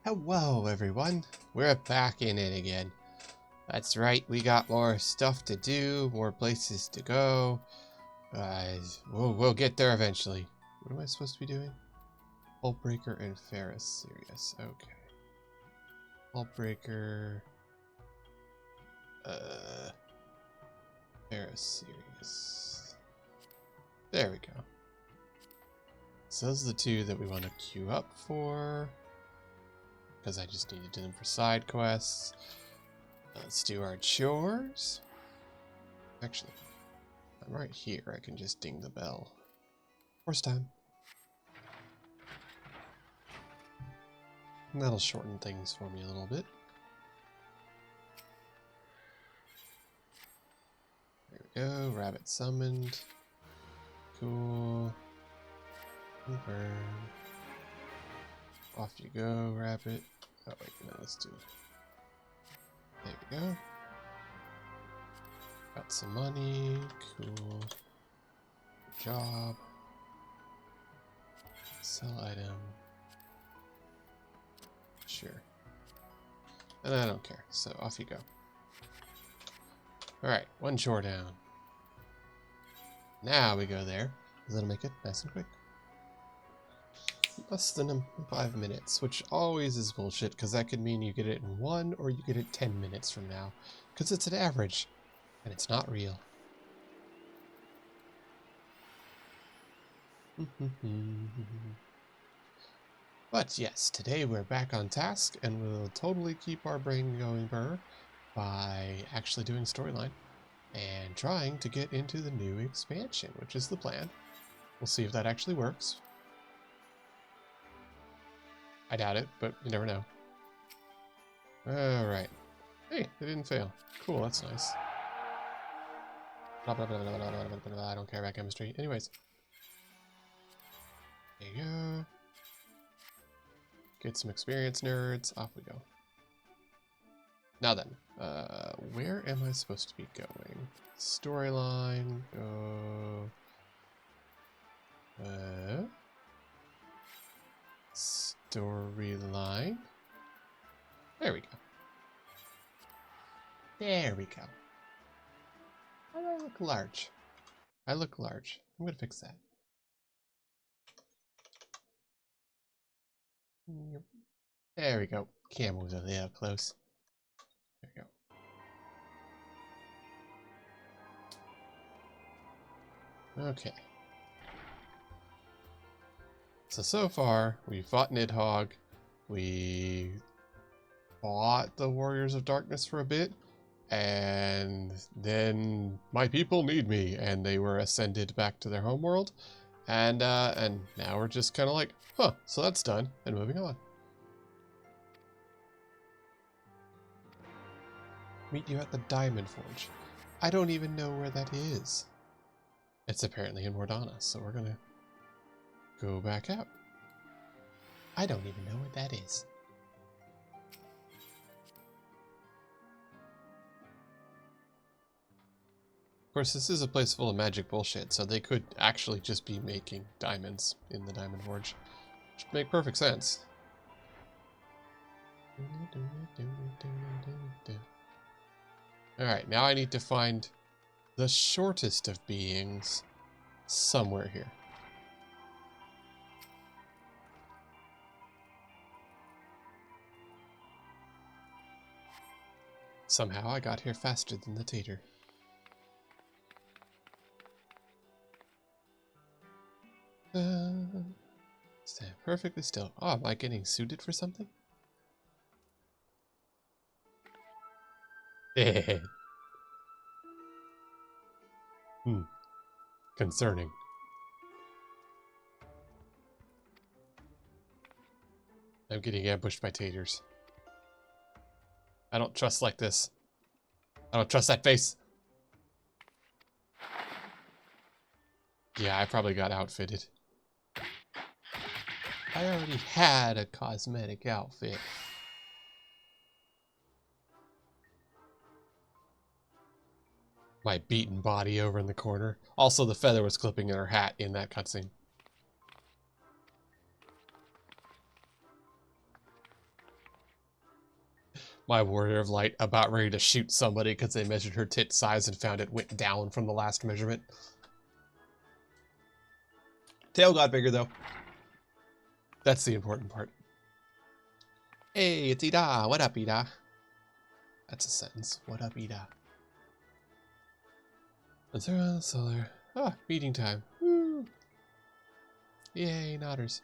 Hello everyone, we're back in it again. That's right, we got more stuff to do, more places to go. We'll get there eventually. What am I supposed to be doing? Hullbreaker and Ferris Sirius. Okay. Hullbreaker. Ferris Sirius. There we go. So those are the two that we want to queue up for. Because I just need to do them for side quests. Let's do our chores. Actually, I'm right here. I can just ding the bell. First time. And that'll shorten things for me a little bit. There we go. Rabbit summoned. Cool. Confirm. Off you go, rabbit. Oh wait, no, let's do it. There we go. Got some money. Cool. Good job. Sell item. Sure. And I don't care, so off you go. Alright, one chore down. Now we go there. That'll make it nice and quick. Less than 5 minutes, which always is bullshit, because that could mean you get it in 1 or you get it 10 minutes from now. Because it's an average, and it's not real. But yes, today we're back on task, and we'll totally keep our brain going burr by actually doing storyline and trying to get into the new expansion, which is the plan. We'll see if that actually works. I doubt it, but you never know. Alright. Hey, it didn't fail. Cool, that's nice. Blah, blah, blah, blah, blah, blah, blah, blah, blah. I don't care about chemistry. Anyways. There you go. Get some experience, nerds. Off we go. Now then, where am I supposed to be going? Storyline, go... Storyline. There we go. There we go. Why do I look large? I look large. I'm gonna fix that. There we go. Can't move a little close. There we go. Okay. So far, we fought Nidhogg, we fought the Warriors of Darkness for a bit, and then my people need me, and they were ascended back to their homeworld, and now we're just kind of like, huh, so that's done, and moving on. Meet you at the Diamond Forge. I don't even know where that is. It's apparently in Mordana, so we're gonna go back out. I don't even know what that is. Of course, this is a place full of magic bullshit, so they could actually just be making diamonds in the Diamond Forge. Which would make perfect sense. Alright, now I need to find the shortest of beings somewhere here. Somehow I got here faster than the tater. Stand perfectly still. Oh, am I getting suited for something? Concerning. I'm getting ambushed by taters. I don't trust like this. I don't trust that face. Yeah, I probably got outfitted. I already had a cosmetic outfit. My beaten body over in the corner. Also, the feather was clipping in her hat in that cutscene. My warrior of light about ready to shoot somebody because they measured her tit size and found it went down from the last measurement. Tail got bigger though. That's the important part. Hey, it's Ida. What up, Ida? That's a sentence. What up, Ida? Let's turn on the solar. Ah, meeting time. Woo! Yay, nodders.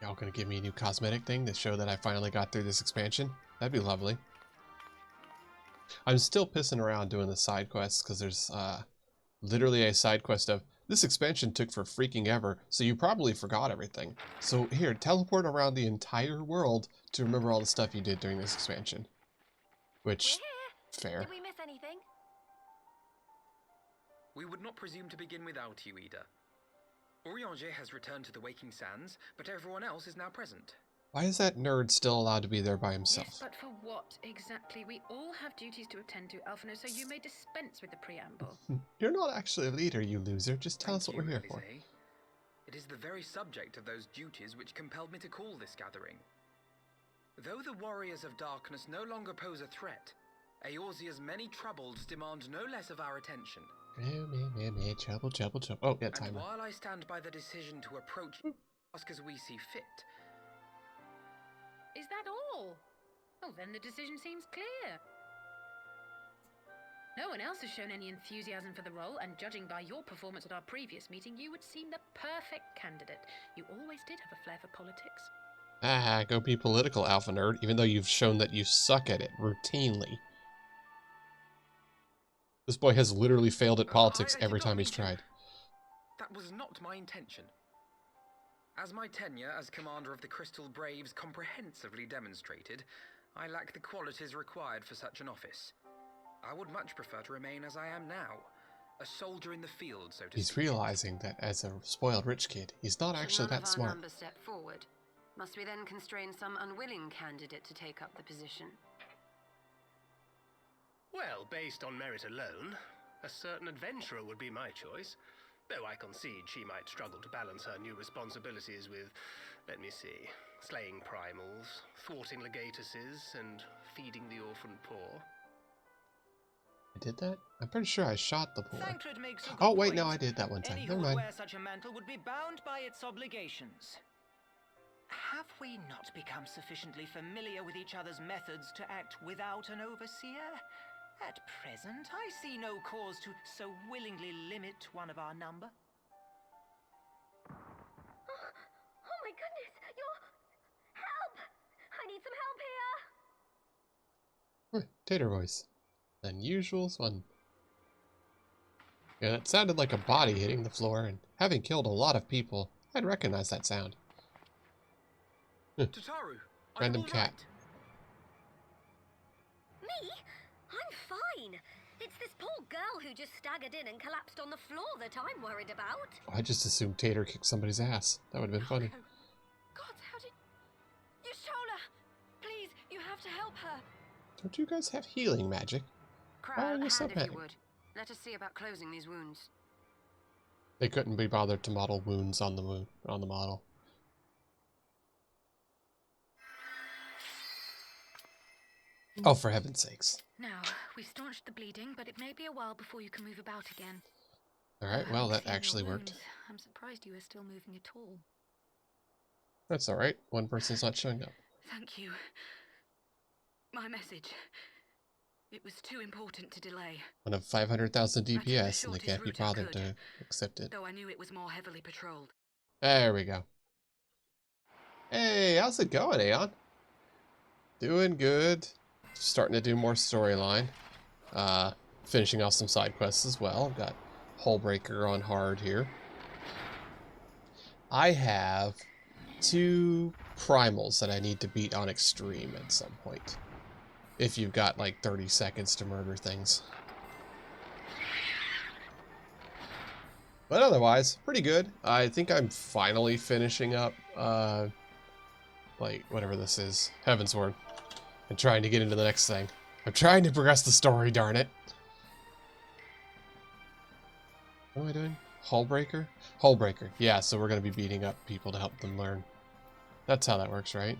Y'all gonna give me a new cosmetic thing to show that I finally got through this expansion? That'd be lovely. I'm still pissing around doing the side quests because there's literally a side quest of this expansion took for freaking ever, so you probably forgot everything. So here, teleport around the entire world to remember all the stuff you did during this expansion. Which, fair. Did we miss anything? We would not presume to begin without you, Ida. Aeonknight has returned to the Waking Sands, but everyone else is now present. Why is that nerd still allowed to be there by himself? Yes, but for what exactly? We all have duties to attend to, Alphino, so you may dispense with the preamble. You're not actually a leader, you loser. Just tell us what we're here for. It is the very subject of those duties which compelled me to call this gathering. Though the warriors of darkness no longer pose a threat, Eorzea's many troubles demand no less of our attention. Trouble. Oh, yeah, timer. And while I stand by the decision to approach ask as we see fit. Is that all? Oh, then the decision seems clear. No one else has shown any enthusiasm for the role, and judging by your performance at our previous meeting, you would seem the perfect candidate. You always did have a flair for politics. Ah, go be political, alpha nerd, even though you've shown that you suck at it routinely. This boy has literally failed at politics every time he's tried. That was not my intention. As my tenure as commander of the Crystal Braves comprehensively demonstrated, I lack the qualities required for such an office. I would much prefer to remain as I am now, a soldier in the field, so to speak. He's realizing that as a spoiled rich kid, he's not actually that smart. Numbers step forward. Must we then constrain some unwilling candidate to take up the position? Well, based on merit alone, a certain adventurer would be my choice. Though I concede she might struggle to balance her new responsibilities with, let me see, slaying primals, thwarting legatuses, and feeding the orphan poor. I did that? I'm pretty sure I shot the poor. Makes a good Oh, wait, point. no, I did that one time. Any Never who mind. would wear such a mantle would be bound by its obligations. Have we not become sufficiently familiar with each other's methods to act without an overseer? At present, I see no cause to so willingly limit one of our number. Oh my goodness, help! I need some help here! Tater voice. Unusual one. Yeah, that sounded like a body hitting the floor, and having killed a lot of people, I'd recognize that sound. Tataru, Random cat. Me? I'm fine. It's this poor girl who just staggered in and collapsed on the floor that I'm worried about. I just assumed Tater kicked somebody's ass. That would have been funny. God, how did... Yashola! Please, you have to help her. Don't you guys have healing magic? Crowd, Why are you so hand if you petty? would. Let us see about closing these wounds. They couldn't be bothered to model wounds on the model. Oh, for heaven's sakes. Now, we've staunched the bleeding, but it may be a while before you can move about again. Alright, well, that actually worked. I'm surprised you are still moving at all. That's alright. One person's not showing up. Thank you. My message. It was too important to delay. One of 500,000 I took the DPS, and they can't be shortest route I bothered could, to accept it. though I knew it was more heavily patrolled. There we go. Hey, how's it going, Aeon? Doing good. Starting to do more storyline. Finishing off some side quests as well. Got Hullbreaker on hard here. I have 2 primals that I need to beat on extreme at some point. If you've got like 30 seconds to murder things. But otherwise, pretty good. I think I'm finally finishing up, like, whatever this is. Heavensward. And trying to get into the next thing. I'm trying to progress the story, darn it. What am I doing? Hullbreaker? Hullbreaker. Yeah, so we're going to be beating up people to help them learn. That's how that works, right?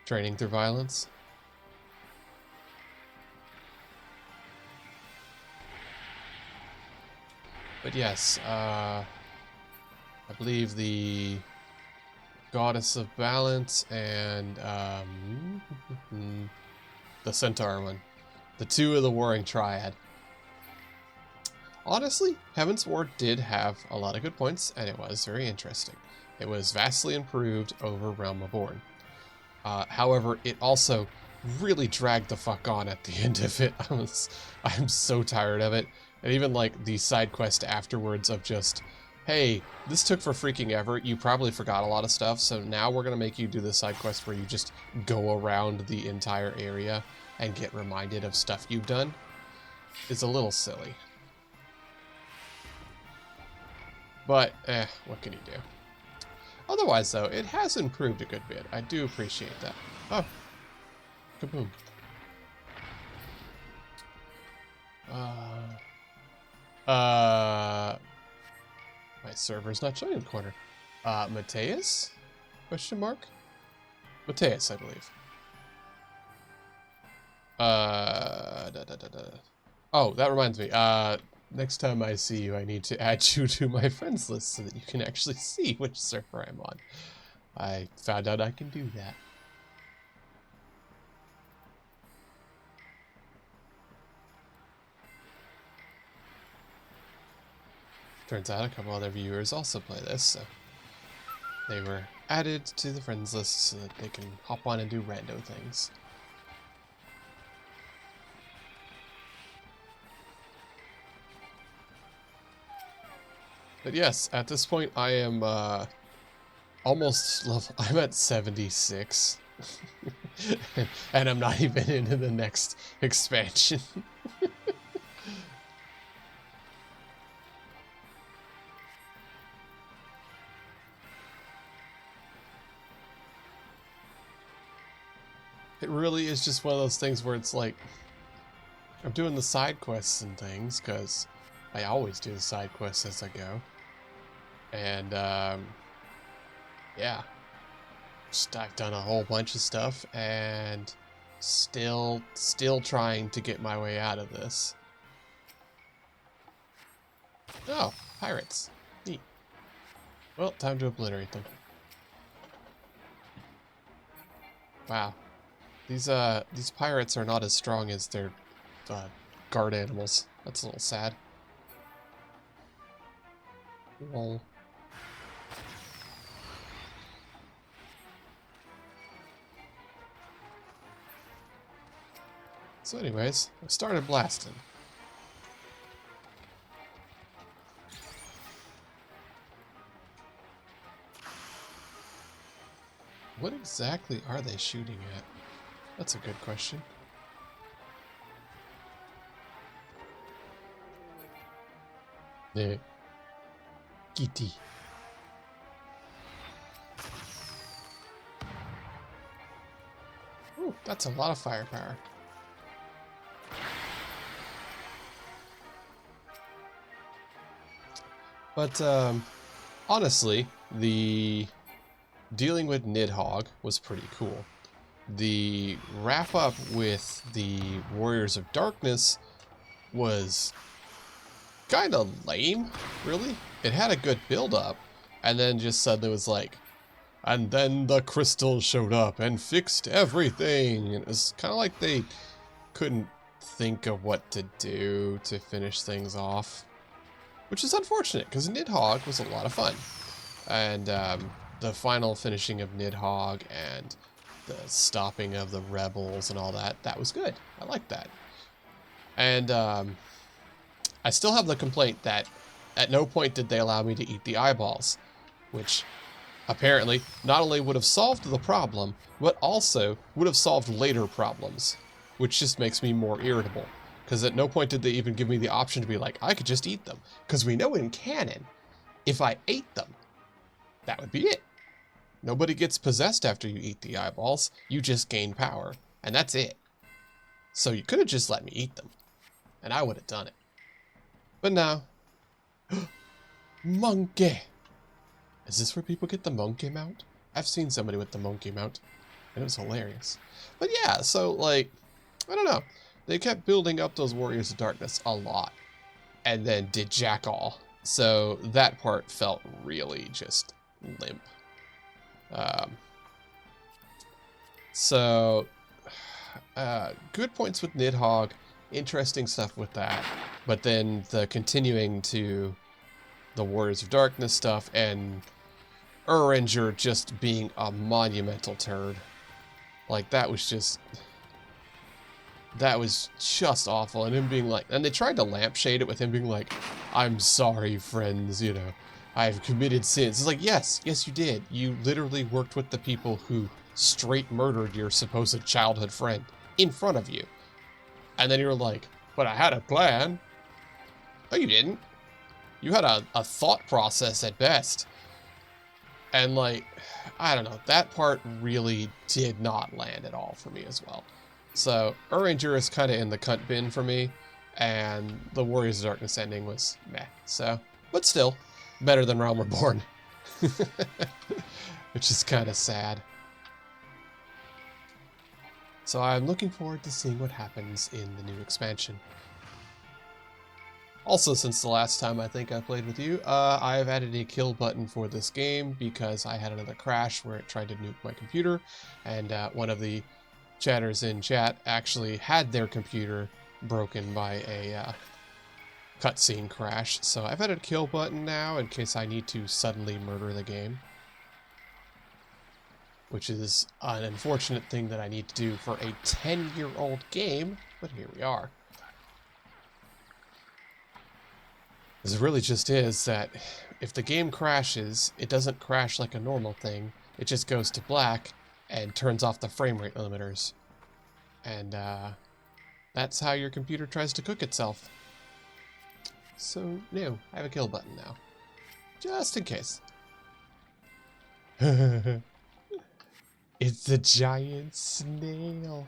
Training through violence. But yes, I believe the Goddess of Balance and the Centaur one. The two of the Warring Triad. Honestly, Heaven's Ward did have a lot of good points, and it was very interesting. It was vastly improved over Realm Reborn. However, it also really dragged the fuck on at the end of it. I'm so tired of it. And even like the side quest afterwards of just, hey, this took for freaking ever. You probably forgot a lot of stuff, so now we're gonna make you do the side quest where you just go around the entire area and get reminded of stuff you've done. It's a little silly. But, what can you do? Otherwise, though, it has improved a good bit. I do appreciate that. Oh. Kaboom. My server's not showing in the corner. Mateus? Question mark? Mateus, I believe. Oh, that reminds me. Next time I see you, I need to add you to my friends list so that you can actually see which server I'm on. I found out I can do that. Turns out a couple other viewers also play this, so they were added to the friends list so that they can hop on and do rando things. But yes, at this point I am almost level. I'm at 76. And I'm not even into the next expansion. It really is just one of those things where it's like, I'm doing the side quests and things, because I always do the side quests as I go. And, yeah. Just, I've done a whole bunch of stuff, and still trying to get my way out of this. Oh, pirates. Neat. Well, time to obliterate them. Wow. These pirates are not as strong as their guard animals. That's a little sad. Lol. So anyways, I started blasting. What exactly are they shooting at? That's a good question. There. Kitty. Ooh, that's a lot of firepower. But, honestly, the dealing with Nidhogg was pretty cool. The wrap-up with the Warriors of Darkness was kind of lame, really. It had a good build-up, and then just suddenly was like, and then the crystal showed up and fixed everything. And it was kind of like they couldn't think of what to do to finish things off. Which is unfortunate, because Nidhogg was a lot of fun. And the final finishing of Nidhogg and the stopping of the rebels and all that, that was good. I liked that. And I still have the complaint that at no point did they allow me to eat the eyeballs, which apparently not only would have solved the problem, but also would have solved later problems, which just makes me more irritable. Because at no point did they even give me the option to be like, I could just eat them. Because we know in canon, if I ate them, that would be it. Nobody gets possessed after you eat the eyeballs. You just gain power. And that's it. So you could have just let me eat them. And I would have done it. But now... Monkey! Is this where people get the monkey mount? I've seen somebody with the monkey mount, and it was hilarious. But yeah, so, like, I don't know. They kept building up those Warriors of Darkness a lot, and then did jack all. So that part felt really just limp. Good points with Nidhogg, interesting stuff with that, but then the continuing to the Warriors of Darkness stuff, and Uringer just being a monumental turd. Like, that was just awful, and him being like, and they tried to lampshade it with him being like, I'm sorry, friends, you know, I've committed sins. It's like, yes, you did. You literally worked with the people who straight murdered your supposed childhood friend in front of you. And then you're like, but I had a plan. No, you didn't. You had a thought process at best. And, like, I don't know, that part really did not land at all for me as well. So, Uringer is kind of in the cunt bin for me, and the Warriors of Darkness ending was meh. So, but still, better than Realm Reborn. Which is kind of sad. So I'm looking forward to seeing what happens in the new expansion. Also, since the last time I think I played with you, I have added a kill button for this game because I had another crash where it tried to nuke my computer, and one of the chatters in chat actually had their computer broken by a cutscene crash. So I've added a kill button now in case I need to suddenly murder the game, which is an unfortunate thing that I need to do for a 10-year-old game, but here we are. It really just is that if the game crashes, it doesn't crash like a normal thing. It just goes to black and turns off the frame rate limiters. And that's how your computer tries to cook itself. So, no, I have a kill button now. Just in case. It's a giant snail.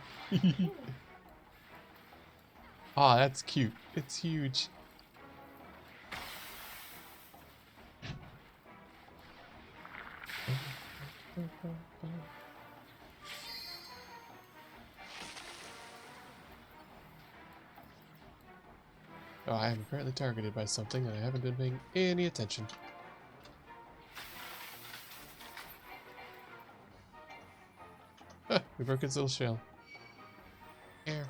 Oh, that's cute. It's huge. Oh, I am apparently targeted by something and I haven't been paying any attention. We broke its little shell. Air.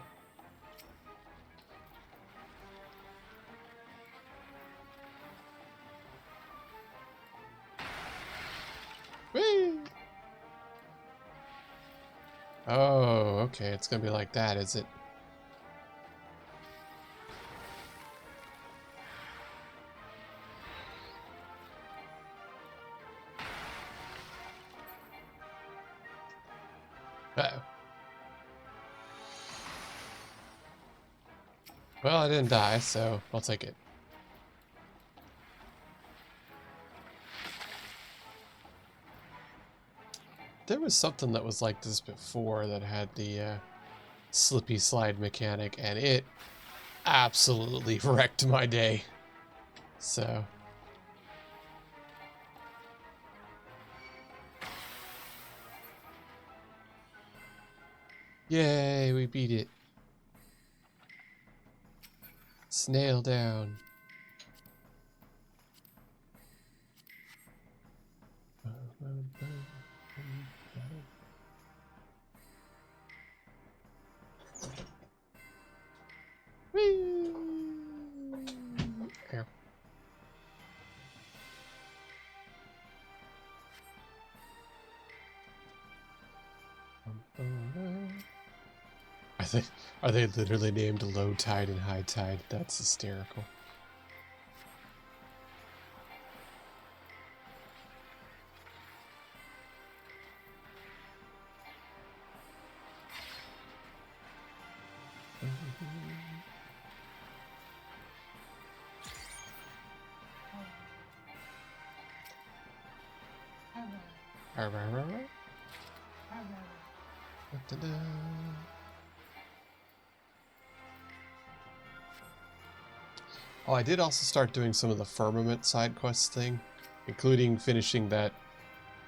Whee! Oh, okay. It's gonna be like that, is it? Uh-oh. Well, I didn't die, so I'll take it. There was something that was like this before that had the slippy slide mechanic, and it absolutely wrecked my day. So... Yay, we beat it. Snail down. Whee! Ow. Are they literally named low tide and high tide? That's hysterical. Da-da. Oh, I did also start doing some of the Firmament side quest thing, including finishing that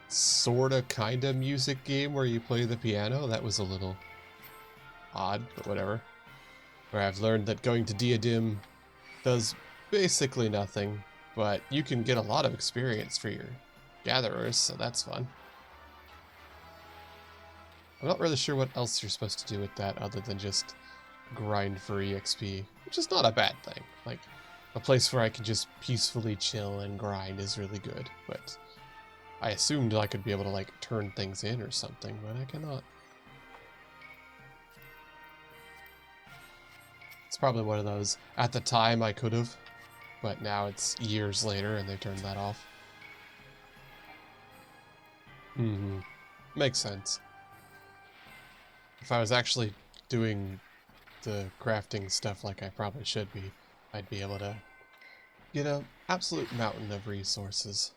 sorta kinda music game where you play the piano. That was a little odd, but whatever. Where I've learned that going to Diadem does basically nothing, but you can get a lot of experience for your gatherers, so that's fun. I'm not really sure what else you're supposed to do with that other than just grind for EXP, which is not a bad thing. Like, a place where I can just peacefully chill and grind is really good, but I assumed I could be able to, like, turn things in or something, but I cannot. It's probably one of those, at the time I could have, but now it's years later and they turned that off. Makes sense. If I was actually doing the crafting stuff like I probably should be, I'd be able to get an absolute mountain of resources.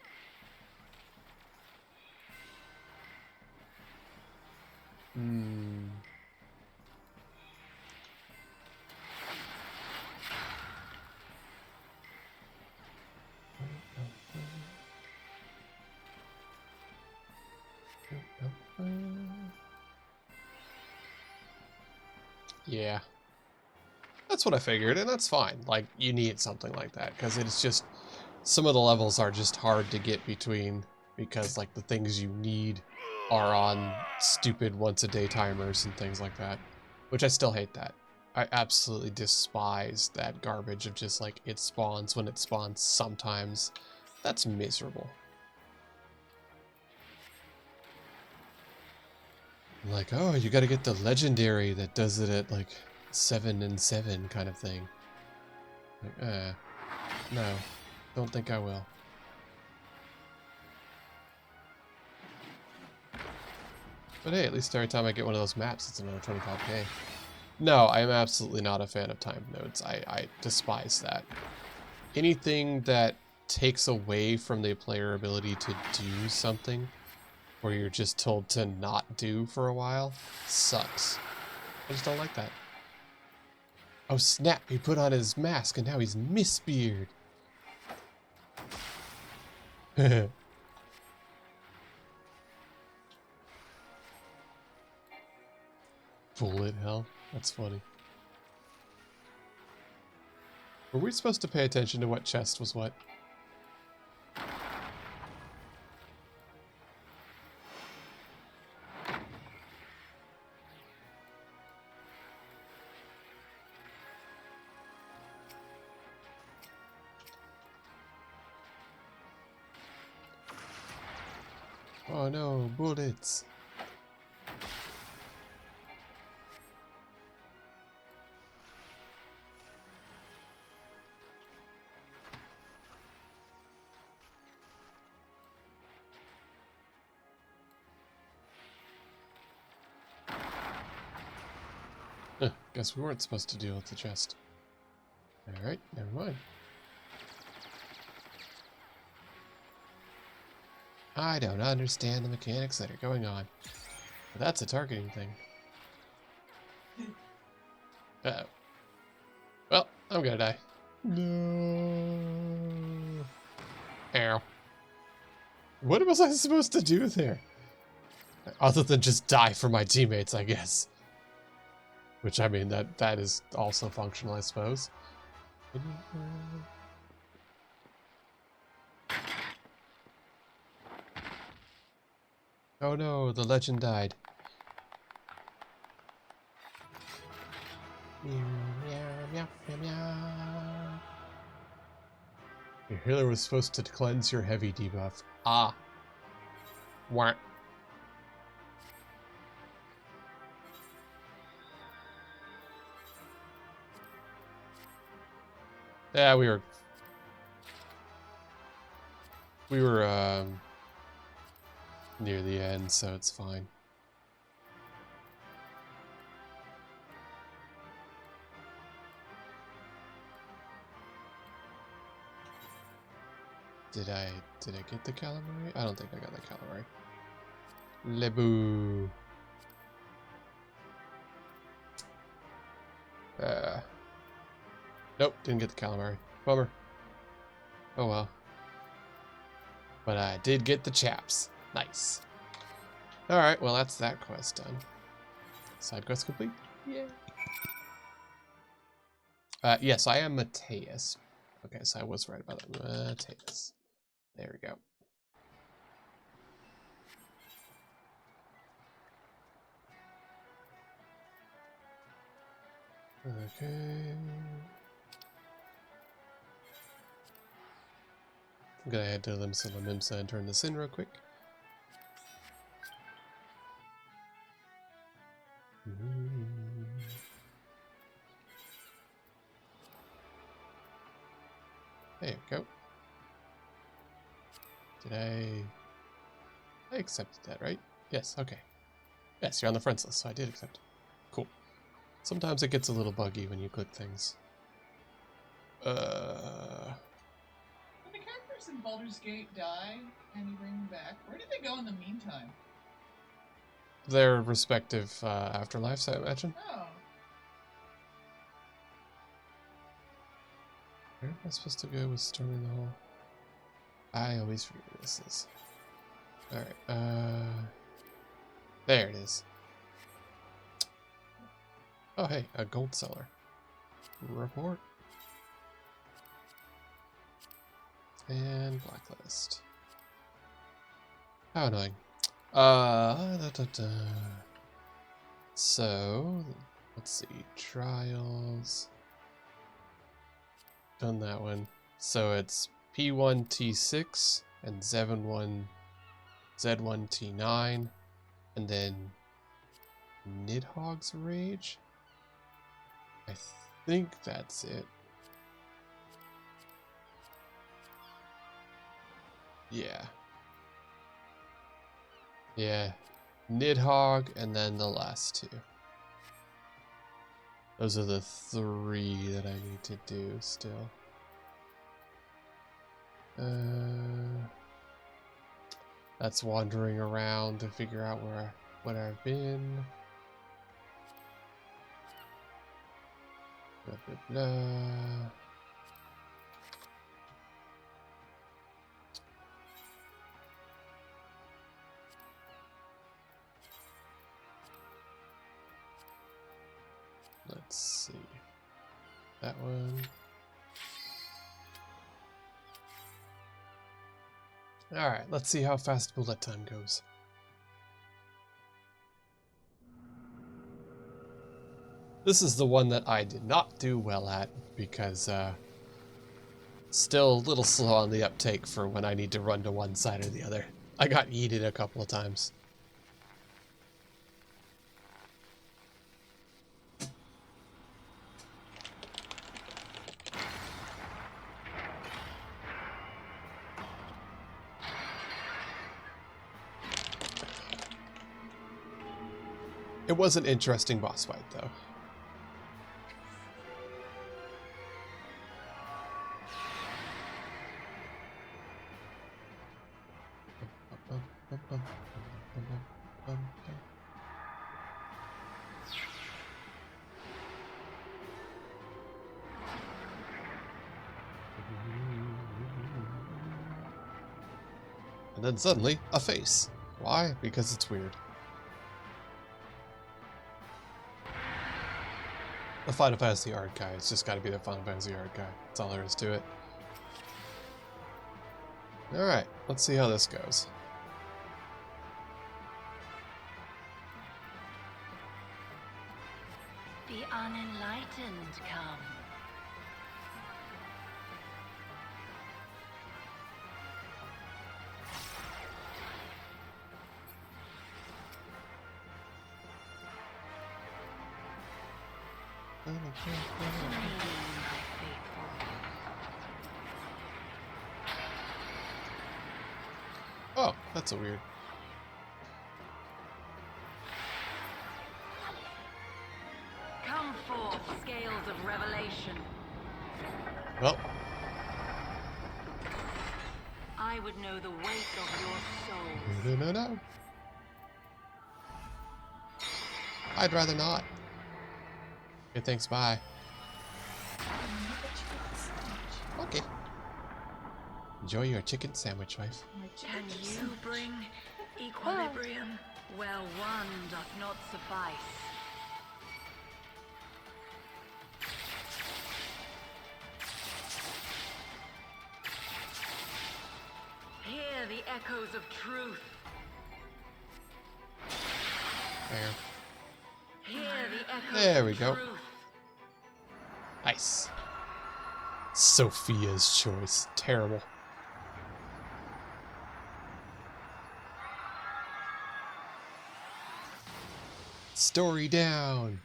Yeah. That's what I figured, and that's fine. Like, you need something like that, because it's just... Some of the levels are just hard to get between, because, like, the things you need are on stupid once-a-day timers and things like that. Which I still hate that. I absolutely despise that garbage of just, like, it spawns when it spawns sometimes. That's miserable. Like, oh, you gotta get the legendary that does it at, like, 7 and 7 kind of thing. Like, no. Don't think I will. But hey, at least every time I get one of those maps, it's another 25k. No, I am absolutely not a fan of timed nodes. I despise that. Anything that takes away from the player ability to do something, or you're just told to not do for a while, sucks. I just don't like that. Oh snap, he put on his mask and now he's Mistbeard. Bullet hell? That's funny. Were we supposed to pay attention to what chest was what? Oh no, bullets. Guess we weren't supposed to deal with the chest. Alright, never mind. I don't understand the mechanics that are going on. But that's a targeting thing. Uh-oh. Well, I'm gonna die. No. Ow. What was I supposed to do there? Other than just die for my teammates, I guess. Which, I mean, that is also functional, I suppose. Oh no, the legend died. Your healer was supposed to cleanse your heavy debuff. Ah. Wah. Yeah, we were near the end, so it's fine. Did I get the calamari? I don't think I got the calamari. Lebu. Nope, didn't get the calamari. Bummer. Oh well. But I did get the chaps. Nice. Alright, well that's that quest done. Side quest complete. Yay. Yes, I am Mateus. Okay, so I was right about that. Mateus. There we go. Okay. I'm gonna head to Limsa Limsa and turn this in real quick. There you go. Did I accepted that, right? Yes, okay. Yes, you're on the friends list, so I did accept it. Cool. Sometimes it gets a little buggy when you click things. When the characters in Baldur's Gate die and you bring them back, where did they go in the meantime? Their respective afterlives, I imagine. Oh. Where am I supposed to go with storming the hole? I always forget where this is. Alright, there it is. Oh hey, a gold seller. Report. And blacklist. How annoying. So, let's see. Trials. Done that one. So it's P1T6 and Z1T9, and then Nidhogg's Rage. I think that's it. Yeah. Yeah. Nidhogg and then the last two. Those are the 3 that I need to do still. That's wandering around to figure out what I've been. Blah, blah, blah. Let's see. That one. Alright, let's see how fast bullet time goes. This is the one that I did not do well at because still a little slow on the uptake for when I need to run to one side or the other. I got yeeted a couple of times. It was an interesting boss fight, though. And then suddenly, a face. Why? Because it's weird. The Final Fantasy art guy. It's just got to be the Final Fantasy art guy. That's all there is to it. Alright, let's see how this goes. The unenlightened come. Oh, that's a weird. Come forth, scales of revelation. Well, I would know the weight of your soul. no. I'd rather not. Okay, thanks, bye. Okay. Enjoy your chicken sandwich, wife. Can you bring Equilibrium, well won, doth not suffice. Hear the echoes of truth. There. Hear the echoes There we of go. truth. Nice. Sophia's choice. Terrible. Story down.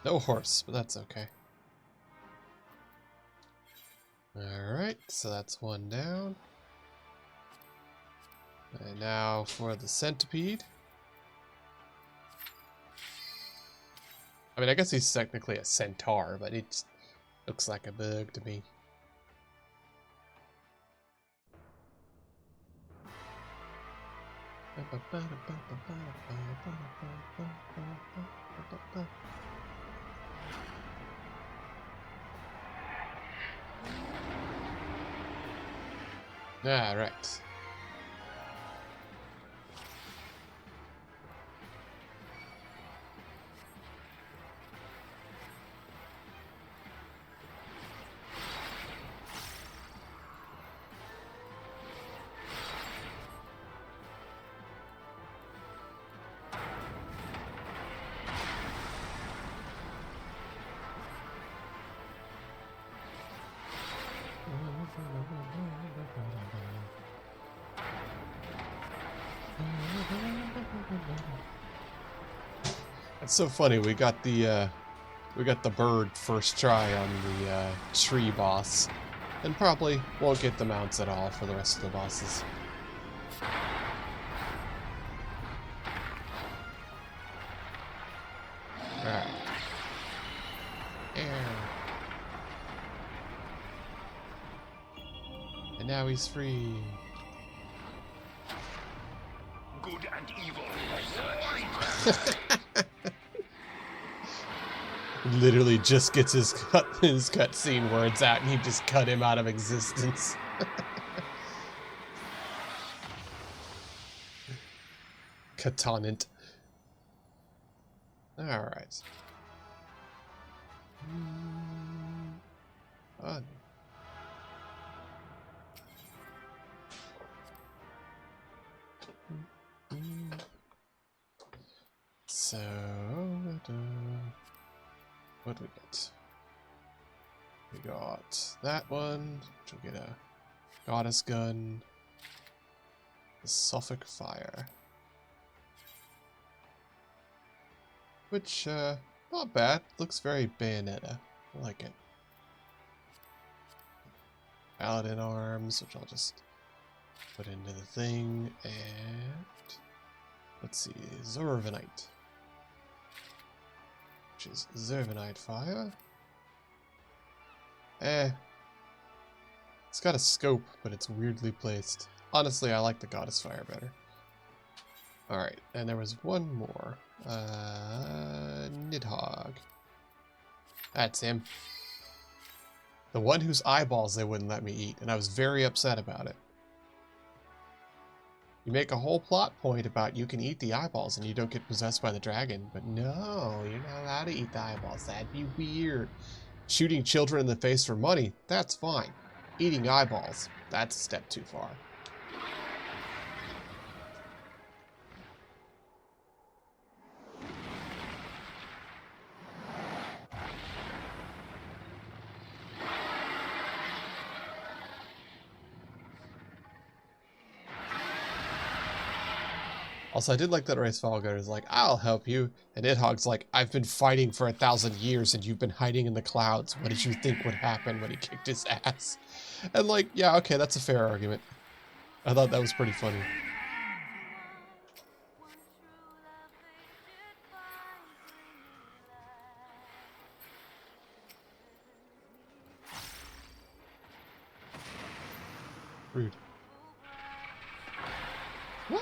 No horse, but that's okay. Alright, so that's one down. And now for the centipede. I mean, I guess he's technically a centaur, but it looks like a bug to me. Ah, right. It's so funny. We got the bird first try on the tree boss, and probably won't get the mounts at all for the rest of the bosses. Alright. And now he's free. Good and evil. Literally just gets his cutscene words out, and he just cut him out of existence. Katanant. Alright. Fun. So, what do we get? We got that one, which will get a goddess gun, the Suffolk fire, which not bad. Looks very Bayonetta. I like it. Paladin arms, which I'll just put into the thing, and let's see, Zorvanite, which is Zorvanite fire. It's got a scope, but it's weirdly placed. Honestly, I like the goddess fire better. Alright, and there was one more. Nidhogg. That's him. The one whose eyeballs they wouldn't let me eat, and I was very upset about it. You make a whole plot point about you can eat the eyeballs and you don't get possessed by the dragon, but no, you're not allowed to eat the eyeballs. That'd be weird. Shooting children in the face for money, that's fine. Eating eyeballs, that's a step too far. Also, I did like that Race Falgar is like, I'll help you. And Nidhogg's like, I've been fighting for 1,000 years and you've been hiding in the clouds. What did you think would happen when he kicked his ass? And like, yeah, okay, that's a fair argument. I thought that was pretty funny. Rude. Whoa.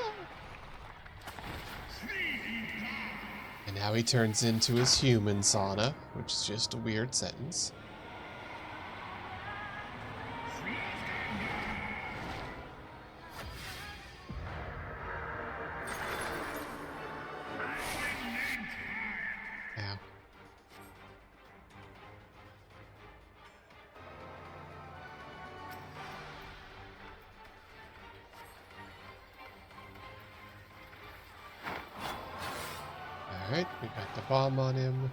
Now he turns into his human sauna, which is just a weird sentence. Ow. Alright, we got the bomb on him.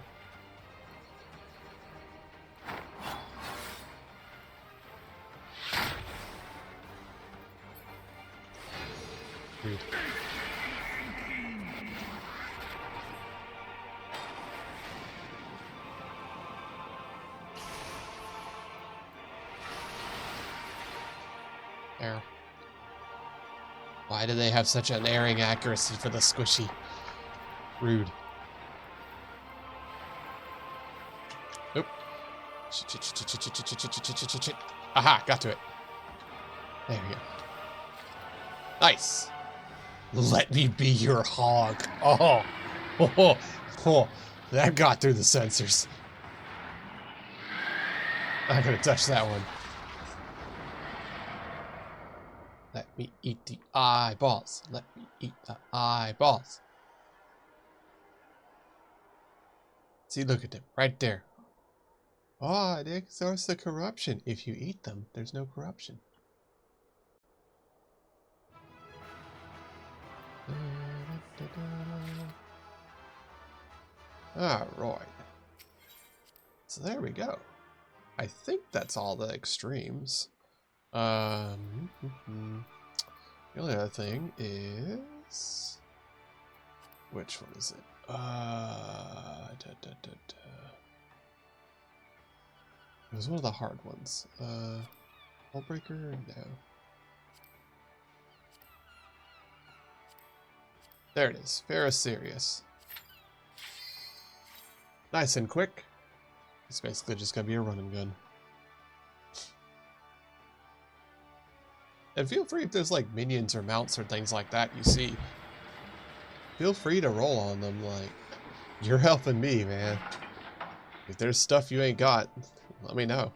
Rude. There. Why do they have such unerring accuracy for the squishy? Rude. Oop. Aha, got to it. There we go. Nice. Let me be your hog. Oh. Oh. Oh. That got through the sensors. Not gonna touch that one. Let me eat the eyeballs. Let me eat the eyeballs. See, look at them. Right there. Oh, it exhausts the corruption. If you eat them, there's no corruption. Alright. So there we go. I think that's all the extremes. The only other thing is... Which one is it? It was one of the hard ones. Hullbreaker? No. There it is. Ferris Sirius. Nice and quick. It's basically just gonna be a run and gun. And feel free if there's like minions or mounts or things like that you see. Feel free to roll on them, like, you're helping me, man. If there's stuff you ain't got, let me know.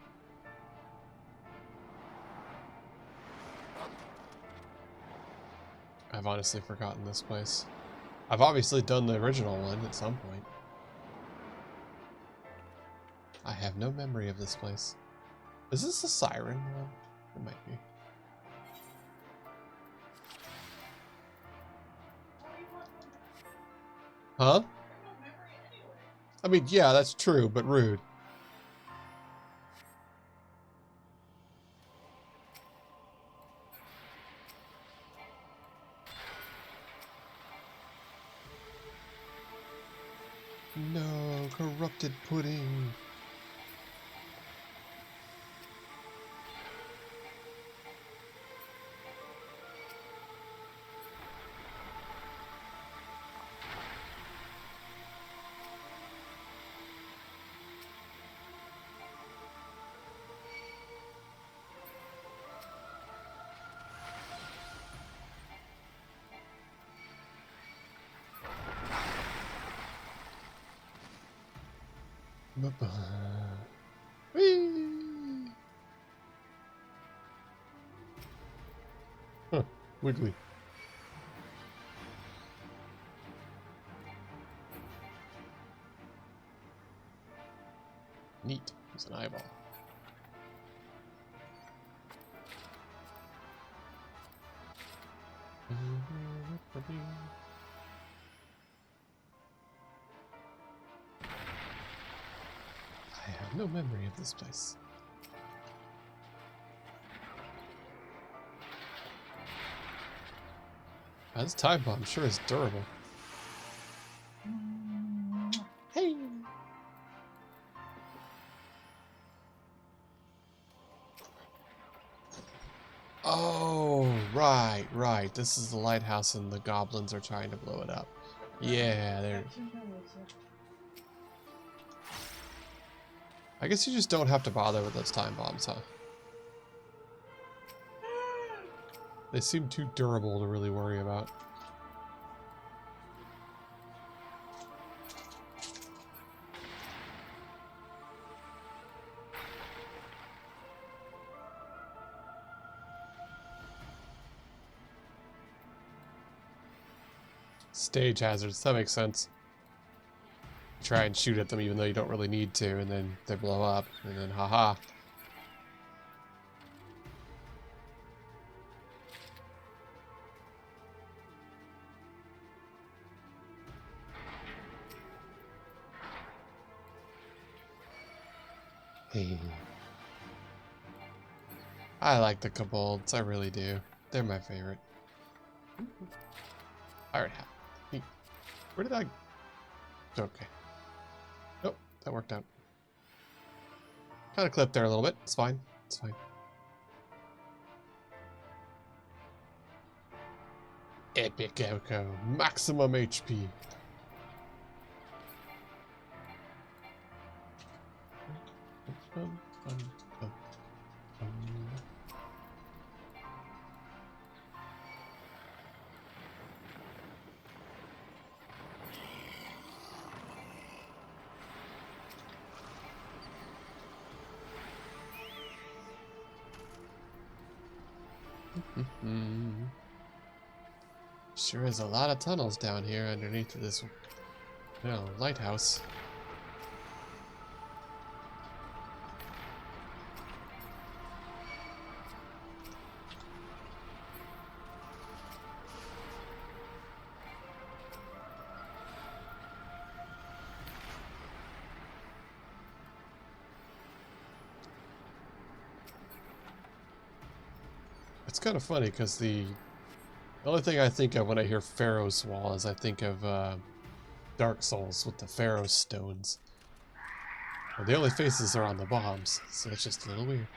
I've honestly forgotten this place. I've obviously done the original one at some point. I have no memory of this place. Is this a siren one? It might be. Huh? I mean, yeah, that's true, but rude. No, corrupted pudding. Whee! Huh, wiggly. Neat. It's an eyeball. I have no memory of this place. This time bomb sure is durable. Hey! Oh, right, right. This is the lighthouse and the goblins are trying to blow it up. Yeah, there. I guess you just don't have to bother with those time bombs, huh? They seem too durable to really worry about. Stage hazards, that makes sense. Try and shoot at them even though you don't really need to, and then they blow up, and then haha. Hey. I like the kobolds, I really do. They're my favorite. Pirate hat. Neat. Where did I... Okay. Nope, that worked out. Kind of clipped there a little bit. It's fine. It's fine. Epic Echo. Maximum HP. Sure is a lot of tunnels down here underneath this, lighthouse. It's kind of funny because the only thing I think of when I hear Pharaoh's Wall is I think of Dark Souls with the Pharaoh's Stones. Well, the only faces are on the bombs, so it's just a little weird.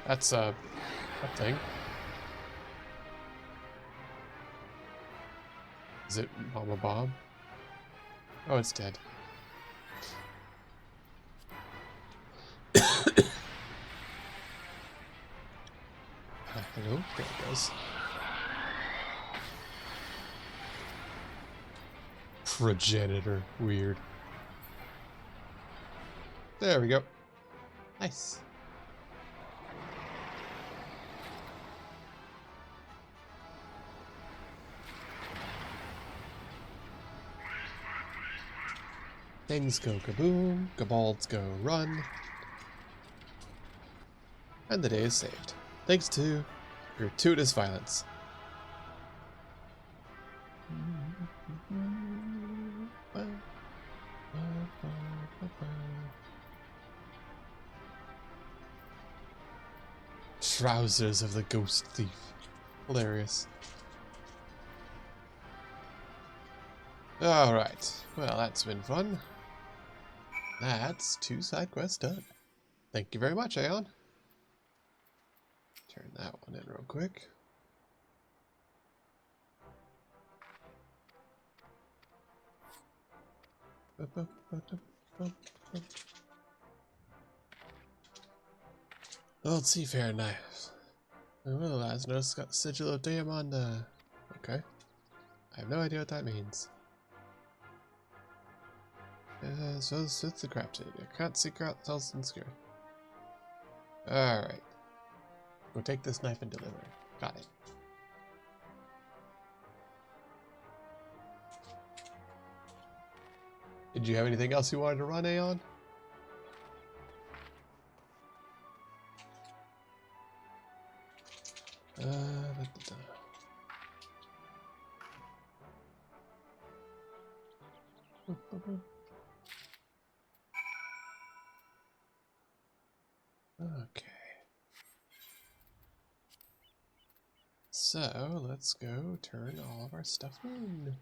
That's a thing. Is it Mama Bomb? Oh, it's dead. Hello, there it goes. Progenitor, weird. There we go. Nice. Things go kaboom, kobolds go run, and the day is saved. Thanks to gratuitous violence. Trousers of the ghost thief. Hilarious. Alright, well that's been fun. That's 2 side quests done. Thank you very much, Aeon. Turn that one in real quick. Old seafarer knives. Well, last notice got the sigil of Diamond. Okay. I have no idea what that means. So it's the crafting. I can't secret out the and secure. Alright. Go take this knife and deliver it. Got it. Did you have anything else you wanted to run, Aeon? Okay. So, let's go turn all of our stuff in.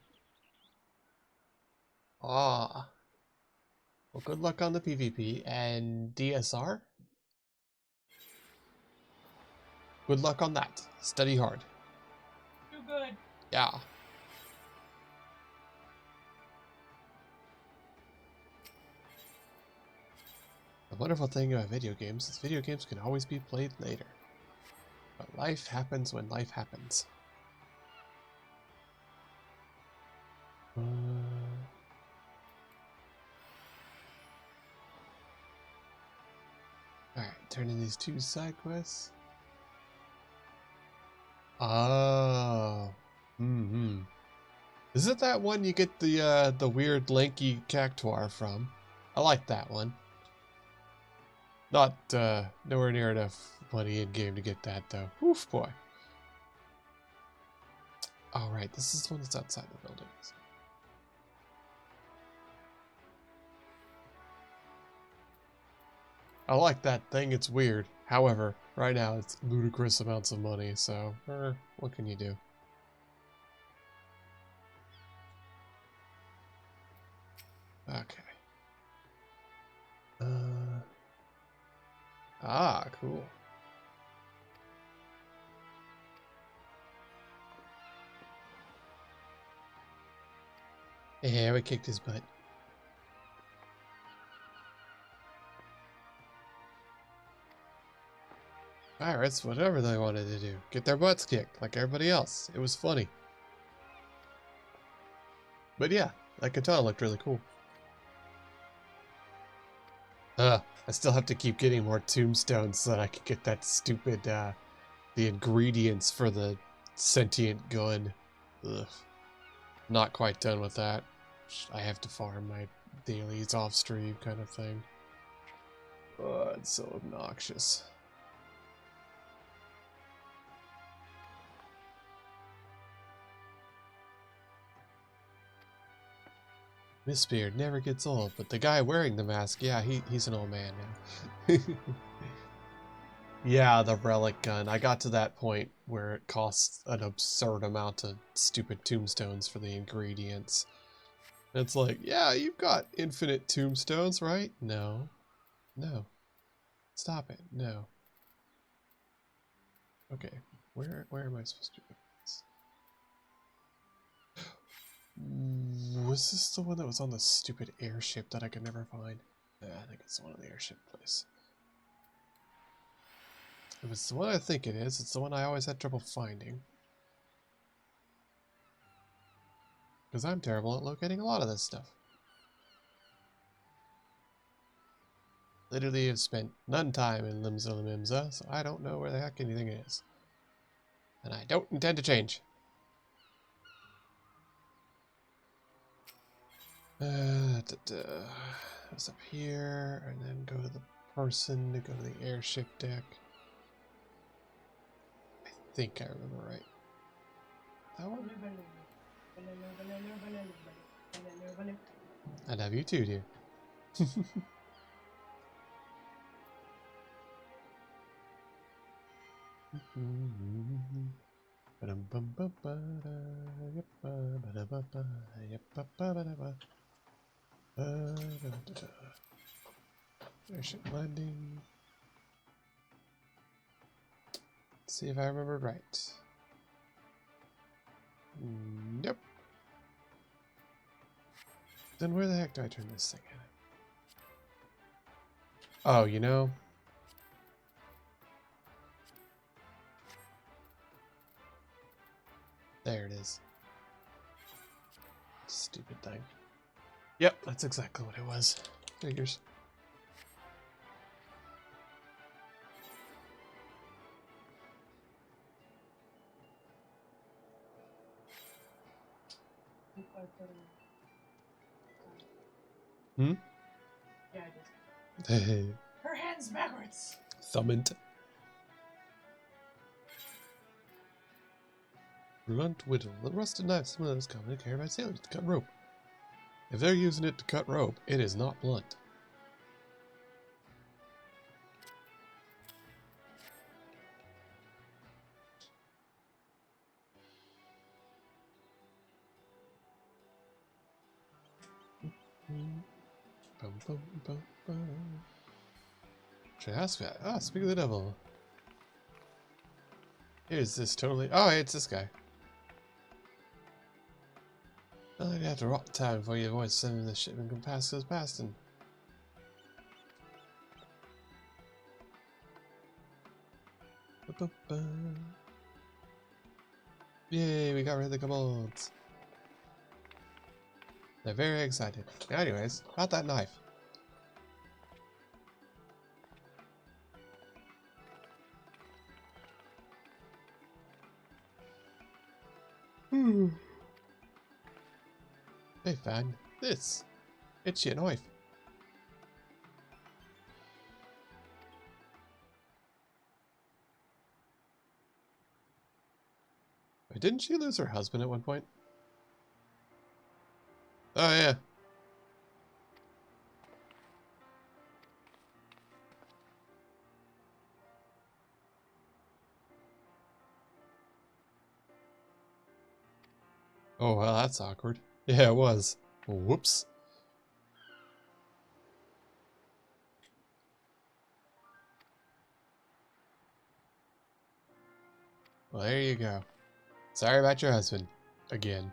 Ah. Well, good luck on the PvP and DSR. Good luck on that. Study hard. Do good. Yeah. The wonderful thing about video games is video games can always be played later. But life happens when life happens. Alright, turn in these 2 side quests. Oh. Mm-hmm. Isn't that one you get the weird lanky cactuar from? I like that one. Not nowhere near enough money in game to get that though. Oof boy. All right, this is the one that's outside the buildings. I like that thing. It's weird. However, right now it's ludicrous amounts of money. So, what can you do? Okay. Cool. Yeah, we kicked his butt. Pirates, whatever they wanted to do. Get their butts kicked, like everybody else. It was funny. But yeah, that katana looked really cool. I still have to keep getting more tombstones so that I can get that stupid, the ingredients for the sentient gun. Ugh. Not quite done with that. I have to farm my dailies off stream kind of thing. Oh, it's so obnoxious. Mistbeard never gets old, but the guy wearing the mask, yeah, he's an old man now. Yeah, the relic gun. I got to that point where it costs an absurd amount of stupid tombstones for the ingredients. It's like, yeah, you've got infinite tombstones, right? No. No. Stop it. No. Okay. Where am I supposed to go? Was this the one that was on the stupid airship that I could never find? Yeah, I think it's the one on the airship place. If it's the one I think it is, it's the one I always had trouble finding. Because I'm terrible at locating a lot of this stuff. Literally have spent none time in Limsa Limimsa, so I don't know where the heck anything is. And I don't intend to change. It's up here, and then go to the person to go to the airship deck. I think I remember right. That one? I love you too, dear. Airship landing. Let's see if I remember right. Nope. Then where the heck do I turn this thing in? Oh, you know. There it is. Stupid thing. Yep, that's exactly what it was. Figures. Hmm? Yeah, I did. Her hands backwards. Thumbant. Blunt whittle. The rusted knife similar is commonly carried by sailors to cut rope. If they're using it to cut rope, it is not blunt. Bum, bum, bum, bum. Should I ask that? Ah, speak of the devil. Here's this totally. Oh, hey, it's this guy. Oh, you have to rot time before you avoid sending the shipment can pass goes past and. Yay, we got rid of the kobolds. They're very excited. Anyways, about that knife. Hey, fan. This. It's your knife. Wait, didn't she lose her husband at one point? Oh, yeah. Oh, well, that's awkward. Yeah, it was. Whoops. Well, there you go. Sorry about your husband. Again.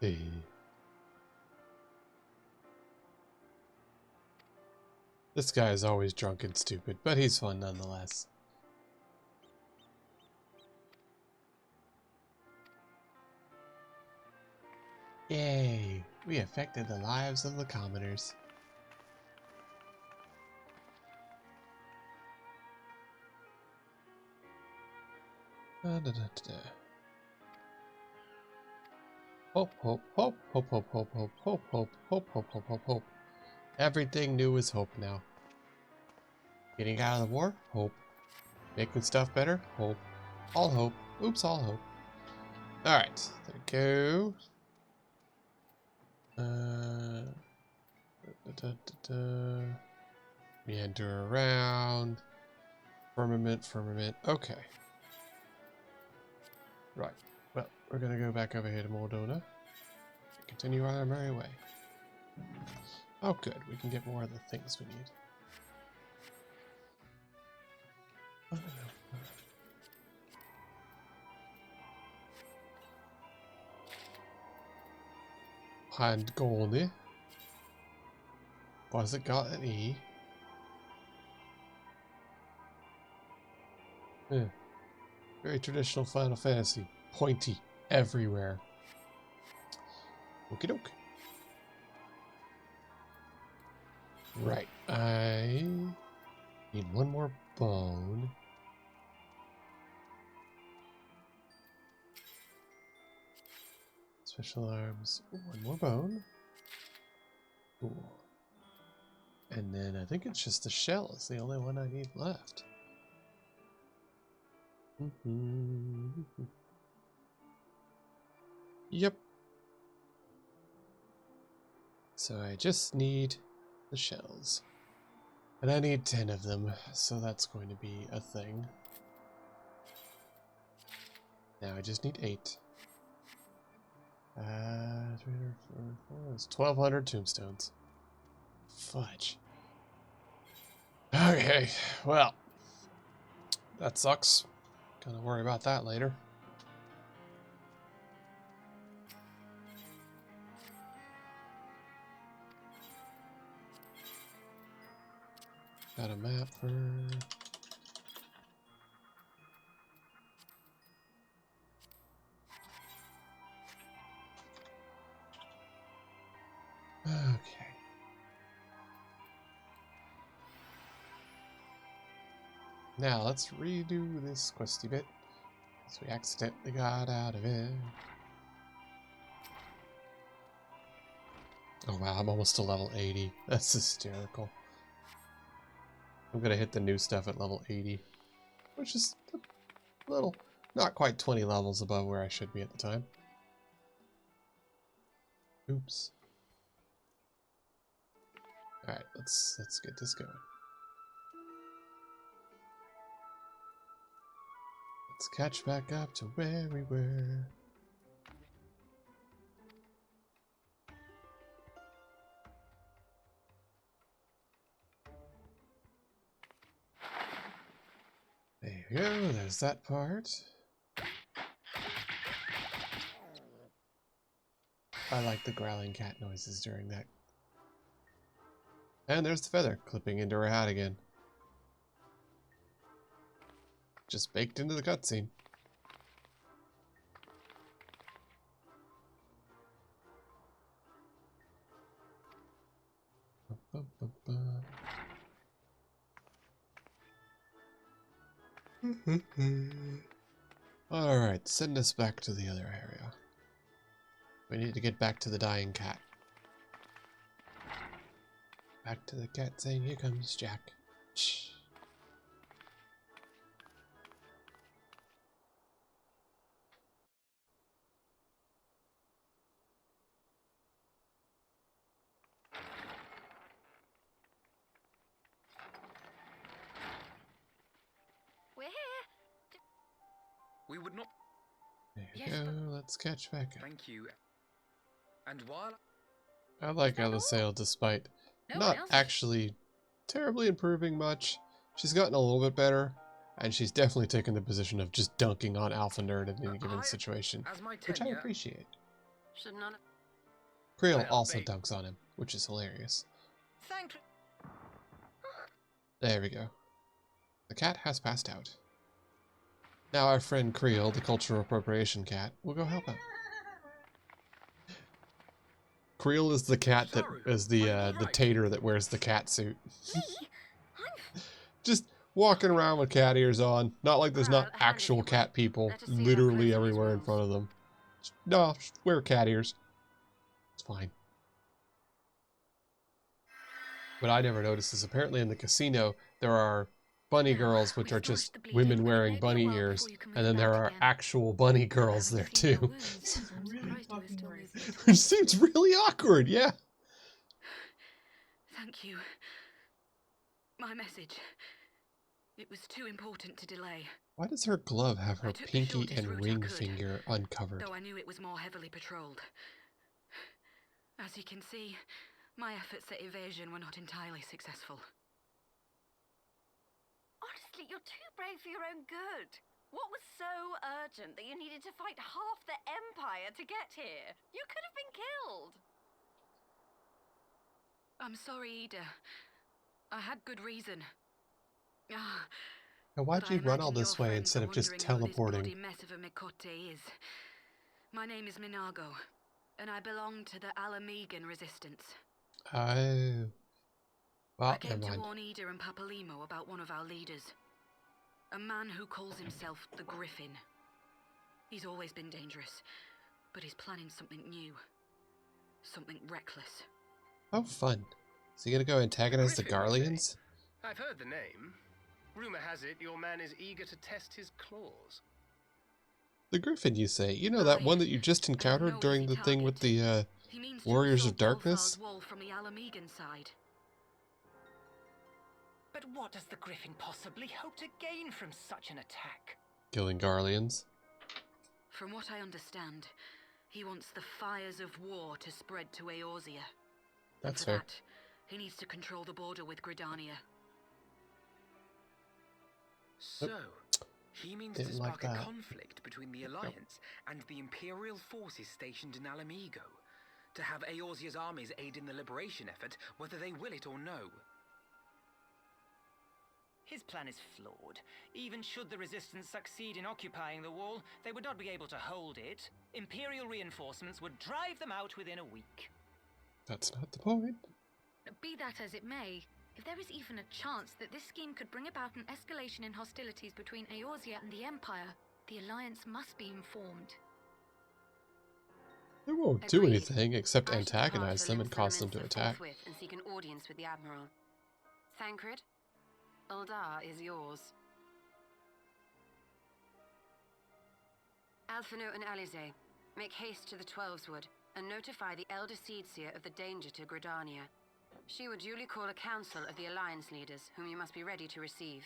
Hey. This guy is always drunk and stupid, but he's fun nonetheless. Yay! We affected the lives of the commoners. Hope, hope, hope, hope, hope, hope, hope, hope, hope, hope, hope, hope, hope, hope. Everything new is hope now. Getting out of the war? Hope. Making stuff better? Hope. All hope. Oops, all hope. Alright, there we go. Meander around. Firmament, firmament. Okay. Right. Well, we're gonna go back over here to Moldona. Continue on our merry way. Oh, good. We can get more of the things we need. Hand Goldy. Why has it got an E? Yeah. Very traditional Final Fantasy. Pointy everywhere. Okie doke. Right. I need one more bone. Special arms. One more bone. Ooh. And then I think it's just the shell. It's the only one I need left. Yep. So I just need the shells. And I need 10 of them, so that's going to be a thing. Now I just need 8. 304, that's 1,200 tombstones. Fudge. Okay, well, that sucks. Gonna worry about that later. Got a map for... Okay. Now let's redo this questy bit. Because we accidentally got out of it. Oh wow, I'm almost to level 80. That's hysterical. I'm gonna hit the new stuff at level 80. Which is a little, not quite 20 levels above where I should be at the time. Oops. Alright, let's get this going. Let's catch back up to where we were. There we go, there's that part. I like the growling cat noises during that. And there's the feather clipping into her hat again. Just baked into the cutscene. Alright, send us back to the other area. We need to get back to the dying cat. Back to the cat saying, here comes Jack. Shh. We're here. We would not. There you Yes, go, but- let's catch back up. Thank you. And while I like that all? Alysail despite No not one else? actually terribly improving much. She's gotten a little bit better, and she's definitely taken the position of just dunking on Alpha Nerd in any given situation, as my which I tenure, appreciate. Should not. Creel Well, also they- dunks on him, which is hilarious. Thank. There we go. The cat has passed out. Now our friend Creel, the cultural appropriation cat, will go help out. Creel is the cat that is the tater that wears the cat suit. Just walking around with cat ears on. Not like there's not Well, hand it actual your cat way. people Let us see how literally close it is everywhere in walls. front of them. No, just wear cat ears. It's fine. What I never noticed is apparently in the casino there are bunny Now, girls, which we've are just stanched the bleeding, women but it wearing may be a bunny while ears, before you can and then move there back are again. actual bunny You girls there haven't cleaned your too. wounds. I'm Really surprised you were fucking still weird. moving Which towards seems me. really awkward, yeah. Thank you. My message. It was too important to delay, Why does her glove have I her took the pinky shortest and route I ring could, finger uncovered? though I knew it was more heavily patrolled. As you can see, my efforts at evasion were not entirely successful. Honestly, you're too brave for your own good. What was so urgent that you needed to fight half the Empire to get here? You could have been killed. I'm sorry, Ida. I had good reason. Ah, Now, why'd but I you run all imagine this your way friends instead are of just wondering who this bloody teleporting? mess of a Mikote is. My name is Minago, and I belong to the Alamegan Resistance. Oh. I Well, came never to mind. warn Ida and Papalimo about one of our leaders. A man who calls himself the Griffin. He's always been dangerous, but he's planning something new. Something reckless. Oh, fun. Is he gonna go antagonize the Griffin, you say? Garleans? I've heard the name. Rumor has it your man is eager to test his claws. The Griffin, you say? You know that Aye. one that you just And encountered no during easy the thing with target. the, He means to Warriors of assault Darkness? Belfar's wall from the Alamegan side. But what does the Griffin possibly hope to gain from such an attack? Killing Garleans? From what I understand, he wants the fires of war to spread to Eorzea. That's For fair. that, he needs to control the border with Gridania. So, he means to Didn't like spark a that. conflict between the Alliance and the Imperial forces stationed in Alamigo, to have Eorzea's armies aid in the liberation effort, whether they will it or no. His plan is flawed. Even should the Resistance succeed in occupying the wall, they would not be able to hold it. Imperial reinforcements would drive them out within a week. That's not the point. Be that as it may, if there is even a chance that this scheme could bring about an escalation in hostilities between Eorzea and the Empire, the Alliance must be informed. It won't do Agreed. anything except I should depart antagonize for them and cause them to Limsa attack. forthwith and seek an audience with the Admiral. Thancred, Uldar is yours. Alphino and Alize, make haste to the Twelveswood and notify the Elder Seedseer of the danger to Gridania. She will duly call a council of the Alliance leaders, whom you must be ready to receive.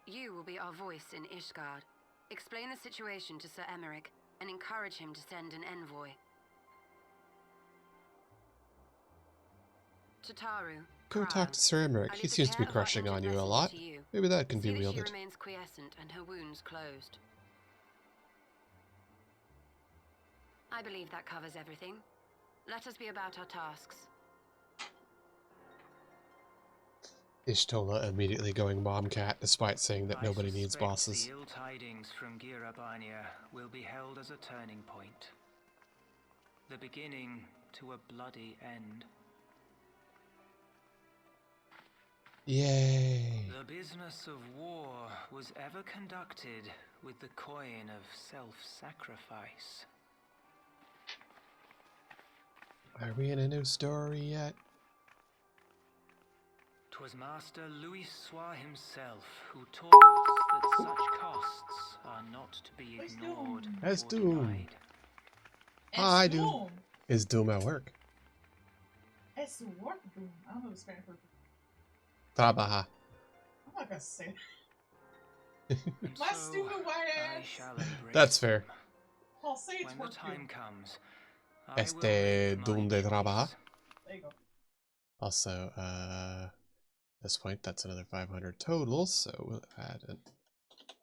You will be our voice in Ishgard. Explain the situation to Sir Emeric and encourage him to send an envoy. Tataru, Go talk to Sir Emeric. He seems to be crushing on you a lot. Maybe that can be See that she wielded. remains quiescent and her wounds closed. I believe that covers everything. Let us be about our tasks. Ishtola immediately going Momcat, despite saying that nobody needs suspect bosses. The ill tidings from Girabania will be held as a turning point. The beginning to a bloody end. Yay! The business of war was ever conducted with the coin of self-sacrifice. Are we in a new story yet? 'Twas Master Louis Soir himself who taught us that such costs are not to be Where's ignored Doom? That's or Doom. denied. Hi, Es Doom. Doom. Is Doom at work? Es work Doom. I don't know the Spanish word. Trabaja. I'm not gonna say And my so stupid white I ass. shall embrace That's fair. them. I'll say it's When the work time Doom. comes, I will Este make my Doom de choice. Trabaja. There you go. Also, at this point, that's another 500 total, so we'll add it.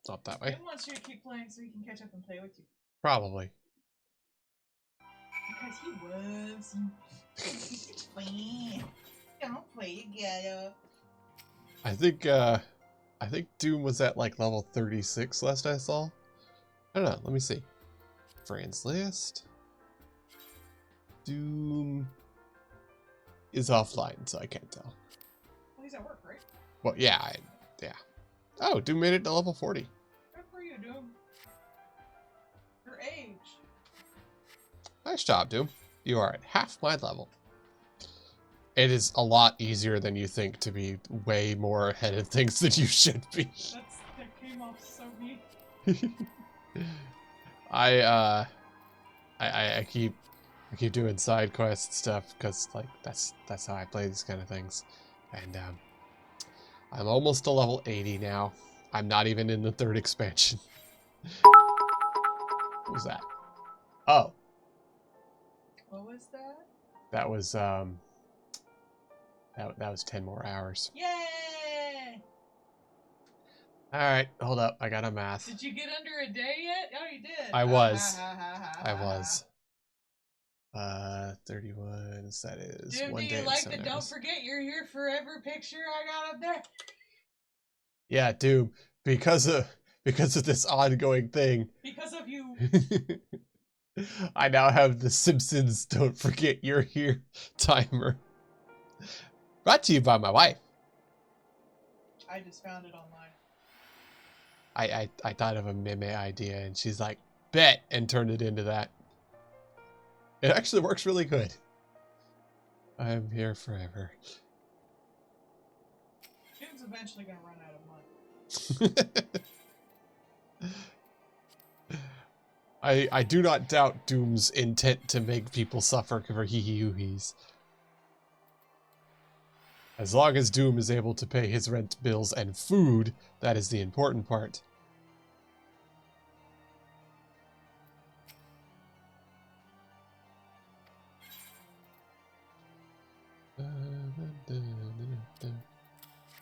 Not that way. Doom wants you to keep playing so he can catch up and play with you. Probably. Because he loves you. Don't play together. I think Doom was at like level 36 last I saw. I don't know, let me see. Friends list. Doom is offline, so I can't tell. Well, he's at work, right? Well, yeah, yeah. Oh, Doom made it to level 40. Good for you, Doom. Your age. Nice job, Doom. You are at half my level. It is a lot easier than you think to be way more ahead of things than you should be. That came off so neat. I keep doing side quest stuff because like that's how I play these kind of things, and I'm almost to level 80 now. I'm not even in the 3rd expansion. What was that? Oh, What was that? that was that was 10 more hours. Yay! All right, hold up. I got a math. Did you get under a day yet? Oh, you did. I was. I Ha, was. 31. That is Doom, 1 do day you and like 7 the "Don't hours. forget you're here forever" picture I got up there? Yeah, Doom. Because of this ongoing thing. Because of you. I now have the Simpsons "Don't Forget You're Here" timer. Brought to you by my wife. I just found it online. I thought of a meme idea and she's like, bet, and turned it into that. It actually works really good. I'm here forever. Doom's eventually gonna run out of money. I do not doubt Doom's intent to make people suffer for hee-hee-hoo-hees. As long as Doom is able to pay his rent bills and food, that is the important part.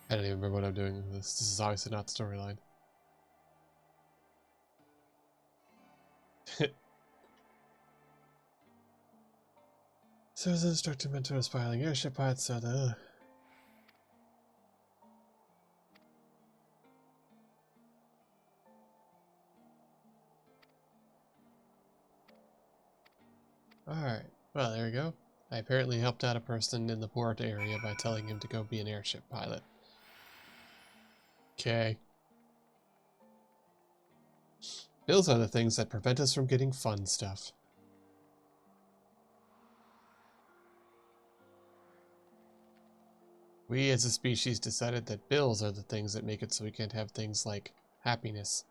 I don't even remember what I'm doing with this. This is obviously not storyline. So as an instructor mentor aspiring airship pilot, so the... Alright, well there we go. I apparently helped out a person in the port area by telling him to go be an airship pilot. Okay. Bills are the things that prevent us from getting fun stuff. We as a species decided that bills are the things that make it so we can't have things like happiness.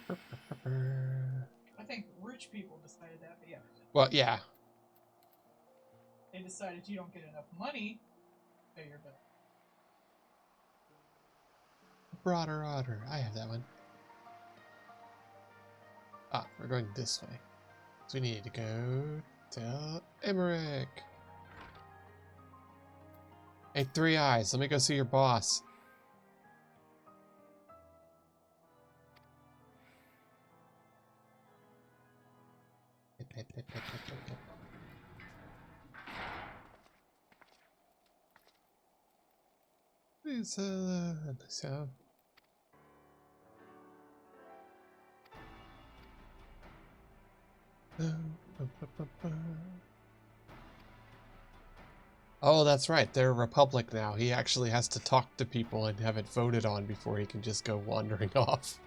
I think rich people decided that, but yeah. Well, yeah. They decided you don't get enough money to pay your bill. Broader order. I have that one. Ah, we're going this way. So we need to go to Emmerich. Hey, 3 Eyes, let me go see your boss. So. Oh, that's right. They're a republic now. He actually has to talk to people and have it voted on before he can just go wandering off.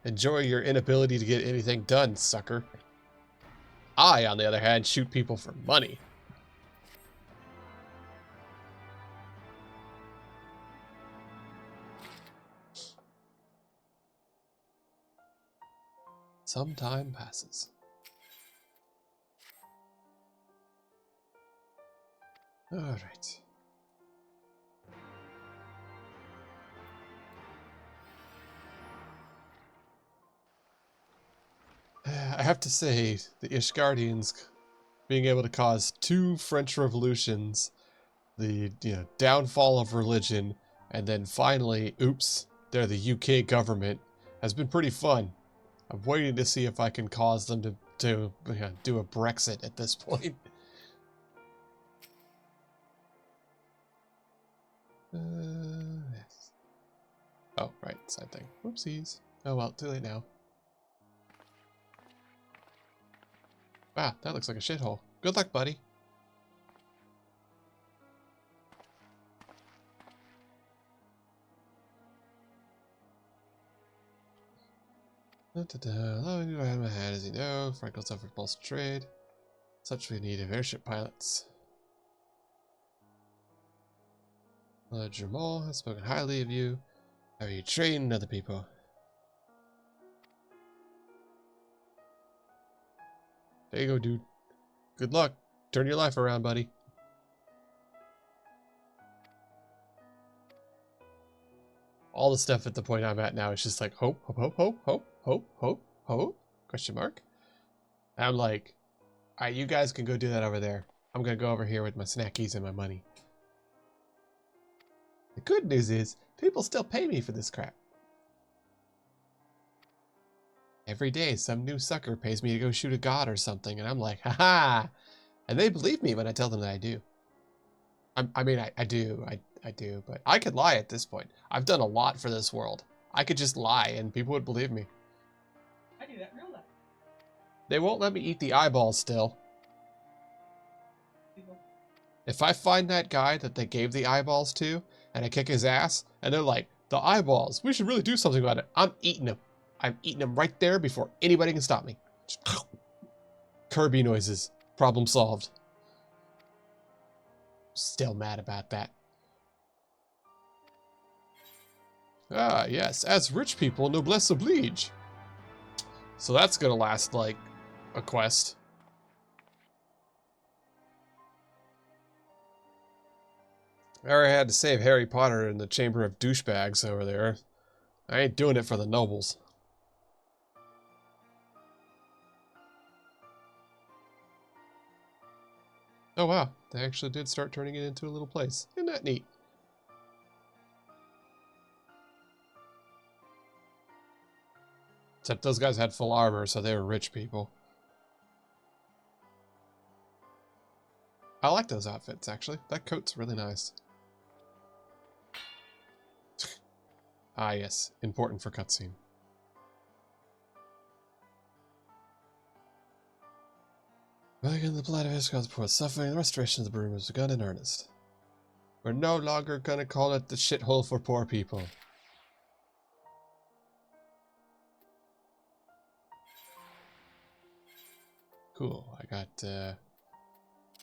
Enjoy your inability to get anything done, sucker. I, on the other hand, shoot people for money. Some time passes. All right. I have to say, the Ishgardians being able to cause 2 French revolutions, the downfall of religion, and then finally, oops, they're the UK government, has been pretty fun. I'm waiting to see if I can cause them to do a Brexit at this point. Yes. Oh, right, side thing. Whoopsies. Oh well, too late now. Wow, that looks like a shithole. Good luck, buddy. Allowing you to have my hand, as you know. Franklin suffered pulse trade. Such we need of airship pilots. Jamal has spoken highly of you. Have you trained other people? There you go, dude. Good luck. Turn your life around, buddy. All the stuff at the point I'm at now is just like hope, hope, hope, hope, hope, hope, hope, hope, question mark. And I'm like, alright, you guys can go do that over there. I'm gonna go over here with my snackies and my money. The good news is, people still pay me for this crap. Every day, some new sucker pays me to go shoot a god or something, and I'm like, haha! And they believe me when I tell them that I do. I mean, I do, but I could lie at this point. I've done a lot for this world. I could just lie and people would believe me. I do that in real life. They won't let me eat the eyeballs still. If I find that guy that they gave the eyeballs to, and I kick his ass, and they're like, the eyeballs, we should really do something about it. I'm eating them. I'm eating them right there before anybody can stop me. Kirby noises. Problem solved. Still mad about that. Ah, yes. As rich people, noblesse oblige. So that's gonna last, like, a quest. I already had to save Harry Potter in the Chamber of Douchebags over there. I ain't doing it for the nobles. Oh wow, they actually did start turning it into a little place. Isn't that neat? Except those guys had full armor, so they were rich people. I like those outfits, actually. That coat's really nice. Ah yes, important for cutscene. Back in the blood of Ishgard's poor suffering, the restoration of the broom has begun in earnest. We're no longer gonna call it the shithole for poor people. Cool, I got,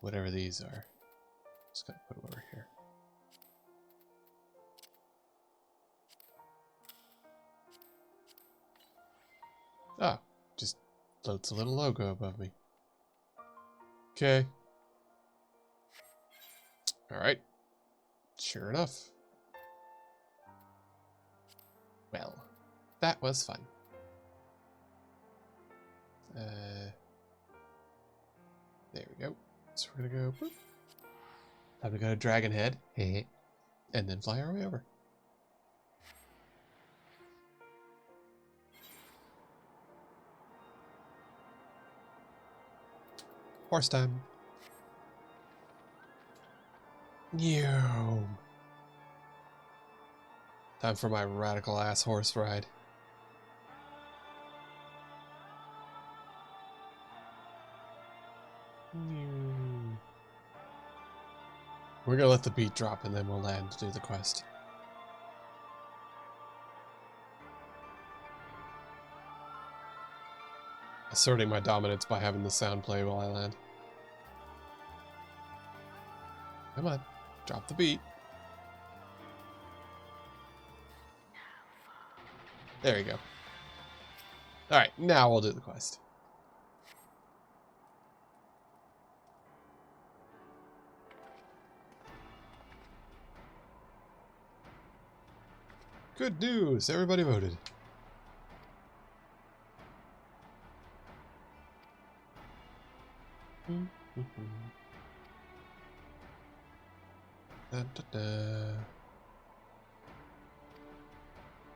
whatever these are. Just gotta put them over here. Oh, just floats a little logo above me. Okay. Alright. Sure enough. Well, that was fun. There we go. So we're gonna go, boop. Time to go to Dragon Head. And then fly our way over. Horse time. Yo. Time for my radical ass horse ride. We're gonna let the beat drop and then we'll land to do the quest. Asserting my dominance by having the sound play while I land. Come on, drop the beat. There you go. Alright, now we'll do the quest. Good news! Everybody voted.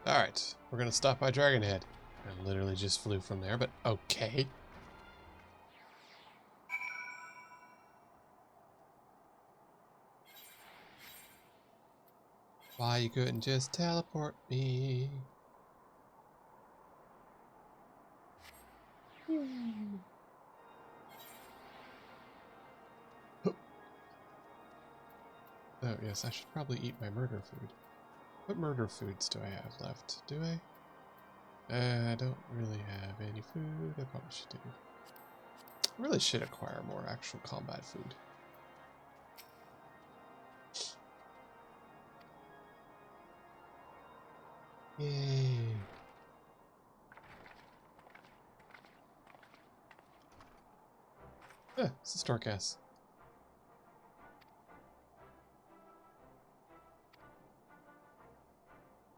Alright, we're gonna stop by Dragonhead. I literally just flew from there, but okay. Why you couldn't just teleport me? Oh yes, I should probably eat my murder food. What murder foods do I have left? Do I? I don't really have any food. I probably should do. I really should acquire more actual combat food. Yay. Ah, it's a Starcast.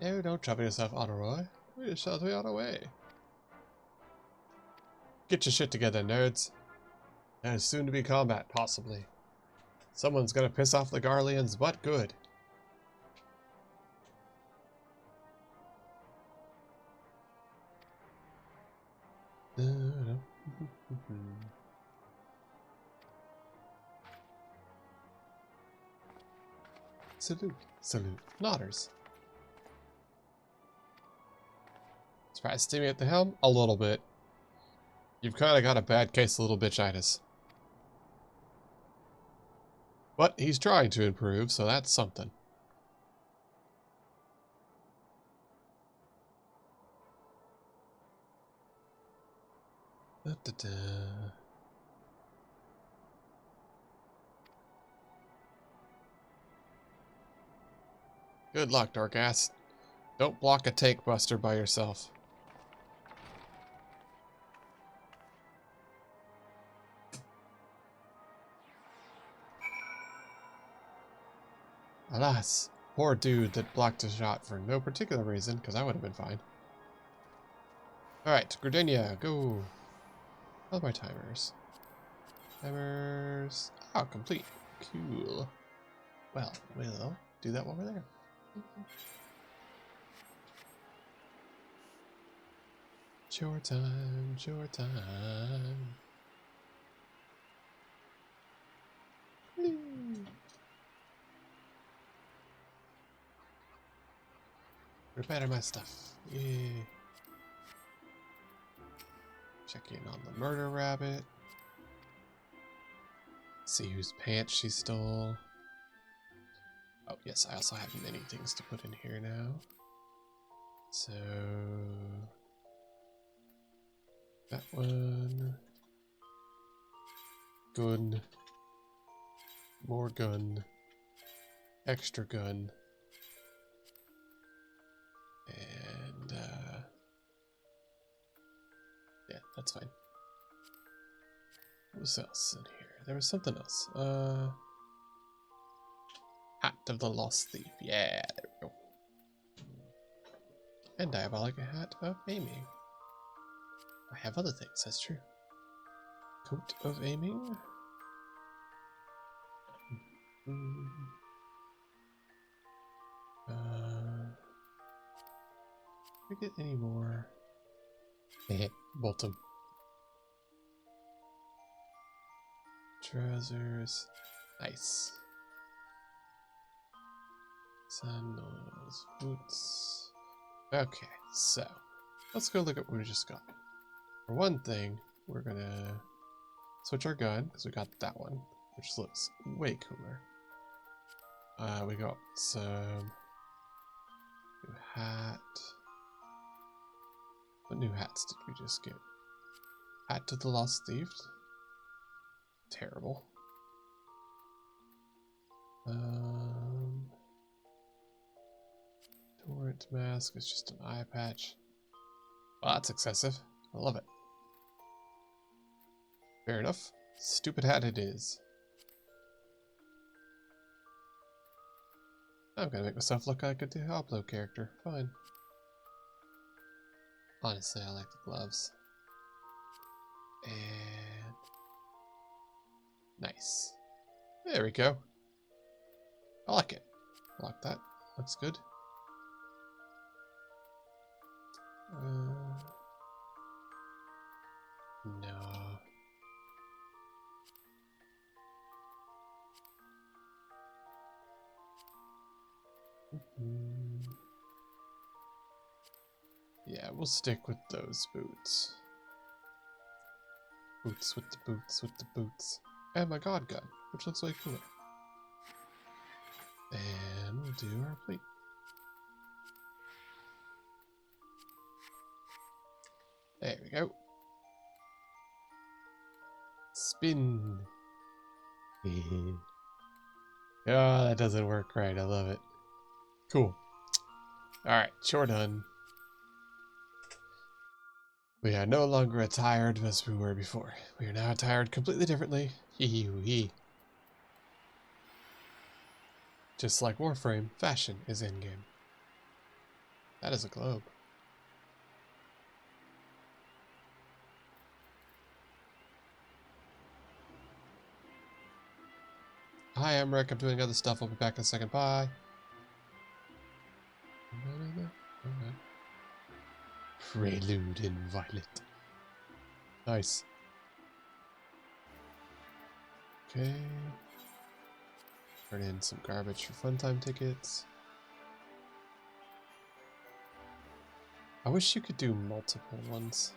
No, don't trouble yourself, Honoroi. We shall be on our way. Get your shit together, nerds. There's soon to be combat, possibly. Someone's gonna piss off the Garleans, but good. Salute, salute, nodders. Surprised to see me at the helm? A little bit. You've kind of got a bad case of little bitchitis. But he's trying to improve, so that's something. Da, da, da. Good luck, Darkass. Don't block a take buster by yourself. Alas, poor dude that blocked a shot for no particular reason, because I would have been fine. Alright, Gridania, go. All my timers. Timers. Oh, complete. Cool. Well, we'll do that while we're there. Your time, your time. Repair my stuff. Yay. Check in on the murder rabbit. See whose pants she stole. Oh, yes, I also have many things to put in here now. So... that one. Gun. More gun. Extra gun. And, yeah, that's fine. What was else in here? There was something else. Hat of the Lost Thief. Yeah, there we go. And Diabolic Hat of Aiming. I have other things, that's true. Coat of Aiming. Did I get any more? Bolt 'em. Trousers. Nice. Sandals. Boots. Okay, so let's go look at what we just got. For one thing, we're gonna switch our gun, because we got that one, which looks way cooler. We got some new hat. What new hats did we just get? Hat to the Lost Thief. Terrible. Torrent mask is just an eye patch. Well, that's excessive. I love it. Fair enough. Stupid hat it is. I'm gonna make myself look like a Diablo character. Fine. Honestly, I like the gloves. And... nice. There we go. I like it. I like that. Looks good. No. Yeah, we'll stick with those boots. Boots with the boots with the boots. And my god gun, which looks way cooler. And we'll do our plate. There we go. Spin. Oh, that doesn't work right. I love it. Cool. Alright, chore done. We are no longer attired as we were before. We are now attired completely differently. Hee-hee-hee. Just like Warframe, fashion is in-game. That is a globe. Hi, I'm Rick. I'm doing other stuff. I'll be back in a second. Bye. Prelude in Violet. Nice. Okay. Turn in some garbage for fun time tickets. I wish you could do multiple ones.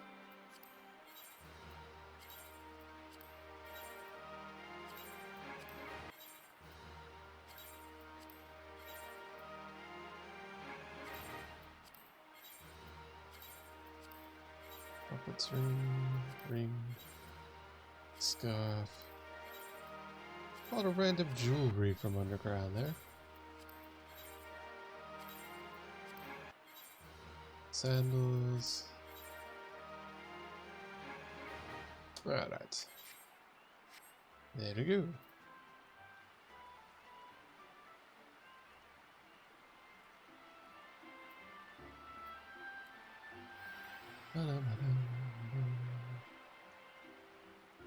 Puppets ring, scarf. A lot of random jewelry from underground there. Sandals. Alright. There we go.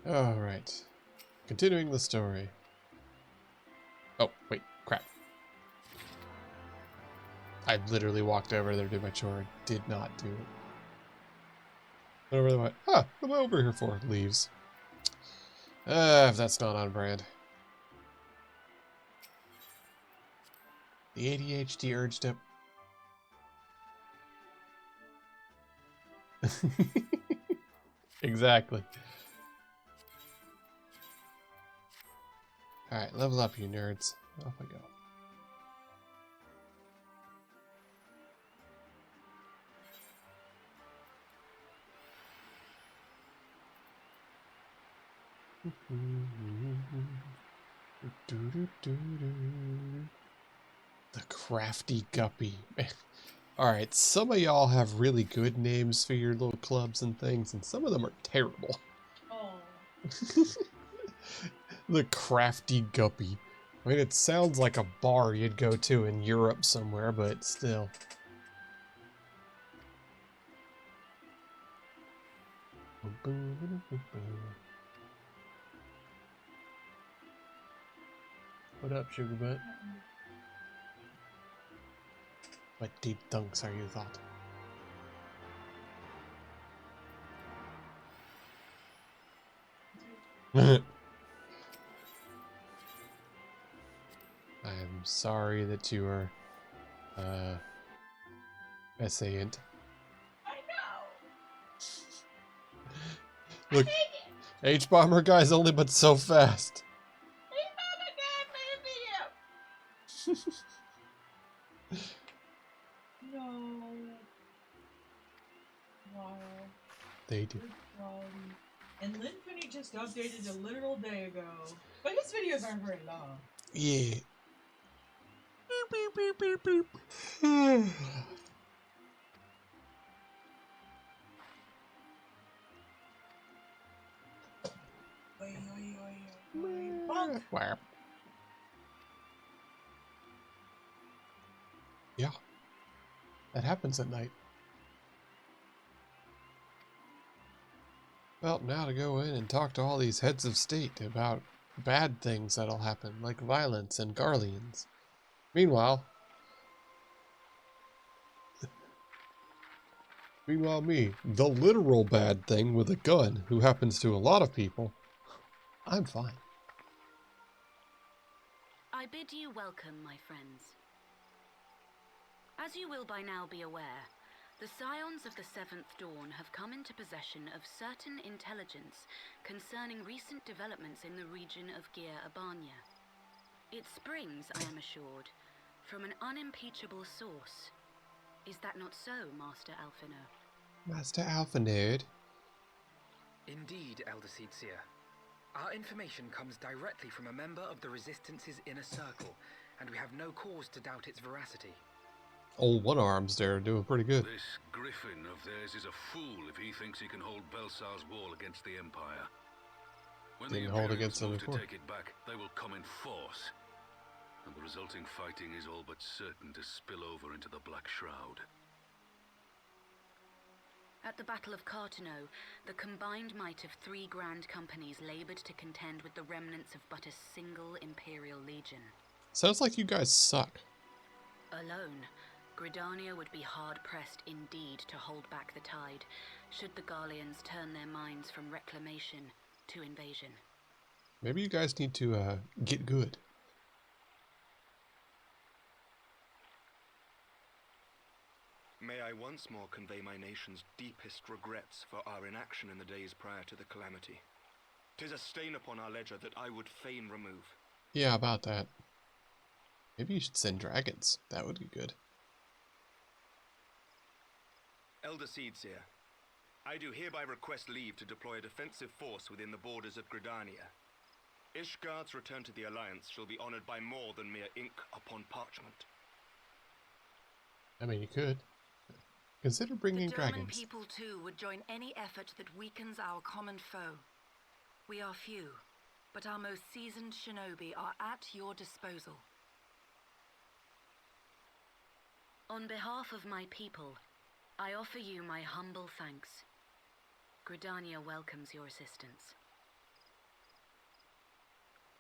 Alright. Continuing the story. Oh, wait, crap. I literally walked over there to do my chore and did not do it. I don't really went, what am I over here for? Leaves. If that's not on brand. The ADHD urged up. Exactly. Alright, level up, you nerds. Off I go. The Crafty Guppy. Alright, some of y'all have really good names for your little clubs and things, and some of them are terrible. Oh. The Crafty Guppy. I mean, it sounds like a bar you'd go to in Europe somewhere, but still. What up, Sugar Butt? What deep dunks are you thought? I'm sorry that you are, essayant. I know. Look, H-bomber guy's only but so fast. No. Wow. They do. Good quality. And Linfinny just updated a literal day ago. But his videos aren't very long. Yeah. Beep, beep, beep, beep, beep. Oi, oi, oi, oi. Bonk. Whap. Yeah. That happens at night. Well, now to go in and talk to all these heads of state about bad things that'll happen, like violence and Garleans. Meanwhile, me, the literal bad thing with a gun, who happens to a lot of people, I'm fine. I bid you welcome, my friends. As you will by now be aware, the Scions of the Seventh Dawn have come into possession of certain intelligence concerning recent developments in the region of Gyr Abania. It springs, I am assured, from an unimpeachable source. Is that not so, Master Alphino? Master Alpha Nerd. Indeed, Elder Seedseer. Our information comes directly from a member of the Resistance's inner circle, and we have no cause to doubt its veracity. Old One Arms there doing pretty good. This Griffin of theirs is a fool if he thinks he can hold Belsar's wall against the Empire. When Didn't the hold Imperials against them move before. to take it back, they will come in force. And the resulting fighting is all but certain to spill over into the Black Shroud. At the Battle of Cartano, the combined might of 3 grand companies labored to contend with the remnants of but a single Imperial legion. Sounds like you guys suck. Alone, Gridania would be hard-pressed indeed to hold back the tide, should the Garleans turn their minds from reclamation to invasion. Maybe you guys need to get good. May I once more convey my nation's deepest regrets for our inaction in the days prior to the calamity. 'Tis a stain upon our ledger that I would fain remove. Yeah, about that. Maybe you should send dragons. That would be good. Elder Seedseer, I do hereby request leave to deploy a defensive force within the borders of Gridania. Ishgard's return to the Alliance shall be honored by more than mere ink upon parchment. I mean, you could. Consider bringing The German dragons. people too would join any effort that weakens our common foe. We are few, but our most seasoned shinobi are at your disposal. On behalf of my people, I offer you my humble thanks. Gridania welcomes your assistance.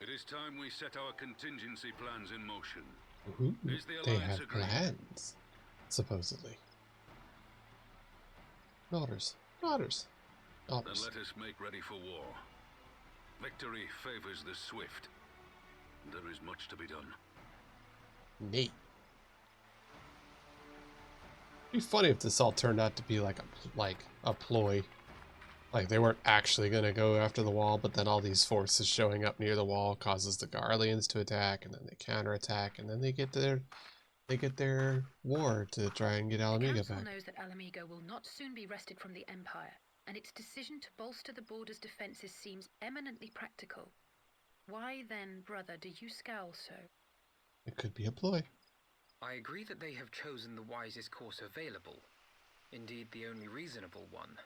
It is time we set our contingency plans in motion. Ooh, Is the they Alliance have agreed? plans, supposedly. Nodders. Nodders. Then Nodders. let us make ready for war. Victory favors the swift. There is much to be done. Neat. It'd be funny if this all turned out to be like a ploy. Like they weren't actually gonna go after the wall, but then all these forces showing up near the wall causes the Garleans to attack, and then they counterattack, and then they get their war to try and get The Alameda Council back. knows that Alamego will not soon be wrested from the Empire, and its decision to bolster the border's defenses seems eminently practical. Why then, brother, do you scowl so? It could be a ploy. I agree that they have chosen the wisest course available. Indeed, the only reasonable one.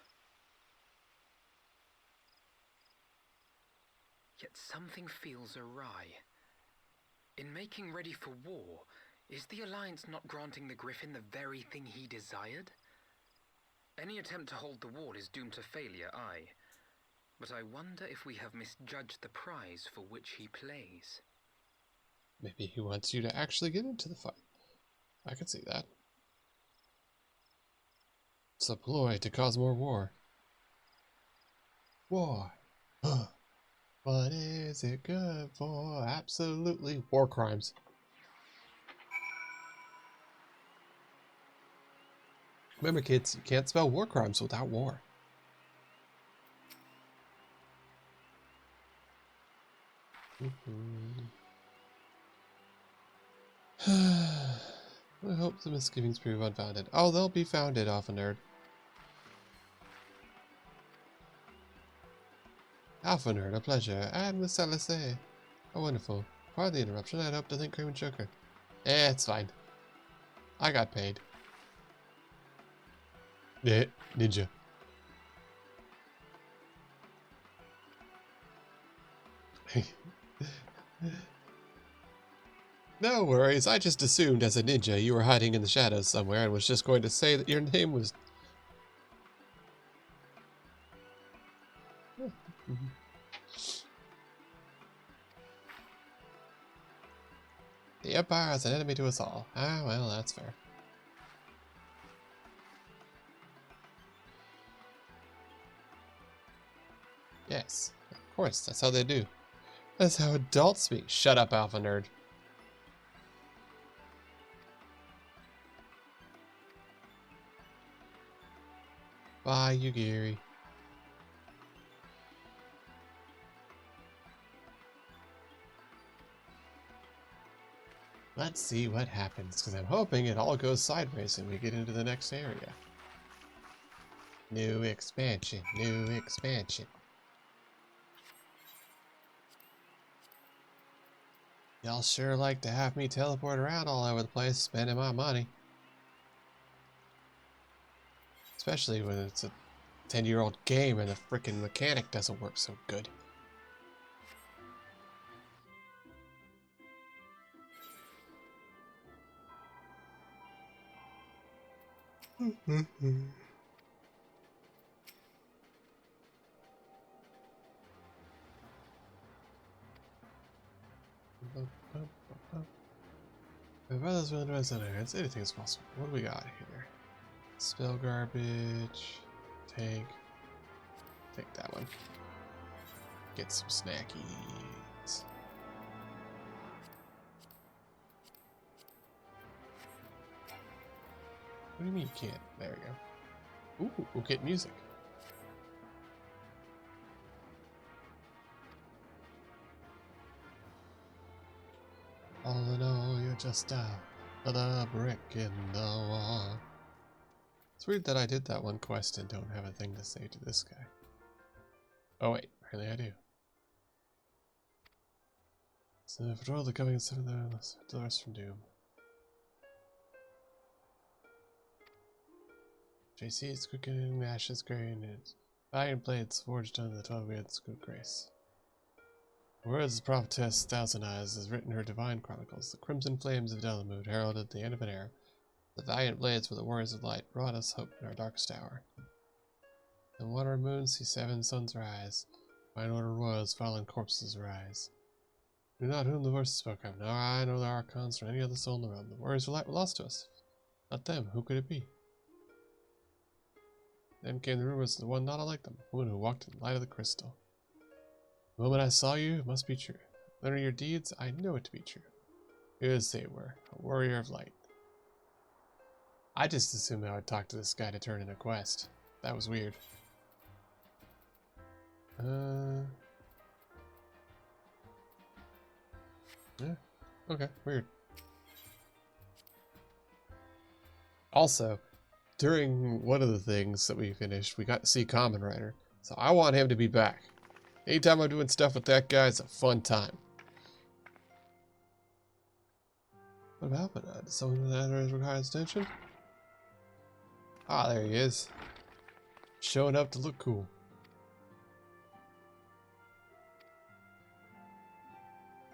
Yet something feels awry. In making ready for war, is the Alliance not granting the Griffin the very thing he desired? Any attempt to hold the wall is doomed to failure, aye. But I wonder if we have misjudged the prize for which he plays. Maybe he wants you to actually get into the fight. I could see that. It's a ploy to cause more war. War. Huh. What is it good for? Absolutely. War crimes. Remember, kids, you can't spell war crimes without war. I hope the misgivings prove unfounded. Oh, they'll be founded, Alpha Nerd. Alpha Nerd, a pleasure. And Miss Alice. Oh, wonderful. Pardon the interruption. I'd hoped to think Cream and Sugar. It's fine. I got paid. Yeah, ninja. No worries, I just assumed as a ninja you were hiding in the shadows somewhere and was just going to say that your name was... The Empire is an enemy to us all. Ah, well, that's fair. Yes, of course, that's how they do. That's how adults speak. Shut up, Alpha Nerd. Bye, Yugiri. Let's see what happens, because I'm hoping it all goes sideways and we get into the next area. New expansion, new expansion. Y'all sure like to have me teleport around all over the place, spending my money. Especially when it's a 10-year-old game and the frickin' mechanic doesn't work so good. My brother's willing to rest on hands. Anything is possible. What do we got here? Spell garbage. Tank. Take that one. Get some snackies. What do you mean you can't? There we go. Ooh, we'll get music. All in all, you're just another brick in the wall. It's weird that I did that one quest and don't have a thing to say to this guy. Oh wait, really I do. So for all the coming some of the doors from doom. JC is cooking ashes grain and iron blades forged under the 12 winds good grace. The words of the prophetess Thousand Eyes has written her divine chronicles. The crimson flames of Delamud heralded the end of an era. The valiant blades were the warriors of light, brought us hope in our darkest hour. The water and moon see 7 suns rise. Fine order royals, fallen corpses rise. Do not whom the voices spoke of, nor I nor the archons nor any other soul in the realm. The warriors of light were lost to us. Not them, who could it be? Then came the rumors of the one not unlike them, a woman who walked in the light of the crystal. The moment I saw you, it must be true. Learning your deeds, I know it to be true. As they were, a warrior of light. I just assumed I would talk to this guy to turn in a quest. That was weird. Yeah, okay, weird. Also, during one of the things that we finished, we got to see Kamen Rider. So I want him to be back. Anytime I'm doing stuff with that guy, it's a fun time. What about that? Does someone that requires attention? Ah, there he is. Showing up to look cool.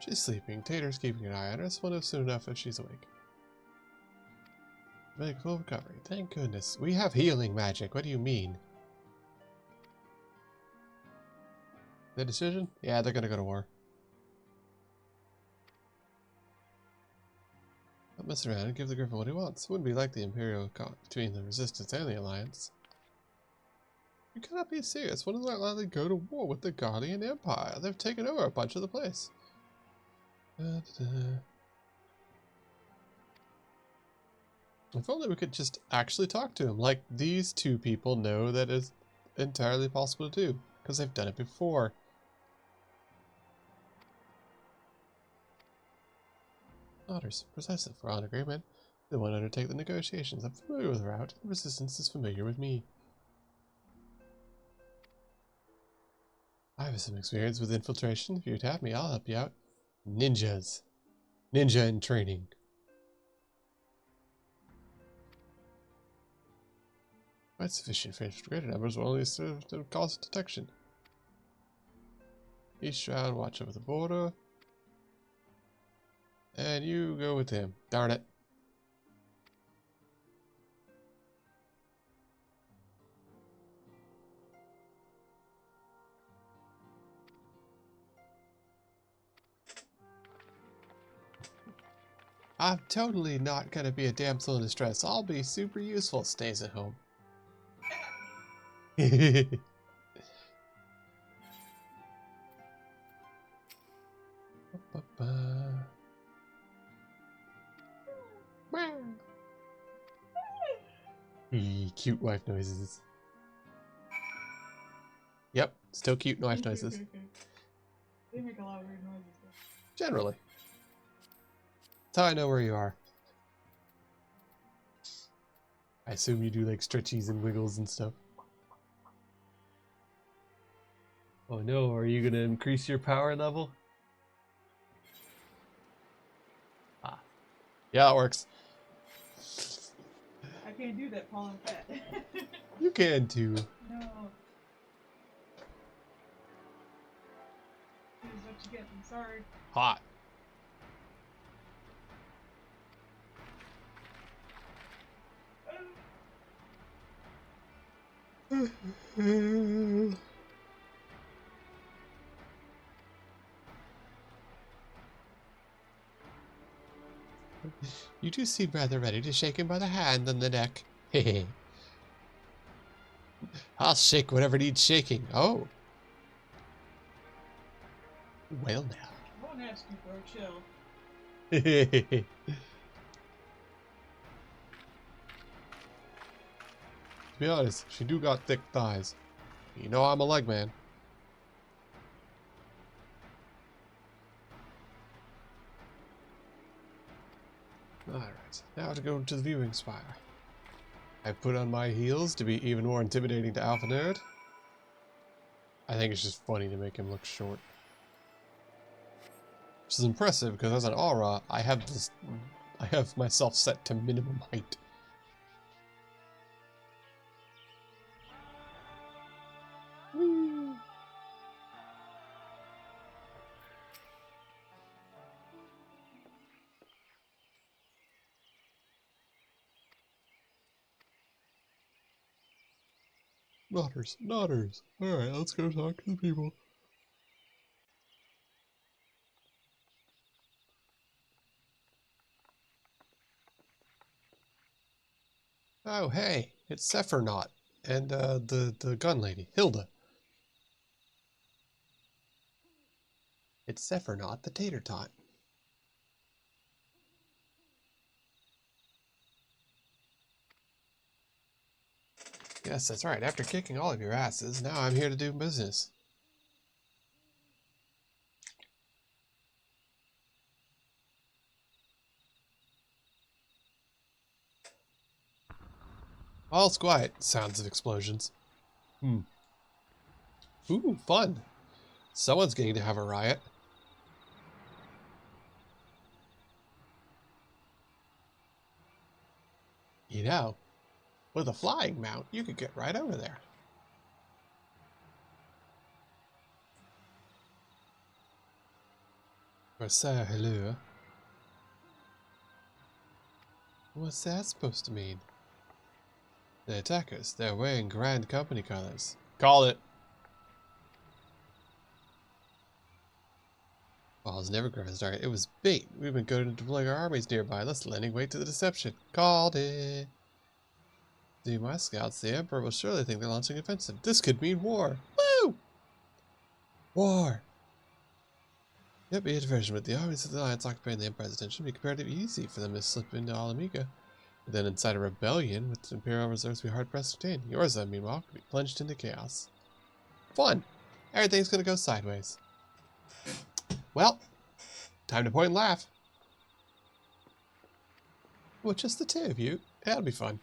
She's sleeping. Tater's keeping an eye on her. This will know soon enough if she's awake. Make full recovery. Thank goodness. We have healing magic. What do you mean? The decision? Yeah, they're gonna go to war. Don't mess around and give the Griffin what he wants. It wouldn't be like the Imperial between the Resistance and the Alliance. You cannot be serious. One is not allowed to go to war with the Guardian Empire. They've taken over a bunch of the place. If only we could just actually talk to him. Like, these two people know that it's entirely possible to do. Because they've done it before. Otters, precisely. For an agreement, they want to undertake the negotiations. I'm familiar with the route. The resistance is familiar with me. I have some experience with infiltration. If you tap me, I'll help you out. Ninjas. Ninja in training. Quite sufficient for greater numbers will only serve to cause detection. East Shroud, watch over the border. And you go with him. Darn it. I'm totally not going to be a damsel in distress. I'll be super useful. Stays at home. Cute wife noises. Yep, still cute wife noises. They make a lot of weird noises though. Generally. That's how I know where you are. I assume you do like stretchies and wiggles and stuff. Oh no, are you gonna increase your power level? Ah. Yeah, it works. I can't do that, Paul. I'm fat. You can too. No. Here's what you get. I'm sorry. Hot. You do seem rather ready to shake him by the hand and the neck. Hehe. I'll shake whatever needs shaking. Oh. Well now. I won't ask you, bro. Chill. To be honest, she do got thick thighs. You know I'm a leg man. Alright, now to go to the viewing spire. I put on my heels to be even more intimidating to Alpha Nerd. I think it's just funny to make him look short. Which is impressive because as an aura, I have myself set to minimum height. Whee! Nodders, nodders. Alright, let's go talk to the people. Oh, hey, it's Sephiroth and the gun lady, Hilda. It's Sephiroth the Tater Tot. Yes, that's right. After kicking all of your asses, now I'm here to do business. All's quiet. Sounds of explosions. Ooh, fun. Someone's getting to have a riot. You know, with a flying mount, you could get right over there. Or say hello. What's that supposed to mean? The attackers, they're wearing grand company colors. Call it. Well, it's never Griffin's target. It was bait. We've been going to deploy our armies nearby. Let's lending weight to the deception. Called it. See, my scouts, the Emperor will surely think they're launching an offensive. This could mean war. Woo! War. Yep, be a diversion, but the armies of the Alliance occupying the Empire's attention would be comparatively easy for them to slip into Alamiga. But then inside a rebellion, with the Imperial reserves, be hard-pressed to obtain. Yours, meanwhile, could be plunged into chaos. Fun! Everything's gonna go sideways. Well, time to point and laugh. Well, just the two of you. That'll be fun.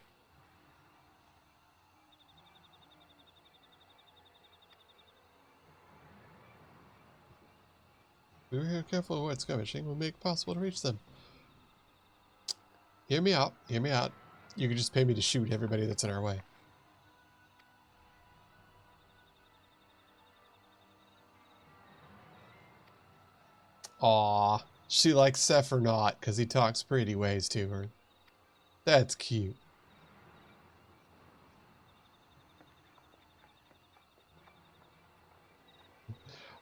If we were here careful of what's skirmishing, will make it possible to reach them. Hear me out. Hear me out. You can just pay me to shoot everybody that's in our way. Aw, she likes Seth or not, because he talks pretty ways to her. That's cute.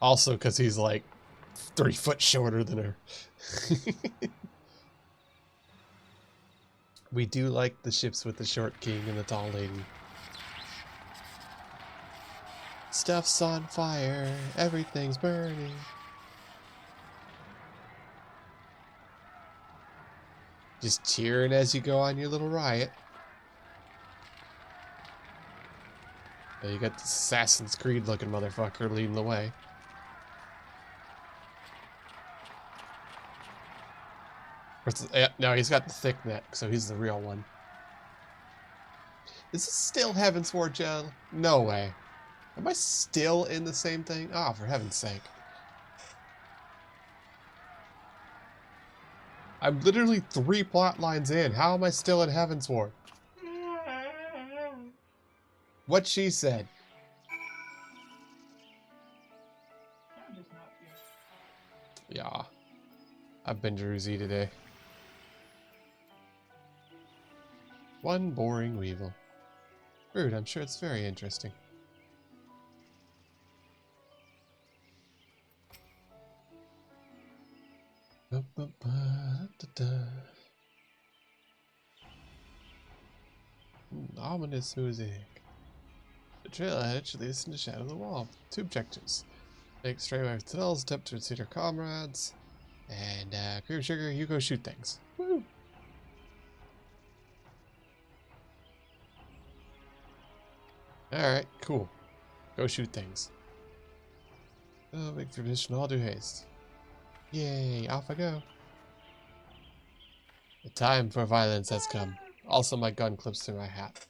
Also, because he's like 3 foot shorter than her. We do like the ships with the short king and the tall lady. Stuff's on fire, everything's burning. Just cheering as you go on your little riot. And you got the Assassin's Creed looking motherfucker leading the way. No, he's got the thick neck, so he's the real one. Is this still Heavensward, Jen? No way. Am I still in the same thing? Ah, oh, for heaven's sake. I'm literally 3 plot lines in. How am I still in Heavensward? What she said. Yeah. I've been Druzy today. One boring weevil. Rude, I'm sure it's very interesting. Ominous music. The trail ahead should lead us in the shadow of the wall. 2 objectives. Make straight away with tunnels, attempt to receive our comrades. And, Cream Sugar, you go shoot things. Woo! Alright, cool. Go shoot things. Oh, make for mission, all do haste. Yay, off I go. The time for violence has come. Also, my gun clips to my hat.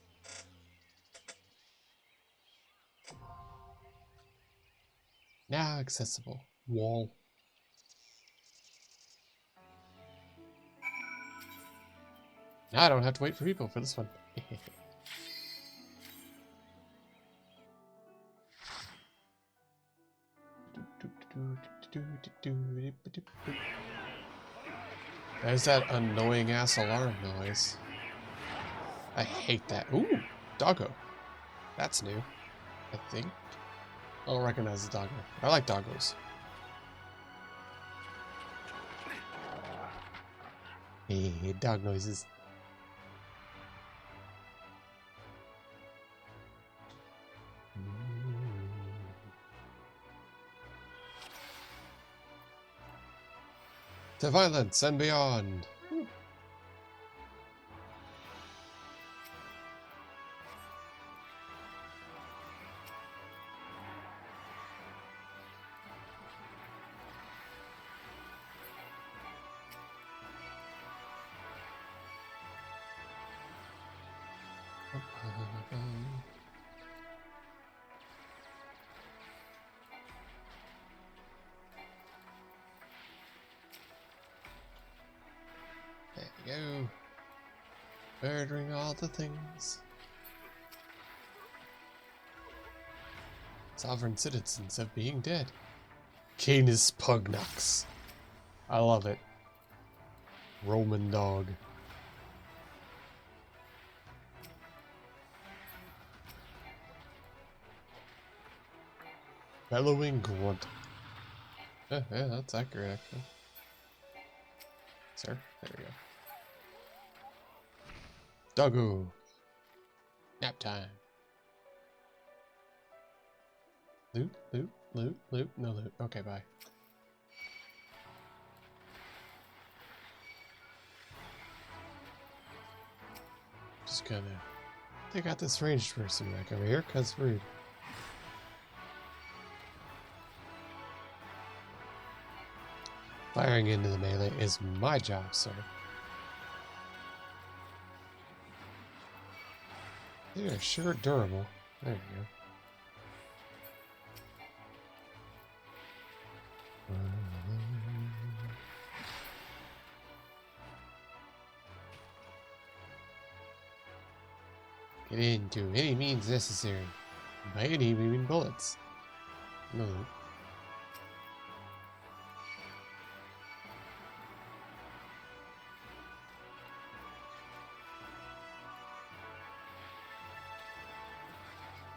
Now accessible. Wall. Now I don't have to wait for people for this one. There's that annoying ass alarm noise. I hate that. Ooh, doggo. That's new, I think. I don't recognize the doggo. I like doggos. Hey, dog noises. To violence and beyond. There we go. Murdering all the things. Sovereign citizens of being dead. Canis Pugnax. I love it. Roman dog. Bellowing grunt. Yeah, that's accurate, actually. Sir, there we go. Doggo. Nap time. Loot, loot, loot, loot, no loot. Okay, bye. Just gonna take out this ranged person back over here, cause rude. Firing into the melee is my job, sir. They're sure durable. There you go. Get into any means necessary. By any, we mean bullets. No.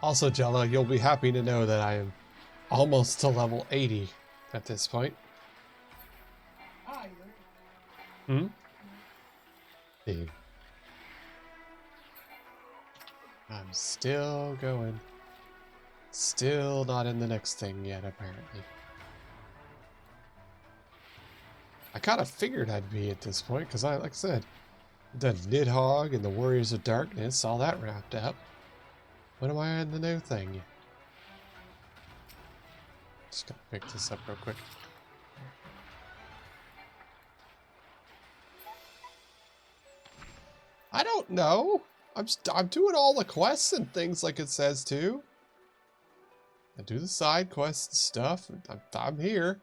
Also, Jella, you'll be happy to know that I am almost to level 80 at this point. Ah, you're right. Dude. I'm still going. Still not in the next thing yet, apparently. I kind of figured I'd be at this point, because like I said, the Nidhogg and the Warriors of Darkness, all that wrapped up. When am I in the new thing? Just gotta pick this up real quick. I don't know. I'm doing all the quests and things like it says to. I do the side quests and stuff. I'm here.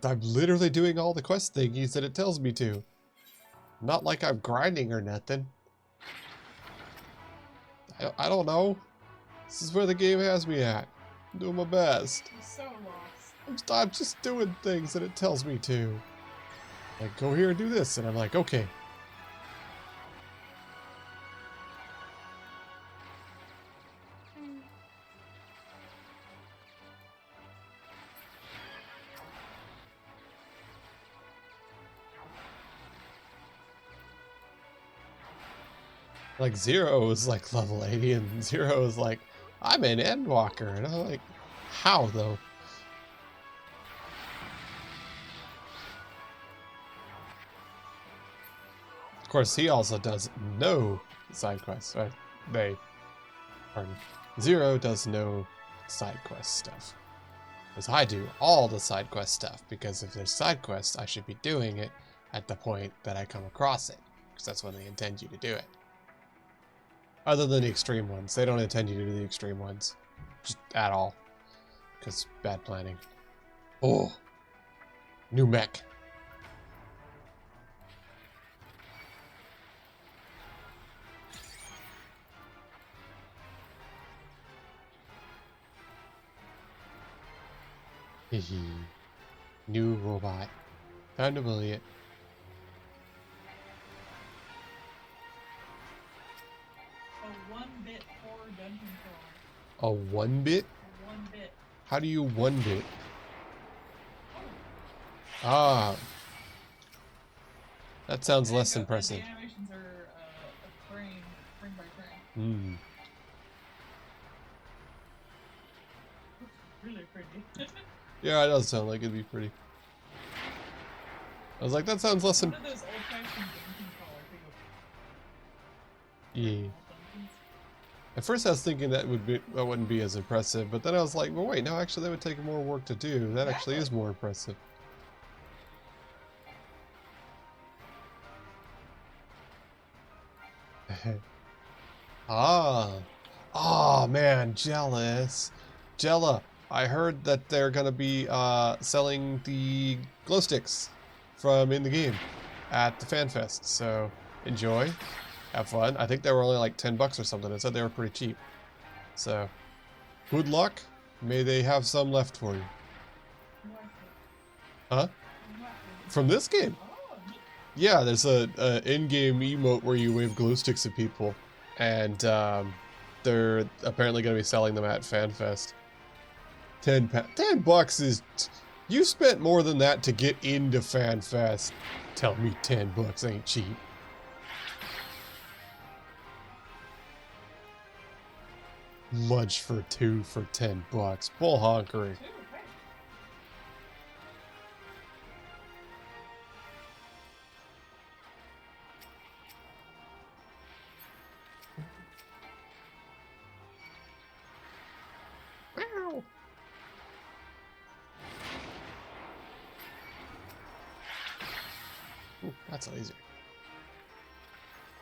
I'm literally doing all the quest thingies that it tells me to. Not like I'm grinding or nothing. I don't know. This is where the game has me at. I'm doing my best. I'm so lost. I'm just doing things that it tells me to. Like, go here and do this. And I'm like, okay. Like, Zero is like level 80, and Zero is like, I'm an Endwalker. And I'm like, how though? Of course, he also does no side quests. Right? Pardon. Zero does no side quest stuff. Because I do all the side quest stuff. Because if there's side quests, I should be doing it at the point that I come across it. Because that's when they intend you to do it. Other than the extreme ones. They don't intend you to do the extreme ones. Just at all. Because bad planning. Oh! New mech. Hehe. New robot. Time to bully it. A 1-bit horror dungeon crawl. A 1-bit? A 1-bit. How do you 1-bit? Ah. That sounds less impressive. The animations are frame by frame. Really pretty. Yeah, it does sound like it'd be pretty. I was like, that sounds less One of those old-fashioned dungeon crawler things. Yeah. At first I was thinking that wouldn't be as impressive, but then I was like, well wait, no, actually that would take more work to do. That actually is more impressive. Oh man, jealous. Jella, I heard that they're gonna be selling the glow sticks from in the game at the FanFest, so enjoy. Have fun. I think they were only like 10 bucks or something. It said they were pretty cheap. So, good luck. May they have some left for you. Huh? From this game? Yeah, there's a in-game emote where you wave glow sticks at people. And they're apparently going to be selling them at FanFest. 10 bucks is... You spent more than that to get into FanFest. Tell me 10 bucks ain't cheap. Lunch for 2 for 10 bucks. Bull honkery. Wow. Ooh, that's easier.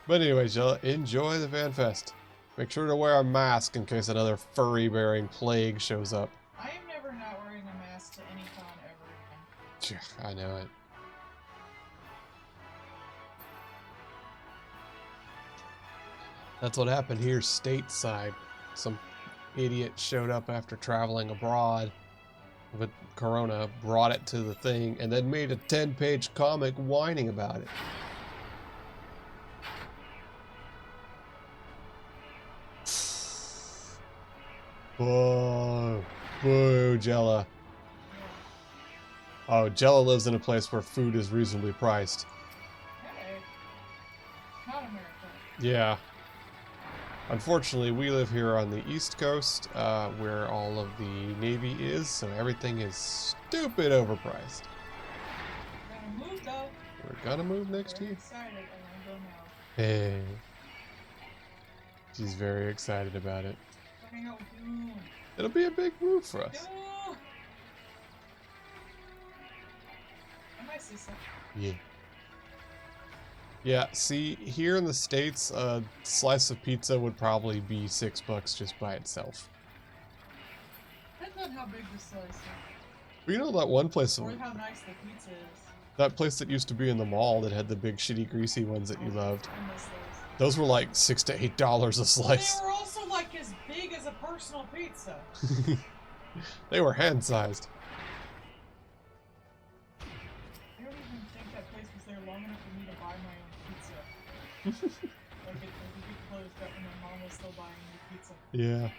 But anyways, y'all, enjoy the FanFest. Make sure to wear a mask in case another furry-bearing plague shows up. I am never not wearing a mask to any con ever again. I know it. That's what happened here stateside. Some idiot showed up after traveling abroad with Corona, brought it to the thing, and then made a 10-page comic whining about it. Boo, boo, Jella. Oh, Jella lives in a place where food is reasonably priced. Hey. Not America. Yeah. Unfortunately, we live here on the East Coast, where all of the Navy is, so everything is stupid overpriced. Gotta move though. We're gonna move next Very year. excited. I wanna go now. Hey. She's very excited about it. Hang out with you. It'll be a big move for us. No. And my sister. Yeah. Yeah, see, here in the States, a slice of pizza would probably be $6 just by itself. Depends on how big the slice is. But you know that one place, Or how nice the pizza is. that place that used to be in the mall that had the big shitty greasy ones that you loved. I miss those. Those were like $6 to $8 a slice. They were also like as big as a personal pizza. They were hand-sized. I don't even think that place was there long enough for me to buy my own pizza. Like it closed up and my mom was still buying me pizza. Yeah.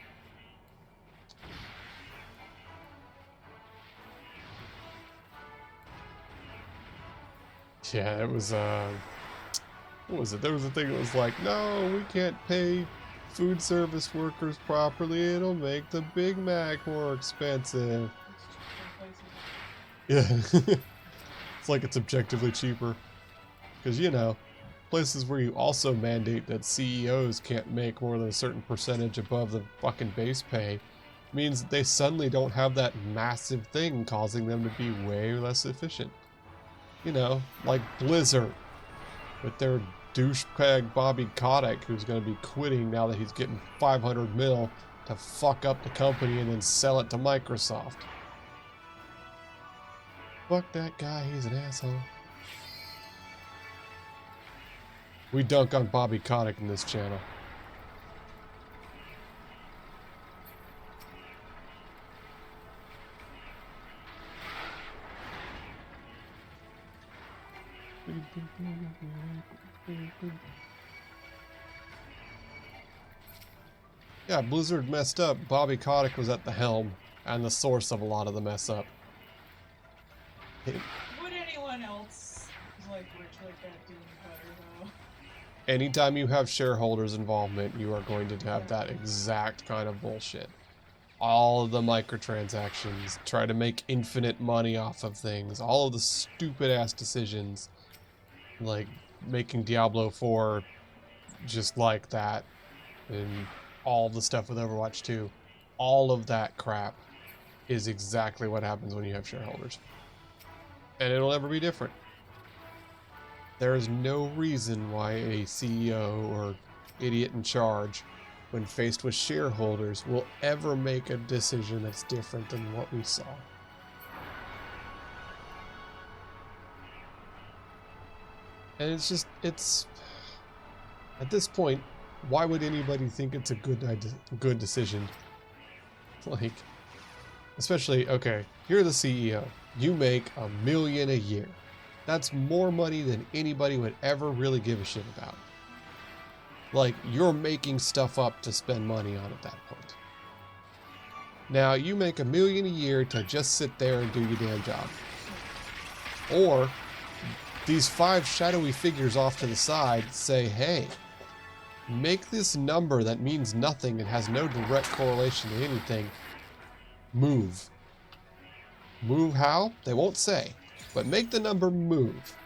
Yeah, it was, what was it? There was a thing that was like, no, we can't pay food service workers properly. It'll make the Big Mac more expensive. Yeah. It's like it's objectively cheaper. Because, you know, places where you also mandate that CEOs can't make more than a certain percentage above the fucking base pay means that they suddenly don't have that massive thing causing them to be way less efficient. You know, like Blizzard with their douchebag Bobby Kotick, who's going to be quitting now that he's getting 500 mil to fuck up the company and then sell it to Microsoft. Fuck that guy, he's an asshole. We dunk on Bobby Kotick in this channel. Yeah, Blizzard messed up. Bobby Kotick was at the helm and the source of a lot of the mess up. Would anyone else like rich like that doing better though? Anytime you have shareholders' involvement, you are going to have that exact kind of bullshit. All of the microtransactions, try to make infinite money off of things, all of the stupid ass decisions, like making Diablo 4 just like that, and all the stuff with Overwatch 2, all of that crap is exactly what happens when you have shareholders. And it'll never be different. There is no reason why a CEO or idiot in charge, when faced with shareholders, will ever make a decision that's different than what we saw. And it's just, it's, at this point, why would anybody think it's a good decision? Like, especially, okay, you're the CEO. You make $1 million a year. That's more money than anybody would ever really give a shit about. Like, you're making stuff up to spend money on at that point. Now, you make $1 million a year to just sit there and do your damn job. Or, these 5 shadowy figures off to the side say, hey, make this number that means nothing and has no direct correlation to anything move. Move how? They won't say. But make the number move.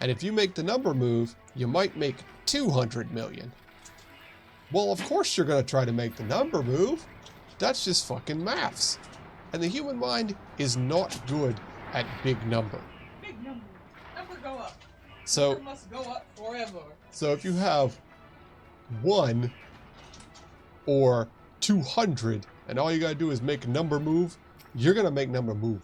And if you make the number move, you might make 200 million. Well, of course you're going to try to make the number move. That's just fucking maths. And the human mind is not good at big number. Big number. Number go up. So, Number must go up forever. so if you have 1 or 200, and all you gotta do is make number move, you're gonna make number move.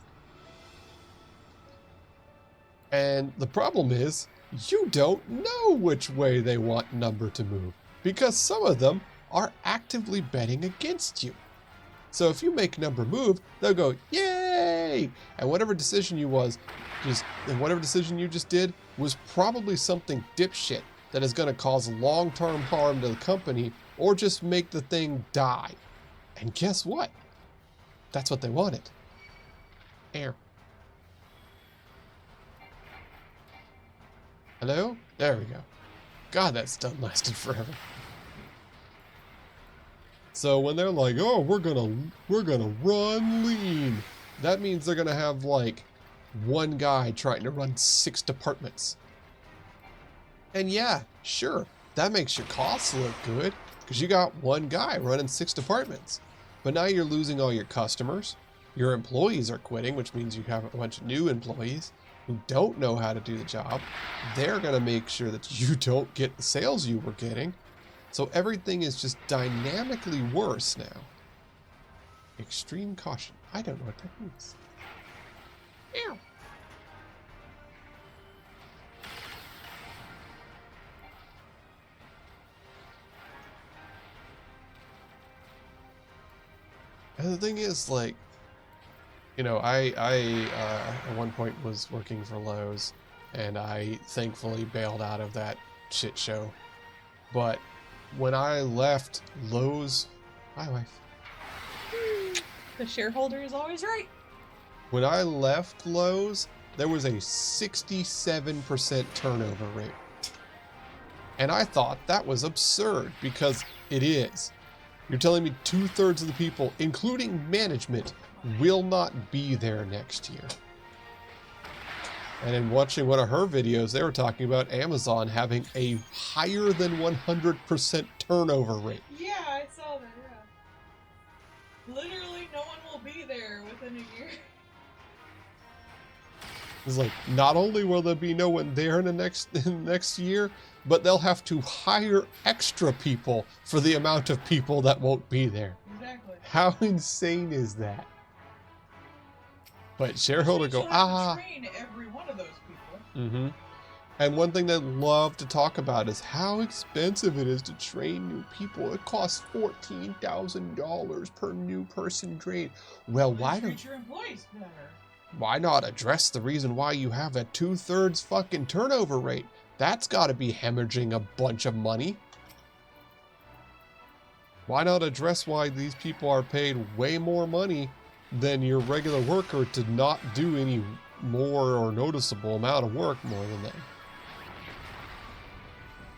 And the problem is, you don't know which way they want number to move, because some of them are actively betting against you. So if you make number move, they'll go, yay! And whatever decision you just did was probably something dipshit that is going to cause long-term harm to the company or just make the thing die. And guess what? That's what they wanted. Air. Hello? There we go. God, that stun lasted forever. So when they're like, oh, we're gonna run lean, that means they're gonna have like one guy trying to run 6 departments. And yeah, sure, that makes your costs look good because you got one guy running 6 departments. But now you're losing all your customers. Your employees are quitting, which means you have a bunch of new employees who don't know how to do the job. They're gonna make sure that you don't get the sales you were getting. So everything is just dynamically worse now. Extreme caution. I don't know what that means. Ew. And the thing is, like, you know, I at one point was working for Lowe's, and I thankfully bailed out of that shit show. But when I left Lowe's, my wife. The shareholder is always right. When I left Lowe's, there was a 67% turnover rate. And I thought that was absurd because it is. You're telling me 2/3 of the people, including management, will not be there next year. And in watching one of her videos, they were talking about Amazon having a higher than 100% turnover rate. Yeah, I saw that, yeah. Literally no one will be there within a year. It's like, not only will there be no one there in the next year, but they'll have to hire extra people for the amount of people that won't be there. Exactly. How insane is that? But shareholder go, train every one of those people. Mm-hmm. And one thing they love to talk about is how expensive it is to train new people. It costs $14,000 per new person trained. Well, why don't your employees better? Why not address the reason why you have a 2/3 fucking turnover rate? That's got to be hemorrhaging a bunch of money. Why not address why these people are paid way more money than your regular worker to not do any more or noticeable amount of work more than them?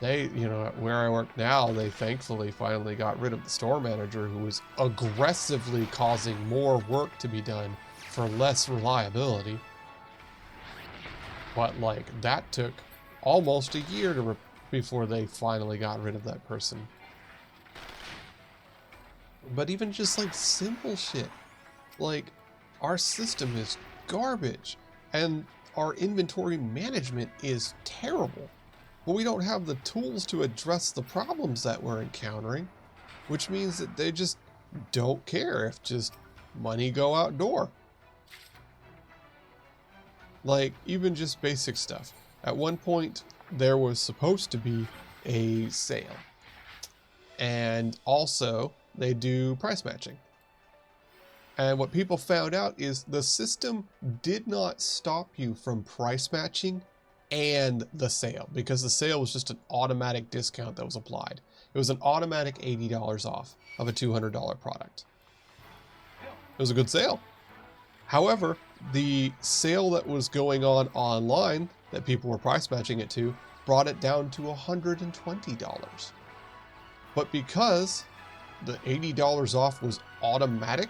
They, you know, where I work now, they thankfully finally got rid of the store manager who was aggressively causing more work to be done for less reliability. But like, that took almost a year before they finally got rid of that person. But even just like simple shit, like our system is garbage and our inventory management is terrible. But we don't have the tools to address the problems that we're encountering, which means that they just don't care if just money go outdoor. Like, even just basic stuff. At one point, there was supposed to be a sale. And also, they do price matching. And what people found out is the system did not stop you from price matching and the sale, because the sale was just an automatic discount that was applied. It was an automatic $80 off of a $200 product. It was a good sale. However, the sale that was going on online that people were price matching it to brought it down to $120. But because the $80 off was automatic,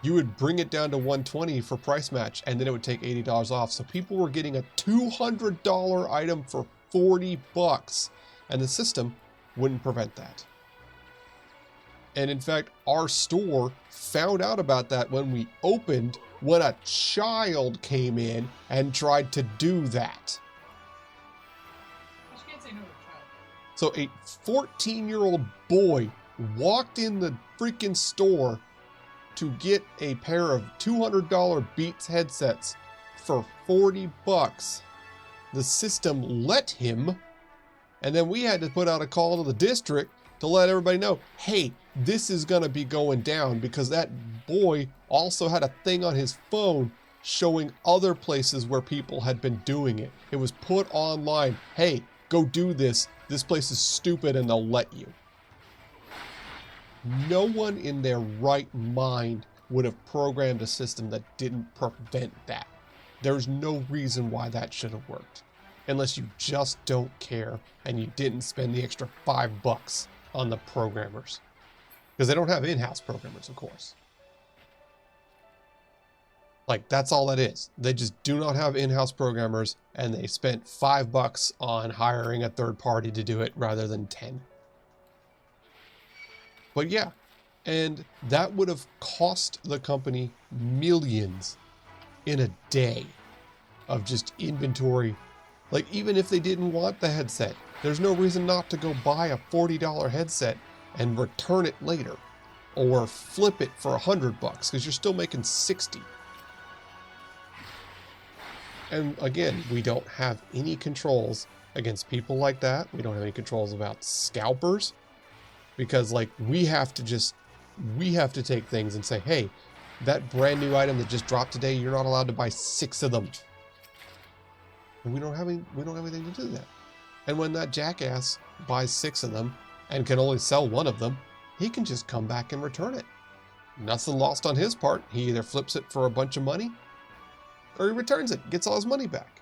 you would bring it down to $120 for price match, and then it would take $80 off. So people were getting a $200 item for $40, and the system wouldn't prevent that. And in fact, our store found out about that when we opened, when a child came in and tried to do that. You can't say no to a child. So a 14-year-old boy walked in the freaking store to get a pair of $200 Beats headsets for 40 bucks. The system let him, and then we had to put out a call to the district to let everybody know, hey, this is gonna be going down, because that boy also had a thing on his phone showing other places where people had been doing it. It was put online, hey, go do this. This place is stupid and they'll let you. No one in their right mind would have programmed a system that didn't prevent that. There's no reason why that should have worked. Unless you just don't care and you didn't spend the extra $5 on the programmers. Because they don't have in-house programmers, of course. Like, that's all that is. They just do not have in-house programmers, and they spent $5 on hiring a third party to do it rather than 10. But yeah, and that would have cost the company millions in a day of just inventory. Like, even if they didn't want the headset, there's no reason not to go buy a $40 headset and return it later, or flip it for $100 because you're still making 60. And again, we don't have any controls against people like that. We don't have any controls about scalpers, because like we have to take things and say, hey, that brand new item that just dropped today, you're not allowed to buy 6 of them. And we don't have anything to do that. And when that jackass buys 6 of them and can only sell 1 of them, he can just come back and return it. Nothing lost on his part. He either flips it for a bunch of money, or he returns it, gets all his money back.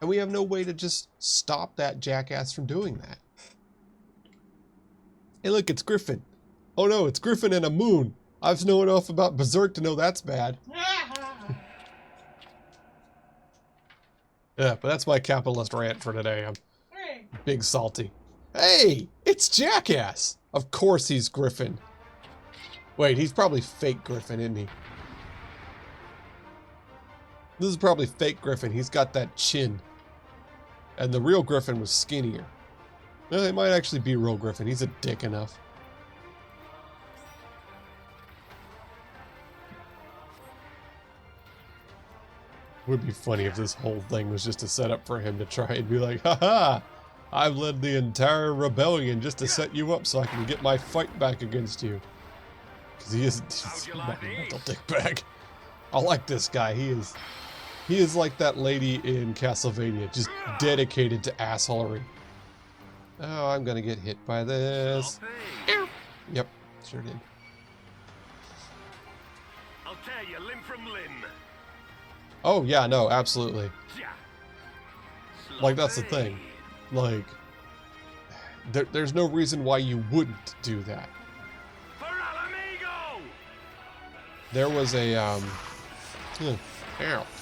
And we have no way to just stop that jackass from doing that. Hey look, it's Griffin. Oh no, it's Griffin and a moon. I've known enough about Berserk to know that's bad. Yeah, but that's my capitalist rant for today. I'm big salty. Hey, it's Jackass! Of course he's Griffin. Wait, he's probably fake Griffin, isn't he? This is probably fake Griffin. He's got that chin. And the real Griffin was skinnier. Well, it might actually be real Griffin. He's a dick enough. Would be funny if this whole thing was just a setup for him to try and be like, haha, I've led the entire rebellion just to set you up so I can get my fight back against you. Because he is a mental dickbag. I like this guy. He is like that lady in Castlevania, just dedicated to assholery. Oh, I'm gonna get hit by this. Yep, sure did. I'll tear you limb from limb. Oh yeah, no, absolutely. Like, that's the thing. Like, there's no reason why you wouldn't do that. There was a, ow,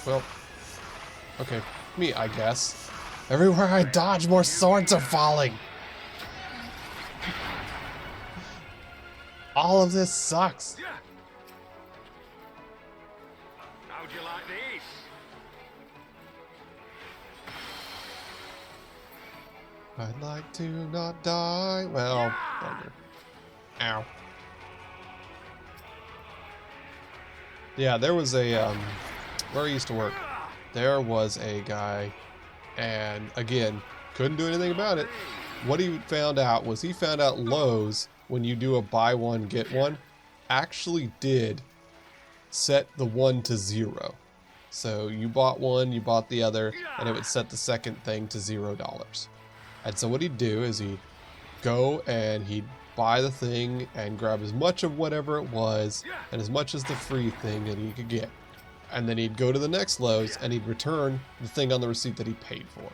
well, okay, me, I guess. Everywhere I dodge, more swords are falling. All of this sucks. How'd you like this? I'd like to not die. Well, ow. Yeah, there was a, where I used to work, there was a guy, and again, couldn't do anything about it. What he found out was he found out Lowe's, when you do a buy one, get one, actually did set the one to 0. So you bought one, you bought the other, and it would set the second thing to $0. And so what he'd do is he'd go and he'd buy the thing and grab as much of whatever it was and as much as the free thing that he could get. And then he'd go to the next Lowe's and he'd return the thing on the receipt that he paid for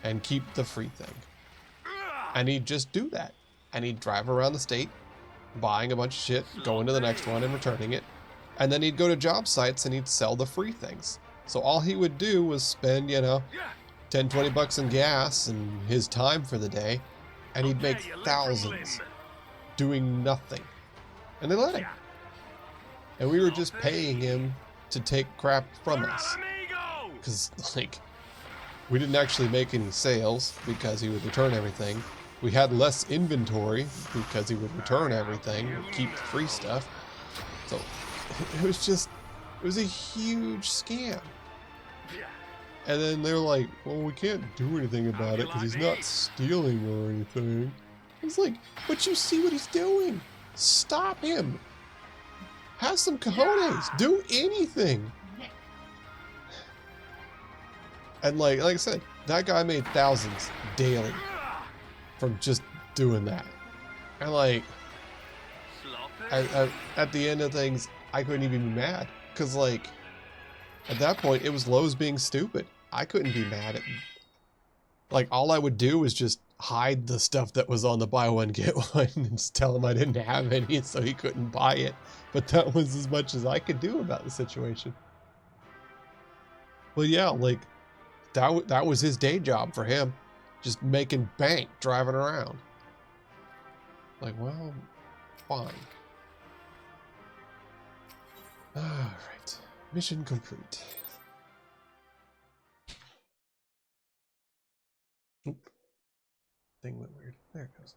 and keep the free thing. And he'd just do that. And he'd drive around the state buying a bunch of shit, going to the next one and returning it. And then he'd go to job sites and he'd sell the free things. So all he would do was spend, you know, 10, 20 bucks in gas and his time for the day, and he'd make thousands doing nothing. And they let him. And we were just paying him to take crap from us. Because, like, we didn't actually make any sales because he would return everything. We had less inventory because he would return everything, and keep the free stuff. So it was a huge scam. And then they're like, well, we can't do anything about it because he's not stealing or anything. It's like, but you see what he's doing. Stop him. Have some cojones. Do anything. And like I said, that guy made thousands daily from just doing that. And like, at the end of things, I couldn't even be mad. Because like, at that point, it was Lowe's being stupid. I couldn't be mad at him. Like, all I would do was just hide the stuff that was on the buy one, get one and just tell him I didn't have any so he couldn't buy it. But that was as much as I could do about the situation. But yeah, like, that was his day job for him. Just making bank driving around. Like, well, fine. Alright. Mission complete. Oop. Thing went weird. There it goes.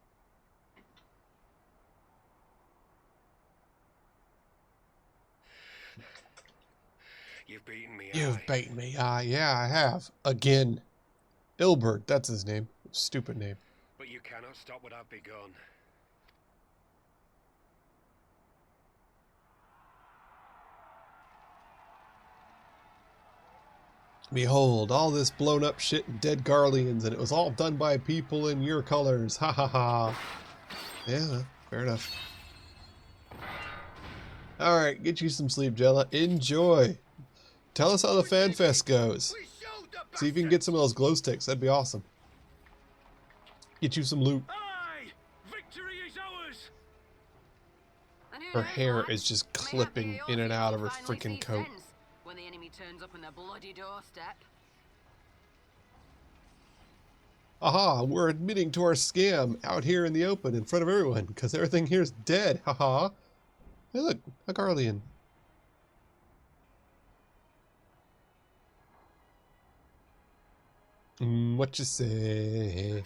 You've beaten me. You've beaten me. Yeah, I have. Again. Ilbert, that's his name. Stupid name. But you cannot stop what I've begun. Behold, all this blown up shit and dead Garleans, and it was all done by people in your colors. Ha ha ha. Yeah, fair enough. Alright, get you some sleep, Jella. Enjoy. Tell us how the fan fest goes. See if you can get some of those glow sticks. That'd be awesome. Get you some loot. Aye! Victory is ours! Her hair is just clipping in and out of her freaking coat. When the enemy turns up on their bloody doorstep. Aha, we're admitting to our scam out here in the open in front of everyone because everything here's dead. Haha. Hey, look, a Garlean. What you say?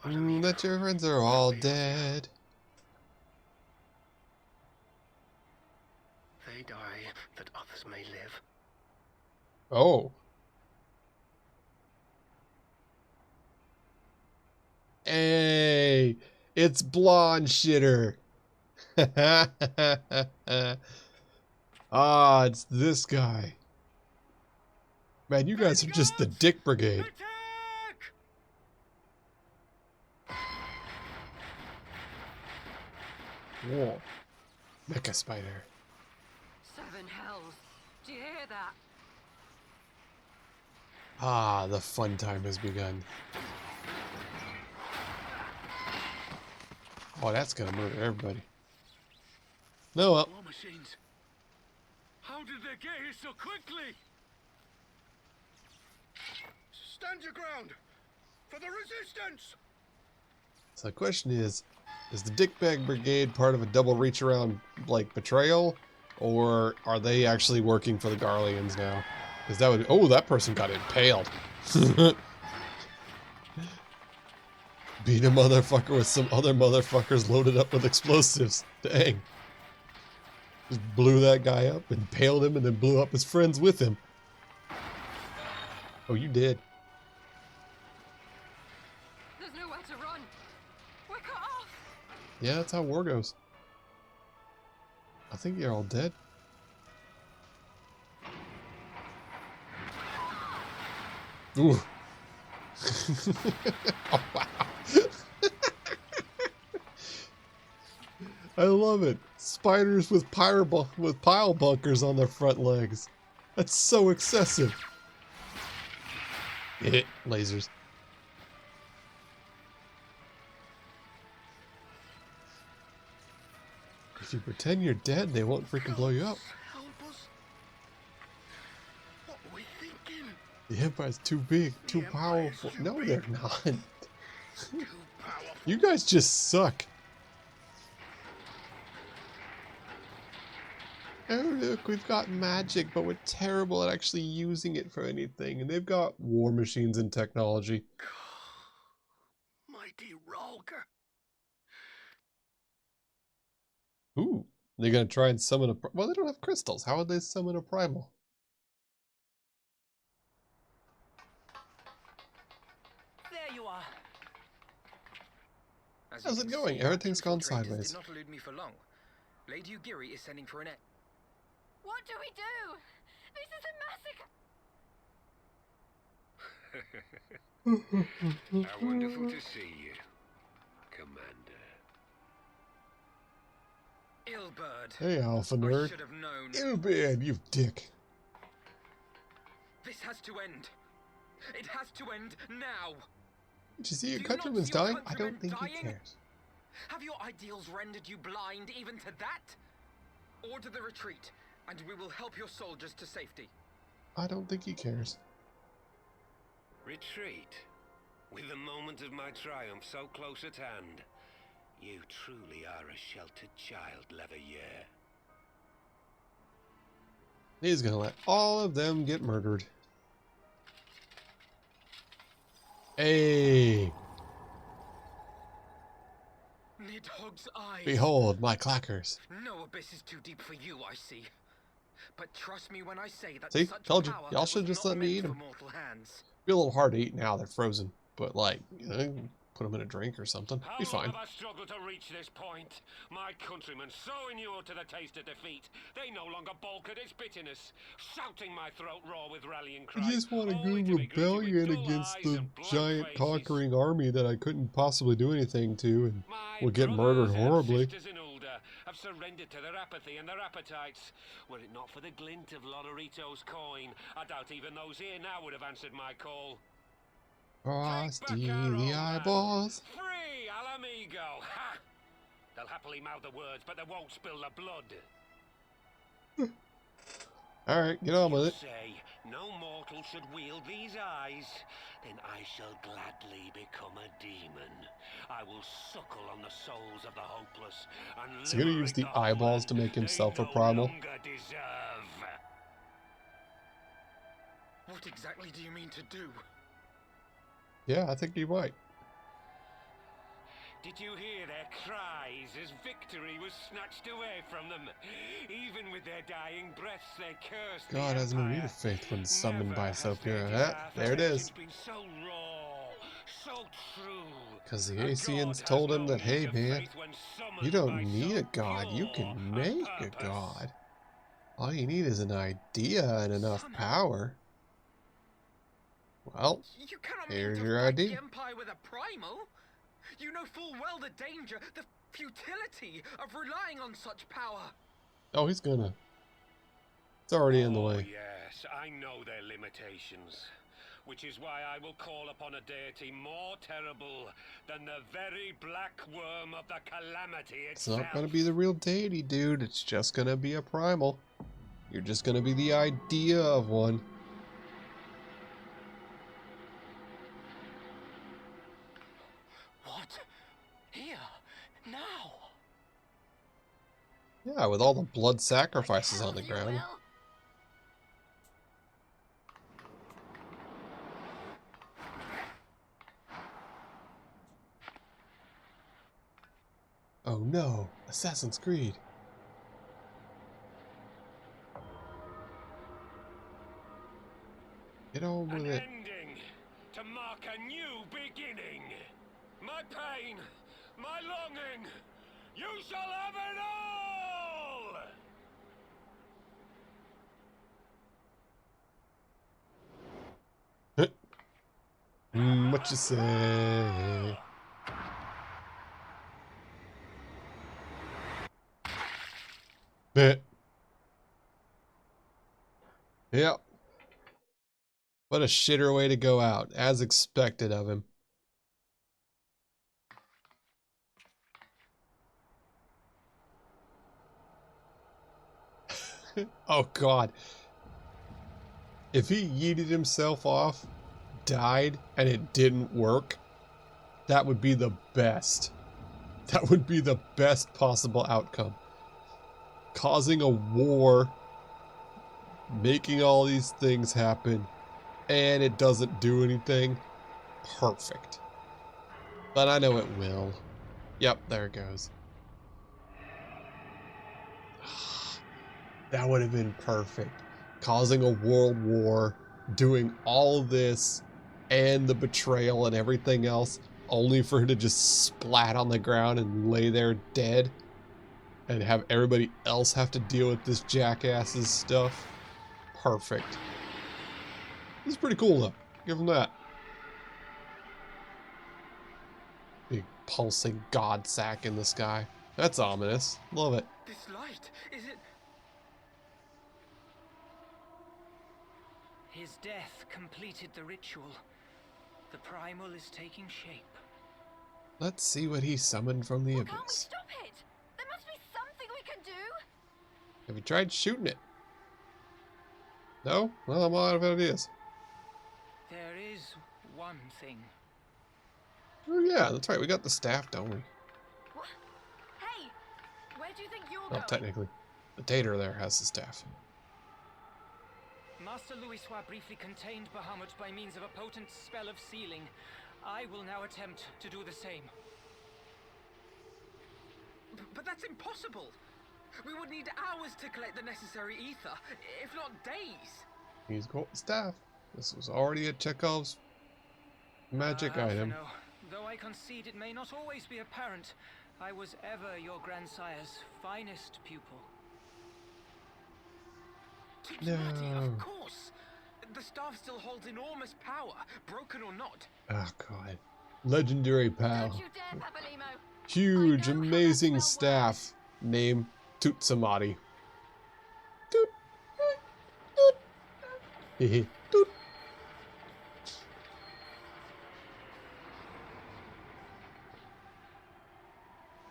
That your friends are all dead. They die that others may live. Oh. Hey, it's blonde shitter. Ah, it's this guy. Man, you guys are just the Dick Brigade. Whoa. Mecha Spider. Seven hells. Do you hear that? Ah, the fun time has begun. Oh, that's gonna murder everybody. No, well. War machines. How did they get here so quickly? Stand your ground! For the resistance! So the question is the Dickbag Brigade part of a double reach around, like, betrayal? Or are they actually working for the Garleans now? Because that would... Oh, that person got impaled. Beat a motherfucker with some other motherfuckers loaded up with explosives. Dang. Just blew that guy up, impaled him, and then blew up his friends with him. Oh, you did. There's nowhere to run. We're cut off. Yeah, that's how war goes. I think you're all dead. Ooh. Oh, wow. I love it. Spiders with pile bunkers on their front legs. That's so excessive. Lasers. If you pretend you're dead, they won't freaking blow you up. Help us! What were we thinking? The Empire's too big, too powerful. No, they're not. Too powerful. You guys just suck. Oh look, we've got magic, but we're terrible at actually using it for anything. And they've got war machines and technology. My mighty rogue. Ooh. They're gonna try and summon a... Well, they don't have crystals. How would they summon a primal? There you are. As How's you it can going? see, our Everything's gone infiltrators sideways. Did not elude me for long. Lady Ugiri is sending for an... What do we do? This is a massacre. How wonderful to see you, Commander. Ilbird. Hey, Alpha I Nerd. should have known. You bad, you dick. This has to end. It has to end now. Did you see your Do you not countryman's see your dying? I don't countrymen think he dying? cares. Have your ideals rendered you blind even to that? Order the retreat, and we will help your soldiers to safety. I don't think he cares. Retreat? With the moment of my triumph so close at hand. You truly are a sheltered child, Leverrier. He's gonna let all of them get murdered. Hey! Nidhogg's eyes. Behold, my clackers. No abyss is too deep for you, I see. But trust me when I say that See? such Told you. power Y'all should was just not let me meant eat for 'em. mortal hands. Be a little hard to eat now, they're frozen. But, like, you know, put them in a drink or something. How Be long fine. have I struggled to reach this point? My countrymen so inured to the taste of defeat, they no longer balk at its bitterness, shouting my throat raw with rallying I cries. just want to go only to be greeted with rebellion dull against eyes the and blank giant faces. conquering army that I couldn't possibly do anything to and My would get brothers murdered and horribly. sisters in Ulda have surrendered to their apathy and their appetites. Were it not for the glint of Lodorito's coin, I doubt even those here now would have answered my call. Frosty Take back our the own land. eyeballs. Free Alamigo! Ha! They'll happily mouth the words, but they won't spill the blood. Alright, get on with You it. say no mortal should wield these eyes, then I shall gladly become a demon. I will suckle on the souls of the hopeless and Is he gonna use liberate the the eyeballs homeland to make himself they a no primal? longer deserve. What exactly do you mean to do? Yeah, I think he might. Did you hear their cries as victory was snatched away from them? Even with their dying breaths, they cursed God the has no need Empire. of faith when summoned Never by has so pure. their There it is. been so raw, so true. Because the A Aeonians god told has him no that, hey need of man, faith when you summoned don't by need so a god, you pure can a make a purpose. god. All you need is an idea and enough Summon. power. Well, You cannot here's mean to your fight idea. the Empire with a primal. You know full well the danger, the futility of relying on such power. Oh, he's gonna. It's already in the Oh, way. yes, I know their limitations. Which is why I will call upon a deity more terrible than the very black worm of the calamity It's itself. not gonna be the real deity, dude. It's just gonna be a primal. You're just gonna be the idea of one. What? Here? Now? Yeah, with all the blood sacrifices on the ground. Oh no, Assassin's Creed. Get on with An it. ending to mark a new beginning. My pain, my longing, you shall have it all! What you say? Bit. Yep. What a shitter way to go out, as expected of him. Oh god. If he yeeted himself off, died, and it didn't work, that would be the best. That would be the best possible outcome. Causing a war, making all these things happen, and it doesn't do anything. Perfect. But I know it will. Yep, there it goes. That would have been perfect. Causing a world war, doing all this, and the betrayal and everything else, only for her to just splat on the ground and lay there dead, and have everybody else have to deal with this jackass's stuff. Perfect. This is pretty cool though. Give them that. Big pulsing god sack in the sky. That's ominous. Love it. This light, is it? His death completed the ritual. The primal is taking shape. Let's see what he summoned from the Can't we abyss. stop it? There must be something we can do. Have you tried shooting it? No? Well, I'm out of ideas. There is one thing. Oh yeah, that's right. We got the staff, don't we? What? Hey, where do you think you're Well, going? technically, the Tater there has the staff. Master Louisoix briefly contained Bahamut by means of a potent spell of sealing. I will now attempt to do the same. But that's impossible. We would need hours to collect the necessary ether, if not days. He's got the staff. This was already a Chekhov's magic item. Alphino, though I concede it may not always be apparent, I was ever your grandsire's finest pupil. Marty, No. of course. The staff still holds enormous power, broken or not. Oh god. Legendary power. Don't you dare, Papalymo. Huge, I know how that amazing spell staff. Name Tutsamati. Toot. Toot. Hehe. Toot.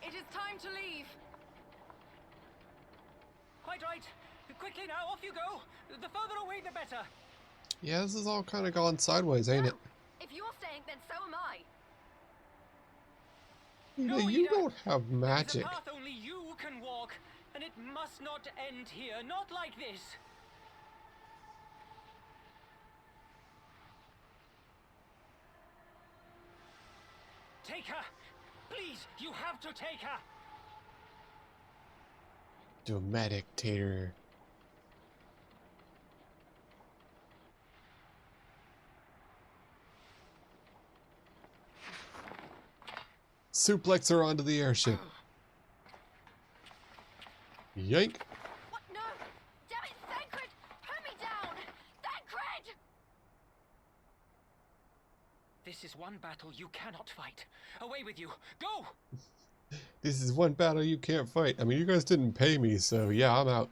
It is time to leave. Quite right. Quickly now, off you go. The further away, the better. Yeah, this has all kind of gone sideways, ain't it? If you're staying, then so am I. Yeah, No, you Ida. don't have There's magic. a path only you can walk, and it must not end here. Not like this. Take her. Please, you have to take her. Dramatic Tater. Suplex her onto the airship. Yank. What? No! Damn it, Thancred! Put me down! Thancred! This is one battle you cannot fight. Away with you. Go! This is one battle you can't fight. I mean, you guys didn't pay me, so yeah, I'm out.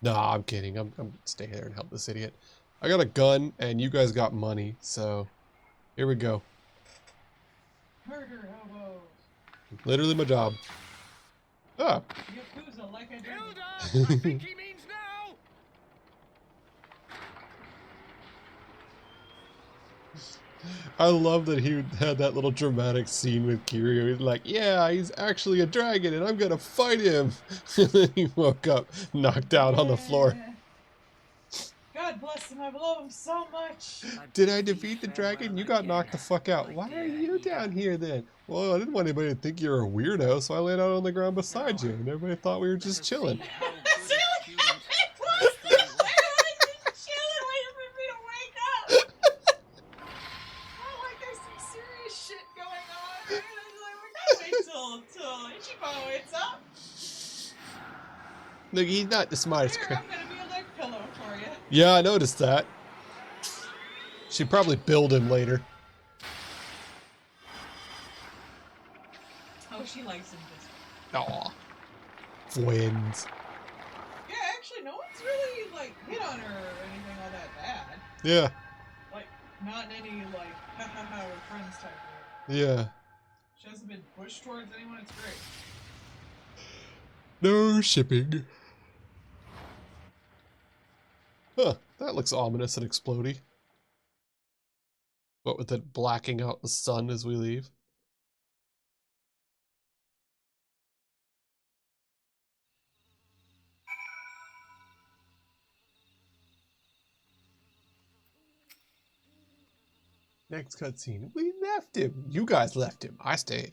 Nah, I'm kidding. I'm gonna stay here and help this idiot. I got a gun, and you guys got money, so here we go. Murder hobos. Literally my job. Ah, Yakuza, like I did. Hilda! I think he means now! I love that he had that little dramatic scene with Kiryu. He's like, yeah, he's actually a dragon, and I'm gonna fight him. And then he woke up, knocked out on the floor. Yeah. God bless him, I love him so much. Did I defeat the dragon? You got knocked the fuck out. Why are you down here then? Well, I didn't want anybody to think you were a weirdo, so I laid out on the ground beside you, and everybody thought we were just chilling. Look, he's not the smartest. Here, I'm gonna be a leg pillow for you. Yeah, I noticed that. She'd probably build him later. Oh, she likes him this Aw. Twins. Yeah, actually, no one's really, like, hit on her or anything all that bad. Yeah. Like, not in any, like, ha ha ha, we're friends type of way. Yeah. She hasn't been pushed towards anyone, it's great. No shipping. Huh, that looks ominous and explodey. What with it blacking out the sun as we leave? Next cutscene. We left him. You guys left him. I stayed.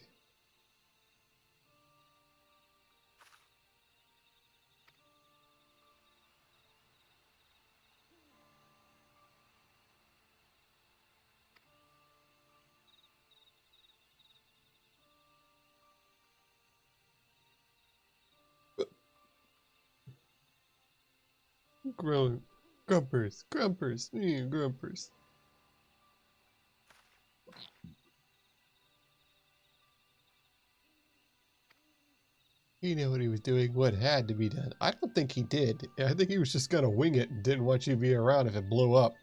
Grumpers. Grumpers. He knew what he was doing, what had to be done. I don't think he did. I think he was just gonna wing it and didn't want you to be around if it blew up.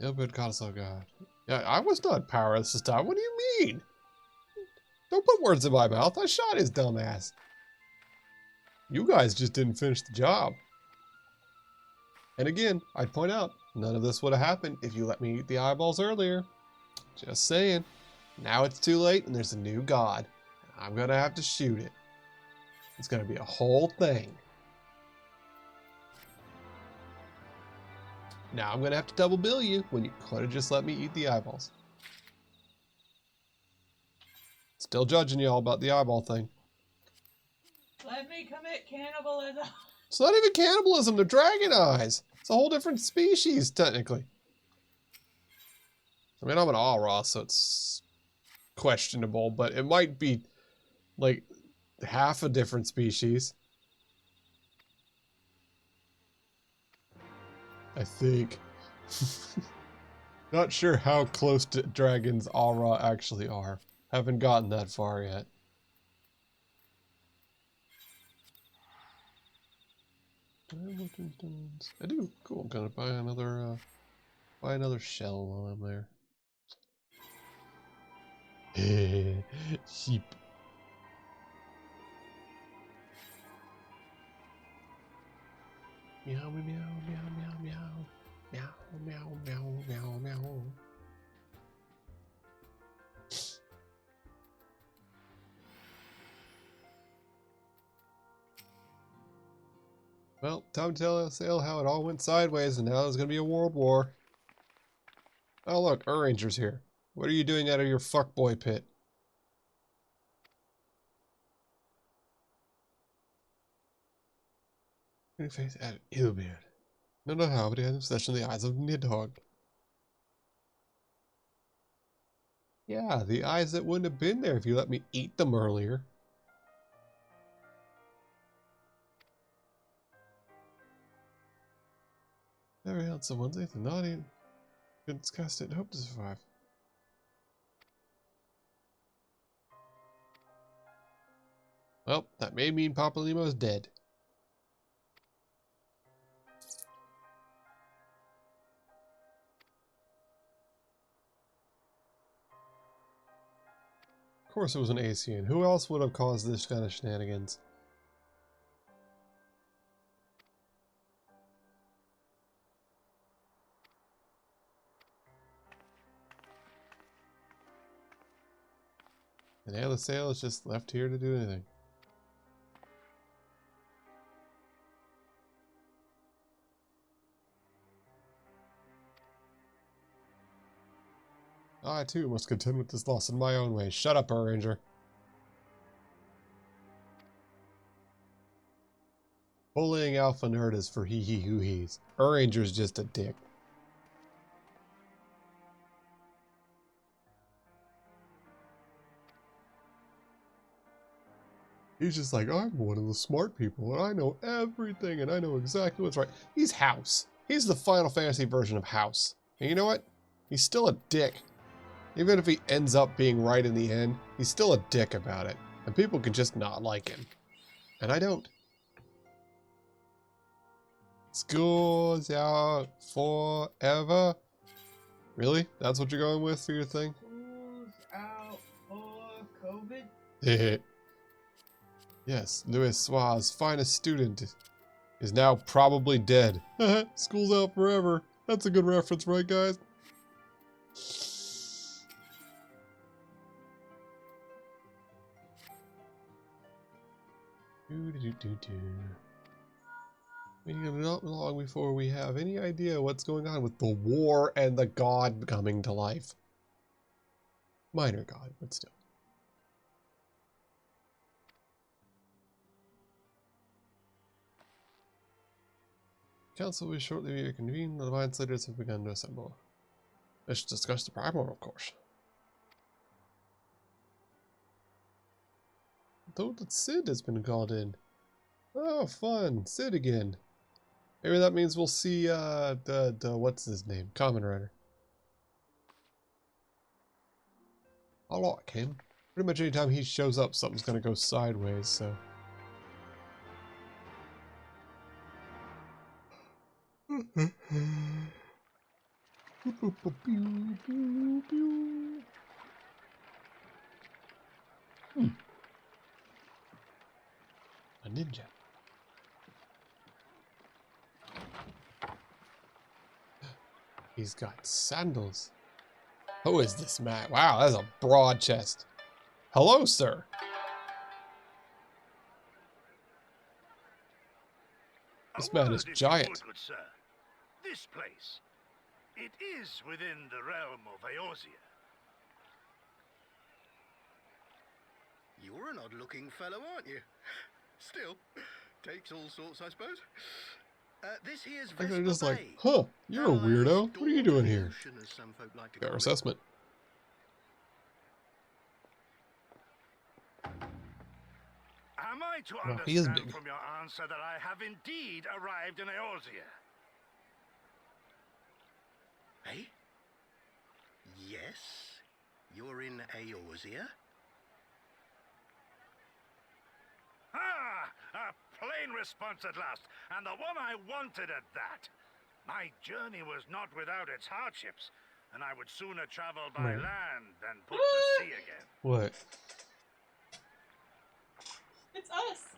Good console god. Yeah, I was not powerless this time. What do you mean? Don't put words in my mouth. I shot his dumb ass. You guys just didn't finish the job. And again, I'd point out, none of this would have happened if you let me eat the eyeballs earlier. Just saying. Now it's too late and there's a new god. And I'm gonna have to shoot it. It's gonna be a whole thing. Now I'm gonna have to double bill you when you could have just let me eat the eyeballs. Still judging y'all about the eyeball thing. Let me commit cannibalism. It's not even cannibalism, they're dragon eyes. It's a whole different species, technically. I mean, I'm an Aura, so it's questionable, but it might be like half a different species. I think. Not sure how close to dragons Aura actually are. Haven't gotten that far yet. I do. Cool. I'm gonna buy another shell while I'm there. Sheep. Meow, meow, meow, meow, meow. Meow, meow, meow, meow, meow. Well, time to tell Sale how it all went sideways and now there's gonna be a world war. Oh look, Ranger's here. What are you doing out of your fuckboy pit? New face at Ilbeard. No, no, how, but he had an obsession in the eyes of Nidhogg. Yeah, the eyes that wouldn't have been there if you let me eat them earlier. Never held someone's eighth and not even couldn't discuss it and hope to survive. Well, that may mean Papa Nemo's dead. Of course it was an Aeon. Who else would have caused this kind of shenanigans? And now the Sale is just left here to do anything. I too must contend with this loss in my own way. Shut up, Ranger. Bullying Alpha Nerd is for hee-hee-hoo-hees. Ranger's just a dick. He's just like, I'm one of the smart people, and I know everything, and I know exactly what's right. He's House. He's the Final Fantasy version of House. And you know what? He's still a dick. Even if he ends up being right in the end, he's still a dick about it. And people can just not like him. And I don't. School's out forever. Really? That's what you're going with for your thing? School's out for COVID. Yes, Louis Suarez's finest student is now probably dead. School's out forever. That's a good reference, right, guys? Not long before we have any idea what's going on with the war and the god coming to life. Minor god, but still. Council will shortly be reconvened. The Alliance leaders have begun to assemble. Let's discuss the primal, of course. Though that Sid has been called in. Oh, fun. Sid again. Maybe that means we'll see, the what's his name? Kamen Rider. I like him. Pretty much anytime he shows up, something's gonna go sideways, so. A ninja. He's got sandals. Who is this man? Wow, that's a broad chest. Hello, sir. This man is giant. Good sir. This place, it is within the realm of Eorzea. You're an odd-looking fellow, aren't you? Still, takes all sorts, I suppose. This here's They're just like, huh, you're a weirdo. What are you doing here? Fair assessment. Am I to Well, he is understand big. from your answer that I have indeed arrived in Eorzea? Hey? Yes? You're in Eorzea? Ah! A plain response at last, and the one I wanted at that. My journey was not without its hardships, and I would sooner travel by Right. land than put to sea again. What? It's us.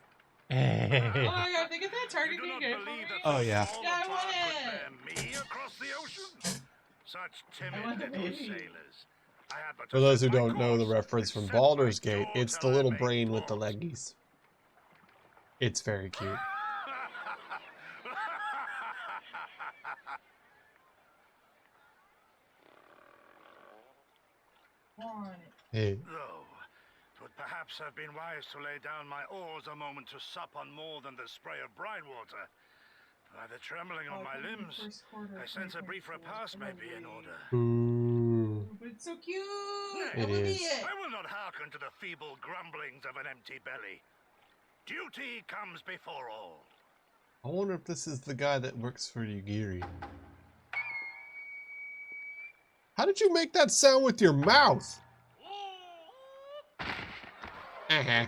Oh Hey. my god, think of that target You do not being believe that Oh, yeah. all Yeah, I the want bark would it. bear me across the ocean? Such timid want the little baby. sailors. I had but to For those who set my don't know the course reference and from set my Baldur's Gate, jaw it's the till I little made brain with the port. leggies. It's very cute. Want it. Hey. Though, it would perhaps have been wise to lay down my oars a moment to sup on more than the spray of brine water. By the trembling of my limbs, I sense a brief repast may be in order. Ooh. But it's so cute. It I will is. be it. I will not hearken to the feeble grumblings of an empty belly. Duty comes before all. I wonder if this is the guy that works for Yugiri. How did you make that sound with your mouth? God, man,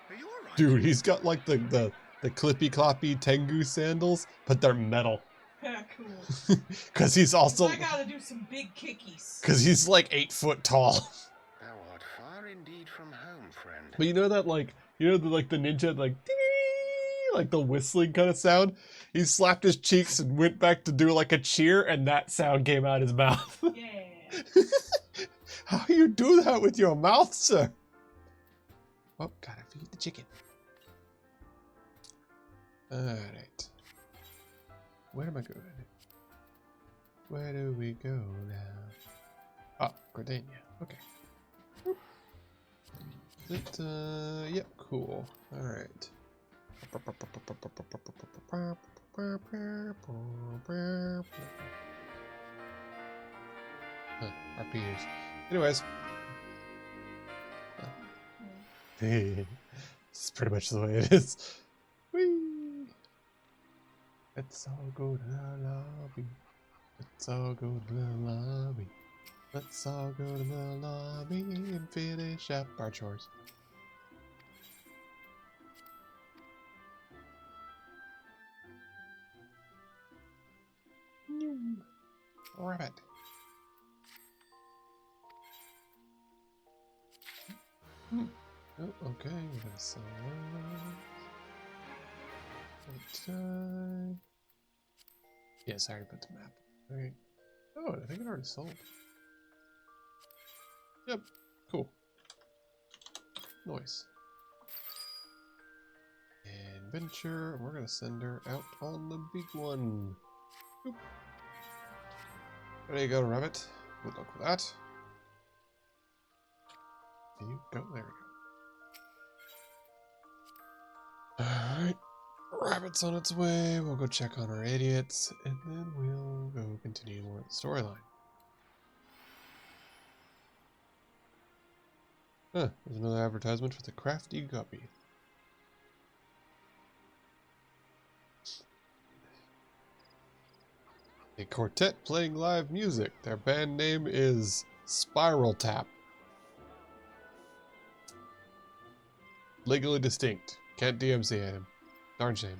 are you alright? Dude, he's got like the clippy cloppy Tengu sandals, but they're metal. Yeah, cool. Cause he's also I gotta do some big kickies. cause he's like 8 foot tall. Thou art far indeed from home, friend. But you know that like the ninja like ding, like the whistling kind of sound? He slapped his cheeks and went back to do like a cheer and that sound came out his mouth. Yeah. How you do that with your mouth, sir? Oh, gotta feed the chicken. Alright. Where am I going? Where do we go now? Oh, Gardania. Okay. Is it, yep, cool. Alright. Huh, RPGs. Anyways. This is pretty much the way it is. Whee! Let's all go to the lobby. Let's all go to the lobby. Let's all go to the lobby and finish up our chores. Rabbit. Oh, okay, we're gonna sell those. Yes, I already put the map. Alright. Oh, I think it already sold. Yep, cool. Nice. And adventure. We're going to send her out on the big one. Boop. There you go, rabbit. Good luck with that. There you go. There we go. Alright. Rabbit's on its way. We'll go check on our idiots. And then we'll go continue more of the storyline. Huh. There's another advertisement for the crafty guppy. A quartet playing live music. Their band name is Spiral Tap. Legally distinct. Can't DMC at him. Darn shame.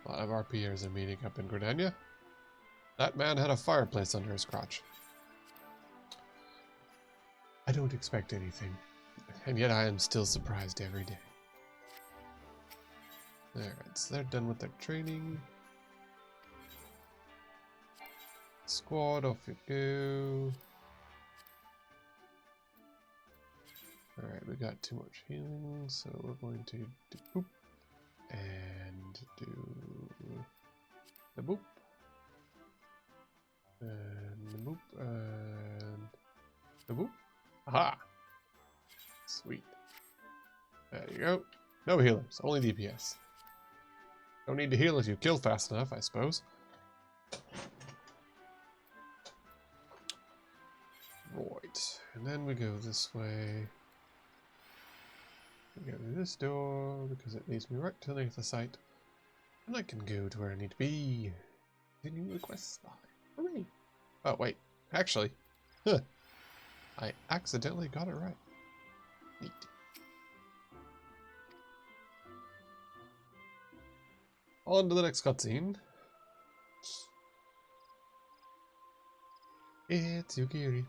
A lot of RPers are meeting up in Gridania. That man had a fireplace under his crotch. I don't expect anything, and yet I am still surprised every day. Alright, so they're done with their training. Squad, off you go. Alright, we got too much healing, so we're going to do boop. And do the boop. And the boop. And the boop. Aha! Sweet. There you go. No healers, only DPS. Don't need to heal if you kill fast enough, I suppose. Right. And then we go this way. We go through this door because it leads me right to the site. And I can go to where I need to be. Continue the quest line. Hooray! Oh, wait. Actually. Huh. I accidentally got it right. Neat. On to the next cutscene. It's Yukiri.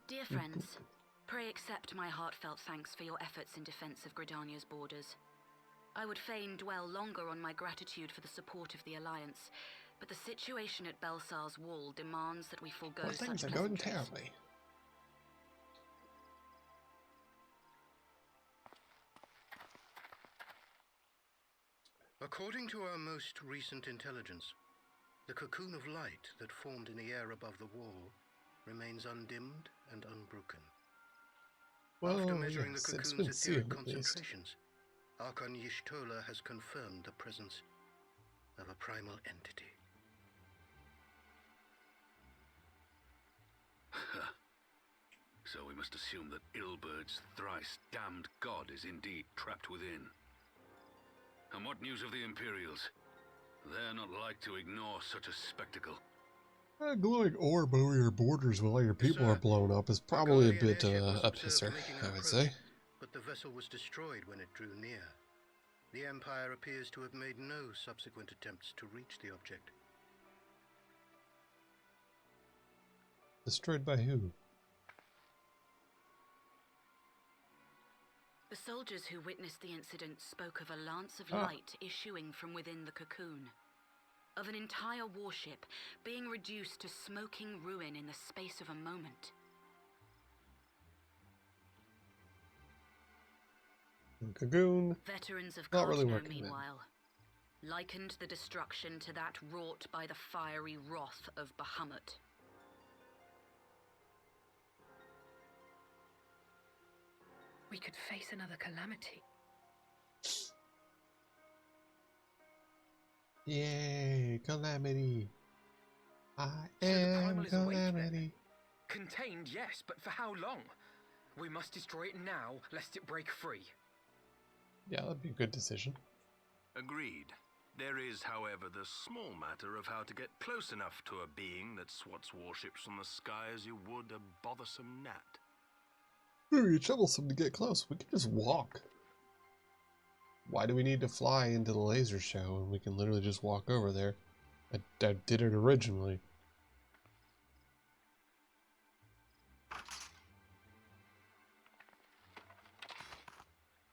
Dear friends, pray accept my heartfelt thanks for your efforts in defense of Gridania's borders. I would fain dwell longer on my gratitude for the support of the Alliance, but the situation at Belsar's Wall demands that we forego Well, such things are going pleasantries. terribly. According to our most recent intelligence, the cocoon of light that formed in the air above the wall remains undimmed and unbroken. Well, After measuring yes, the it's cocoon's been etheric sealed, at least. concentrations, Archon Y'shtola has confirmed the presence of a primal entity. So we must assume that Ilbert's thrice damned god is indeed trapped within. And what news of the Imperials? They're not like to ignore such a spectacle. A glowing orb over your borders while your people are blown up is probably a bit a pisser, I would say. But the vessel was destroyed when it drew near. The Empire appears to have made no subsequent attempts to reach the object. Destroyed by who? The soldiers who witnessed the incident spoke of a lance of light issuing from within the cocoon. Of an entire warship being reduced to smoking ruin in the space of a moment. Cocoon. Veterans of Not really Cartno, working then. meanwhile, likened the destruction to that wrought by the fiery wrath of Bahamut. We could face another calamity. Yay, calamity. I So the am primal is awake then? calamity. Contained, yes, but for how long? We must destroy it now, lest it break free. Yeah, that'd be a good decision. Agreed. There is, however, the small matter of how to get close enough to a being that swats warships from the sky as you would a bothersome gnat. Very troublesome to get close. We can just walk. Why do we need to fly into the laser show when we can literally just walk over there? I did it originally.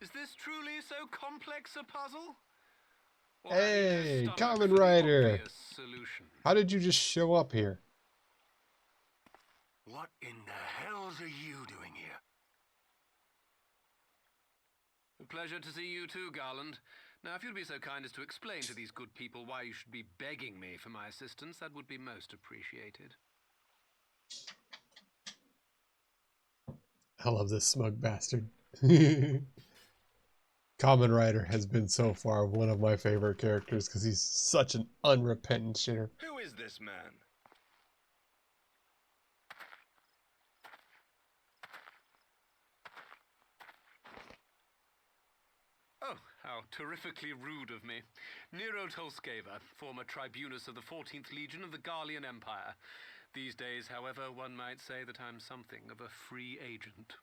Is this truly so complex a puzzle? Or Hey, have you no stomach Kamen for the Rider! obvious solution? How did you just show up here? What in the hells are you doing here? A pleasure to see you too, Garland. Now, if you'd be so kind as to explain to these good people why you should be begging me for my assistance, that would be most appreciated. I love this smug bastard. Kamen Rider has been so far one of my favorite characters because he's such an unrepentant shitter. Who is this man? Oh, how terrifically rude of me. Nero Tolskeva, former tribunus of the 14th Legion of the Garlean Empire. These days, however, one might say that I'm something of a free agent.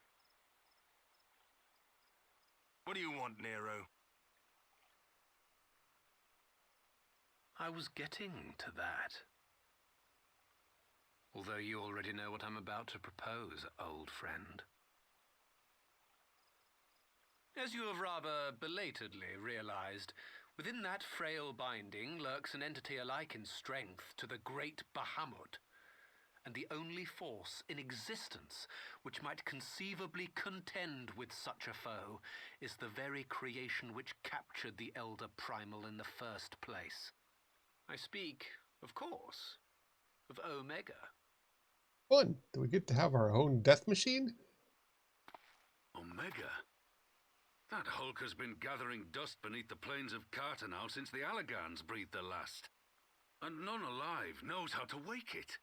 What do you want, Nero? I was getting to that. Although you already know what I'm about to propose, old friend. As you have rather belatedly realized, within that frail binding lurks an entity alike in strength to the great Bahamut, and the only force in existence which might conceivably contend with such a foe is the very creation which captured the Elder Primal in the first place. I speak, of course, of Omega. Fun! Do we get to have our own death machine? Omega? That hulk has been gathering dust beneath the plains of Cartanau since the Allagans breathed their last. And none alive knows how to wake it.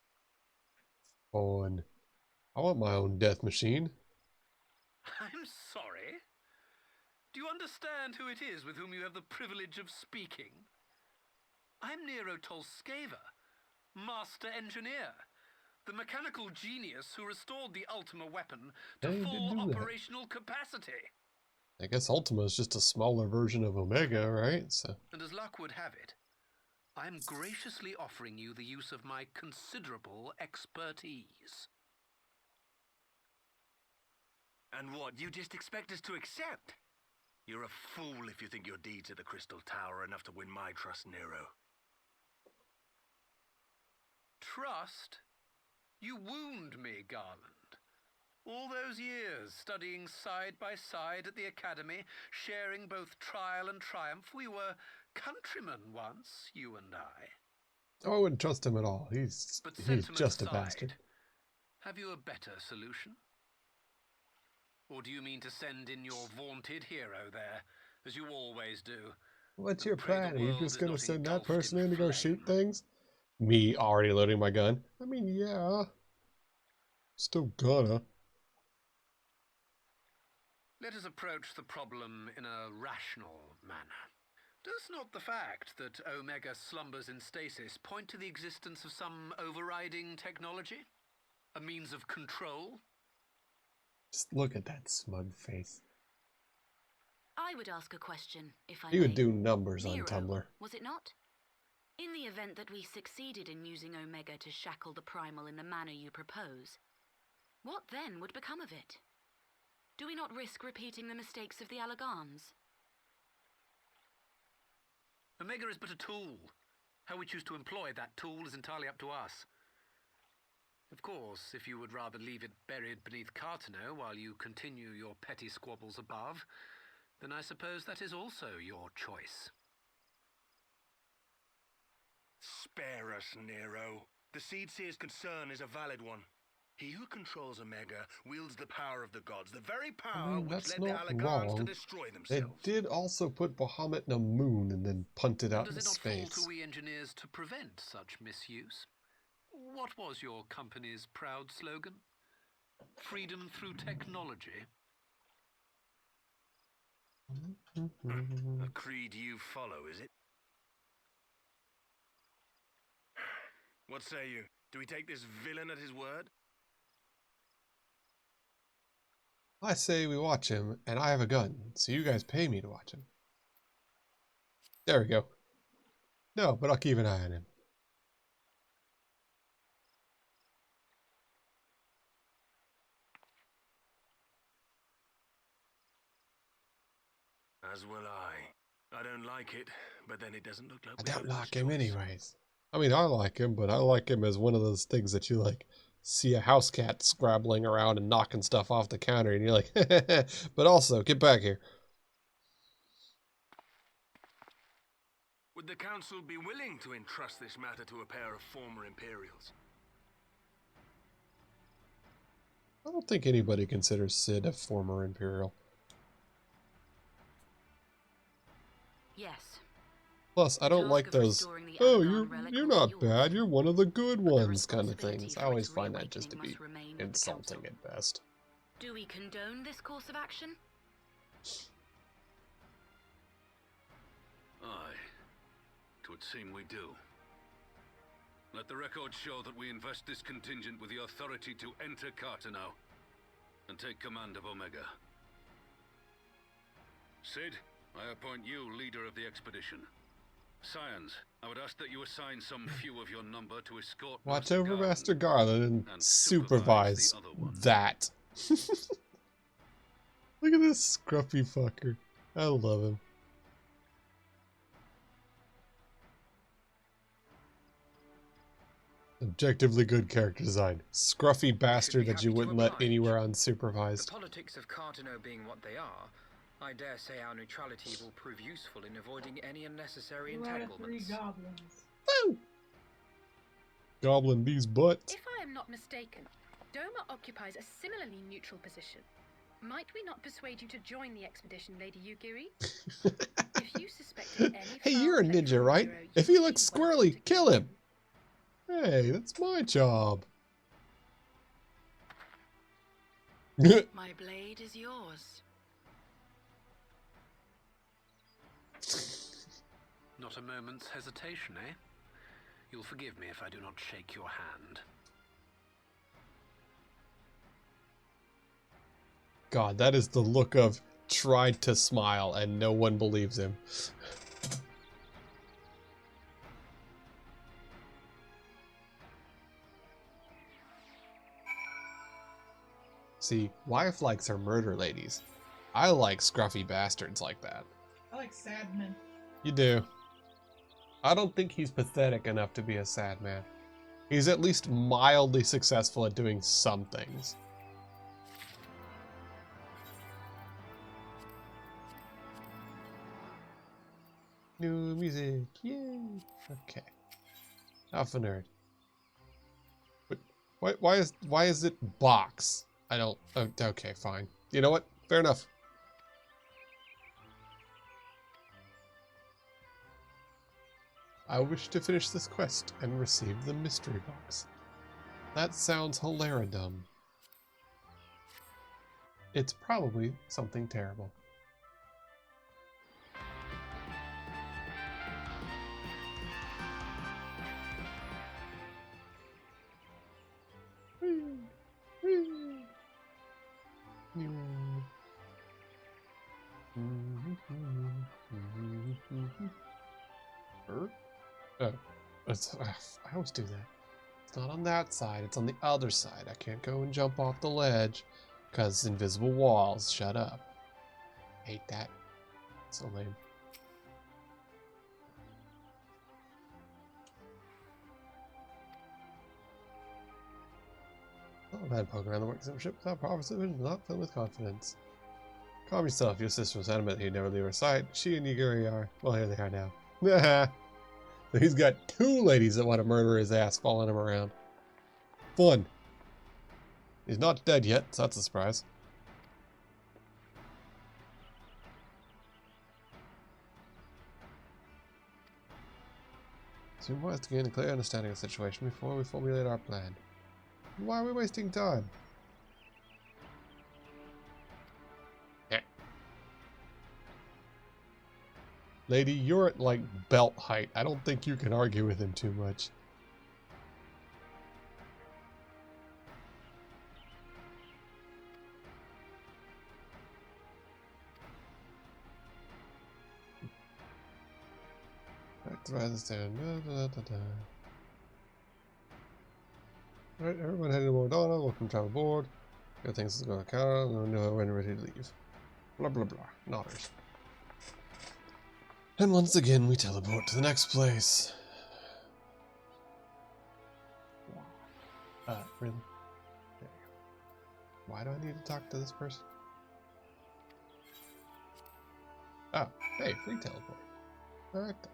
Fun. I want my own death machine. I'm sorry. Do you understand who it is with whom you have the privilege of speaking? I'm Nero Tolskeva, Master Engineer, the mechanical genius who restored the Ultima weapon to Yeah, he did full do that. operational capacity. I guess Ultima is just a smaller version of Omega, right? So. And as luck would have it, I am graciously offering you the use of my considerable expertise. And what, you just expect us to accept? You're a fool if you think your deeds at the Crystal Tower are enough to win my trust, Nero. Trust? You wound me, Garland. All those years, studying side by side at the Academy, sharing both trial and triumph, we were countrymen once, you and I. Oh, I wouldn't trust him at all. He's just a bastard. Have you a better solution? Or do you mean to send in your vaunted hero there, as you always do? What's your plan? Are you just gonna send that person in in to go flame? shoot things? Me already loading my gun? I mean, yeah. Still gonna. Let us approach the problem in a rational manner. Does not the fact that Omega slumbers in stasis point to the existence of some overriding technology? A means of control? Just look at that smug face. I would ask a question, if I He may. would do numbers on Nero, Tumblr. was it not? In the event that we succeeded in using Omega to shackle the Primal in the manner you propose, what then would become of it? Do we not risk repeating the mistakes of the Allagans? Omega is but a tool. How we choose to employ that tool is entirely up to us. Of course, if you would rather leave it buried beneath Cartanau while you continue your petty squabbles above, then I suppose that is also your choice. Spare us, Nero. The Seedseer's concern is a valid one. He who controls Omega wields the power of the gods, the very power which That's led the not Allagans to wrong. destroy They themselves. did also put Bahamut in a moon and then punt it out Does into it not space. fall to we engineers to prevent such misuse? What was your company's proud slogan? Freedom through technology? A creed you follow, is it? What say you? Do we take this villain at his word? I say we watch him, and I have a gun, so you guys pay me to watch him. There we go. No, but I'll keep an eye on him. As will I. I don't like it, but then it doesn't look like I we have don't much like him choice. anyways. I mean, I like him, but I like him as one of those things that you like see a house cat scrabbling around and knocking stuff off the counter, and you're like, but also, get back here. Would the council be willing to entrust this matter to a pair of former Imperials? I don't think anybody considers Sid a former Imperial. Yes. Plus, I don't like those, oh, you're not bad, you're one of the good ones kind of things. I always find that just to be insulting at best. Do we condone this course of action? Aye. It would seem we do. Let the record show that we invest this contingent with the authority to enter Carteneau and take command of Omega. Sid, I appoint you leader of the expedition. Scions, I would ask that you assign some few of your number to escort Watch over Master Garland and supervise that. Look at this scruffy fucker. I love him. Objectively good character design. Scruffy bastard that you wouldn't let anywhere unsupervised. The politics of Carteneau being what they are, I dare say our neutrality will prove useful in avoiding any unnecessary entanglements. 3 goblins. Woo! Goblin B's butt. If I am not mistaken, Doma occupies a similarly neutral position. Might we not persuade you to join the expedition, Lady Yugiri? If you suspected any Hey, you're a ninja, right? If he looks squirrely, kill him. Hey, that's my job. My blade is yours. Not a moment's hesitation, eh? You'll forgive me if I do not shake your hand. God, that is the look of tried to smile and no one believes him. See, wife likes her murder ladies. I like scruffy bastards like that. I like sad men. You do. I don't think he's pathetic enough to be a sad man. He's at least mildly successful at doing some things. New music, yay! Okay. Alpha nerd. But why is it box? I don't. Oh, okay, fine. You know what? Fair enough. I wish to finish this quest and receive the mystery box. That sounds hilaridum. It's probably something terrible. Oh, I always do that. It's not on that side, it's on the other side. I can't go and jump off the ledge because invisible walls. Shut up. Hate that. So lame. Not a bad poke around the work ship without proper supervision, not filled with confidence. Calm yourself, your sister was adamant he'd never leave her side. She and Yugiri are, well, here they are now. He's got 2 ladies that want to murder his ass following him around. Fun. He's not dead yet, so that's a surprise. Soon wise to gain a clear understanding of the situation before we formulate our plan. Why are we wasting time? Lady, you're at like belt height. I don't think you can argue with him too much. Locked by the stand. Alright, everyone headed to Mordana. Welcome to travel aboard. Good things is going to counter. Let me know when you're ready to leave. Blah blah blah. Nodders. And once again, we teleport to the next place. Really? There you go. Why do I need to talk to this person? Oh, hey, free teleport. Alright then.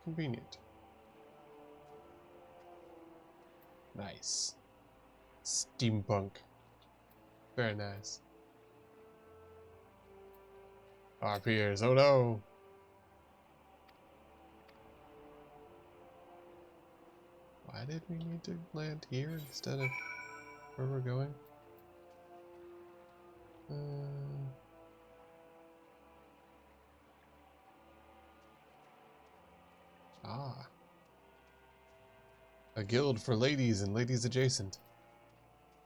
Convenient. Nice. Steampunk. Very nice. Our peers, oh no! Why did we need to land here instead of where we're going? A guild for ladies and ladies adjacent.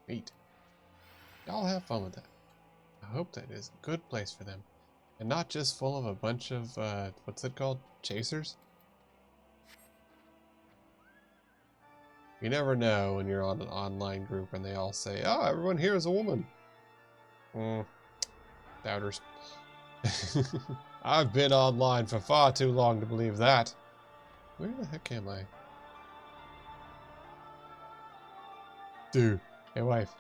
Neat. Y'all have fun with that. I hope that is a good place for them. And not just full of a bunch of, what's it called? Chasers? You never know when you're on an online group and they all say, oh, everyone here is a woman. Doubters. I've been online for far too long to believe that. Where the heck am I? Dude, hey wife.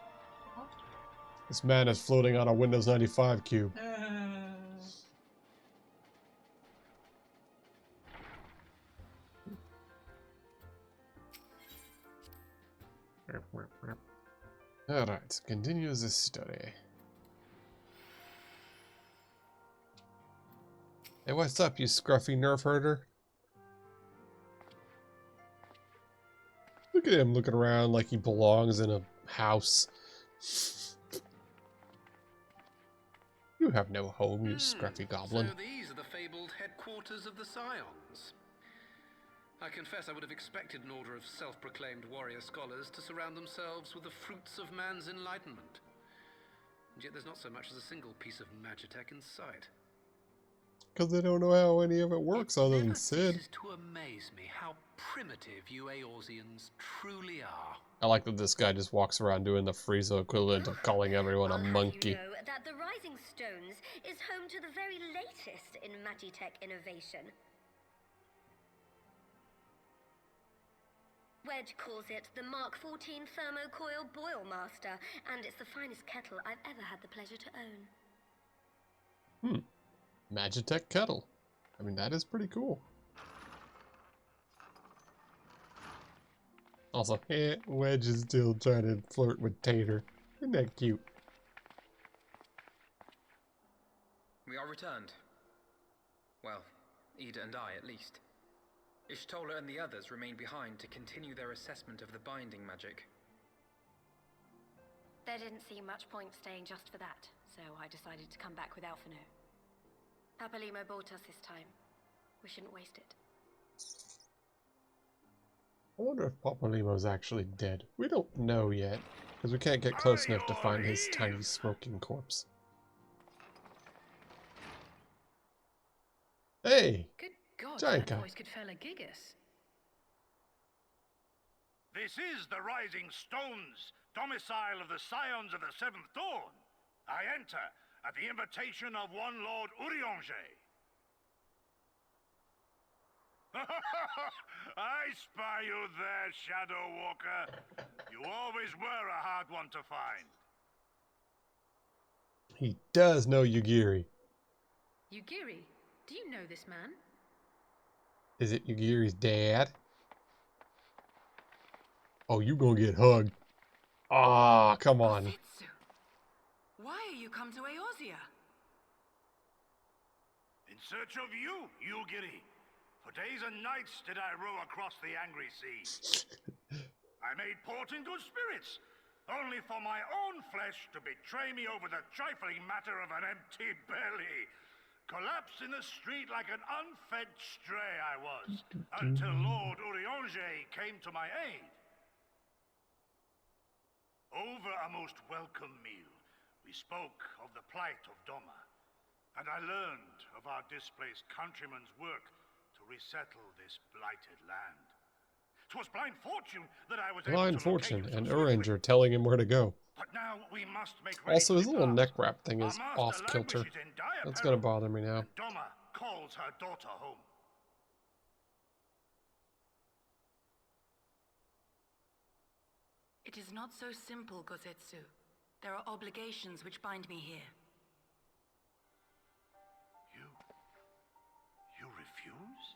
This man is floating on a Windows 95 cube. Alright, continues this study. Hey, what's up, you scruffy nerf herder? Look at him looking around like he belongs in a house. You have no home, you scruffy goblin. So these are the fabled headquarters of the Scions. I confess I would have expected an order of self-proclaimed warrior scholars to surround themselves with the fruits of man's enlightenment. And yet there's not so much as a single piece of magitech in sight. Because they don't know how any of it works other than Sid. It ceases to amaze me how primitive you Eorzeans truly are. I like that this guy just walks around doing the Frieza equivalent of calling everyone a monkey. You know that the Rising Stones is home to the very latest in magitech innovation. Wedge calls it the Mark 14 Thermocoil Boil Master, and it's the finest kettle I've ever had the pleasure to own. Magitech kettle. I mean, that is pretty cool. Also, Wedge is still trying to flirt with Tater. Isn't that cute? We are returned. Well, Ida and I, at least. Ishtola and the others remain behind to continue their assessment of the binding magic. There didn't seem much point staying just for that, so I decided to come back with Alphino. Papalimo bought us this time. We shouldn't waste it. I wonder if Papalimo's actually dead. We don't know yet, because we can't get close enough to find his tiny smoking corpse. Hey! Good God, Giant that guy. voice could fell a gigas. This is the Rising Stones, domicile of the Scions of the Seventh Dawn. I enter at the invitation of one Lord Urianger. I spy you there, Shadow Walker. You always were a hard one to find. He does know Yugiri. Yugiri, do you know this man? Is it Yugiri's dad? Oh, you gonna get hugged. Ah, come on. Fitzu, why are you come to Eorzea? In search of you, Yugiri. For days and nights did I row across the angry sea. I made port in good spirits, only for my own flesh to betray me over the trifling matter of an empty belly. Collapsed in the street like an unfed stray I was, until Lord Urianger came to my aid. Over a most welcome meal, we spoke of the plight of Doma, and I learned of our displaced countrymen's work to resettle this blighted land. 'Twas blind fortune that I was able Blind to locate fortune you so and swiftly. Uranger telling him where to go. But now we must make ready Also, to his little depart. neck wrap thing Our is master off kilter. languishes in dire That's peril, gonna bother me now. and Doma calls her daughter home. It is not so simple, Gozetsu. There are obligations which bind me here. You refuse?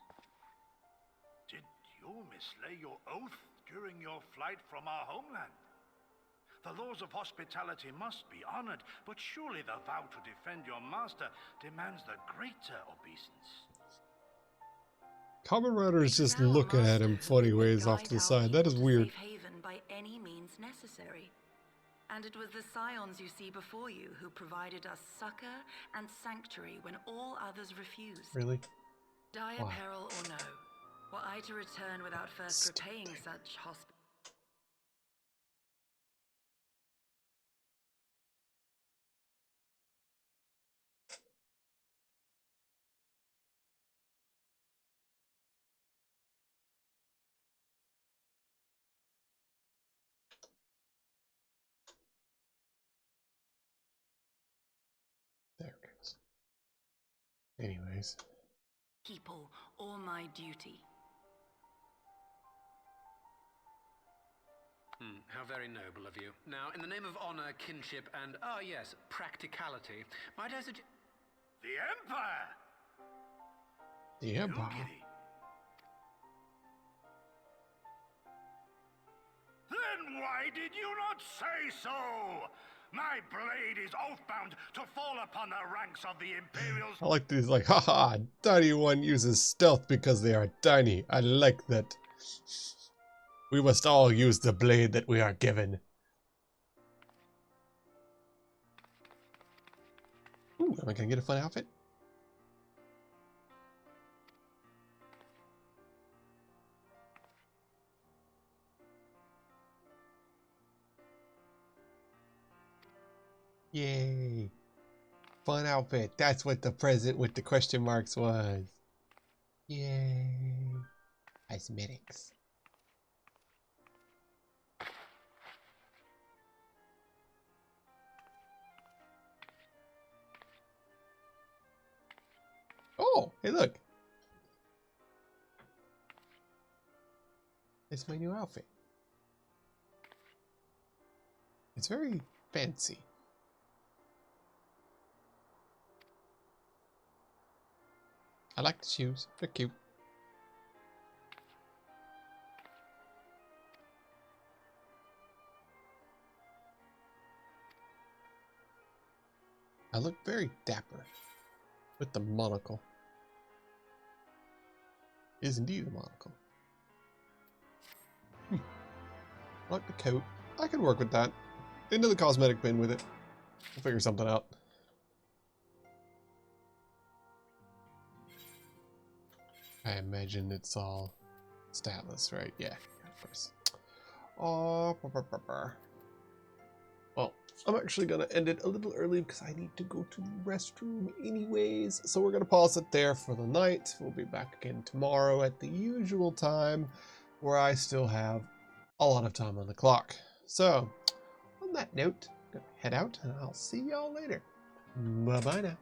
Did you mislay your oath during your flight from our homeland? The laws of hospitality must be honored, but surely the vow to defend your master demands the greater obeisance. Kamen Rider is just looking at him funny ways off to the side. That is weird. Safe haven by any means necessary. And it was the scions you see before you who provided us succor and sanctuary when all others refused. Really? Dire Why? peril or no, were I to return without first repaying such hospitality? There it goes. Anyways. People or my duty. How very noble of you. Now, in the name of honor, kinship, and, yes, practicality, might I suggest... The Empire! The Empire? Then why did you not say so? My blade is oathbound to fall upon the ranks of the Imperials. I like these, like, haha, tiny one uses stealth because they are tiny. I like that. We must all use the blade that we are given. Ooh, am I gonna get a fun outfit? Yay. Fun outfit. That's what the present with the question marks was. Yay. Cosmetics. Oh, hey look. It's my new outfit. It's very fancy. I like the shoes. They're cute. I look very dapper with the monocle. It is indeed a monocle. I like the coat. I can work with that. Into the cosmetic bin with it. We'll figure something out. I imagine it's all statless, right? Yeah, of course. Oh, well, I'm actually going to end it a little early because I need to go to the restroom anyways. So we're going to pause it there for the night. We'll be back again tomorrow at the usual time where I still have a lot of time on the clock. So, on that note, I'm going to head out and I'll see y'all later. Bye-bye now.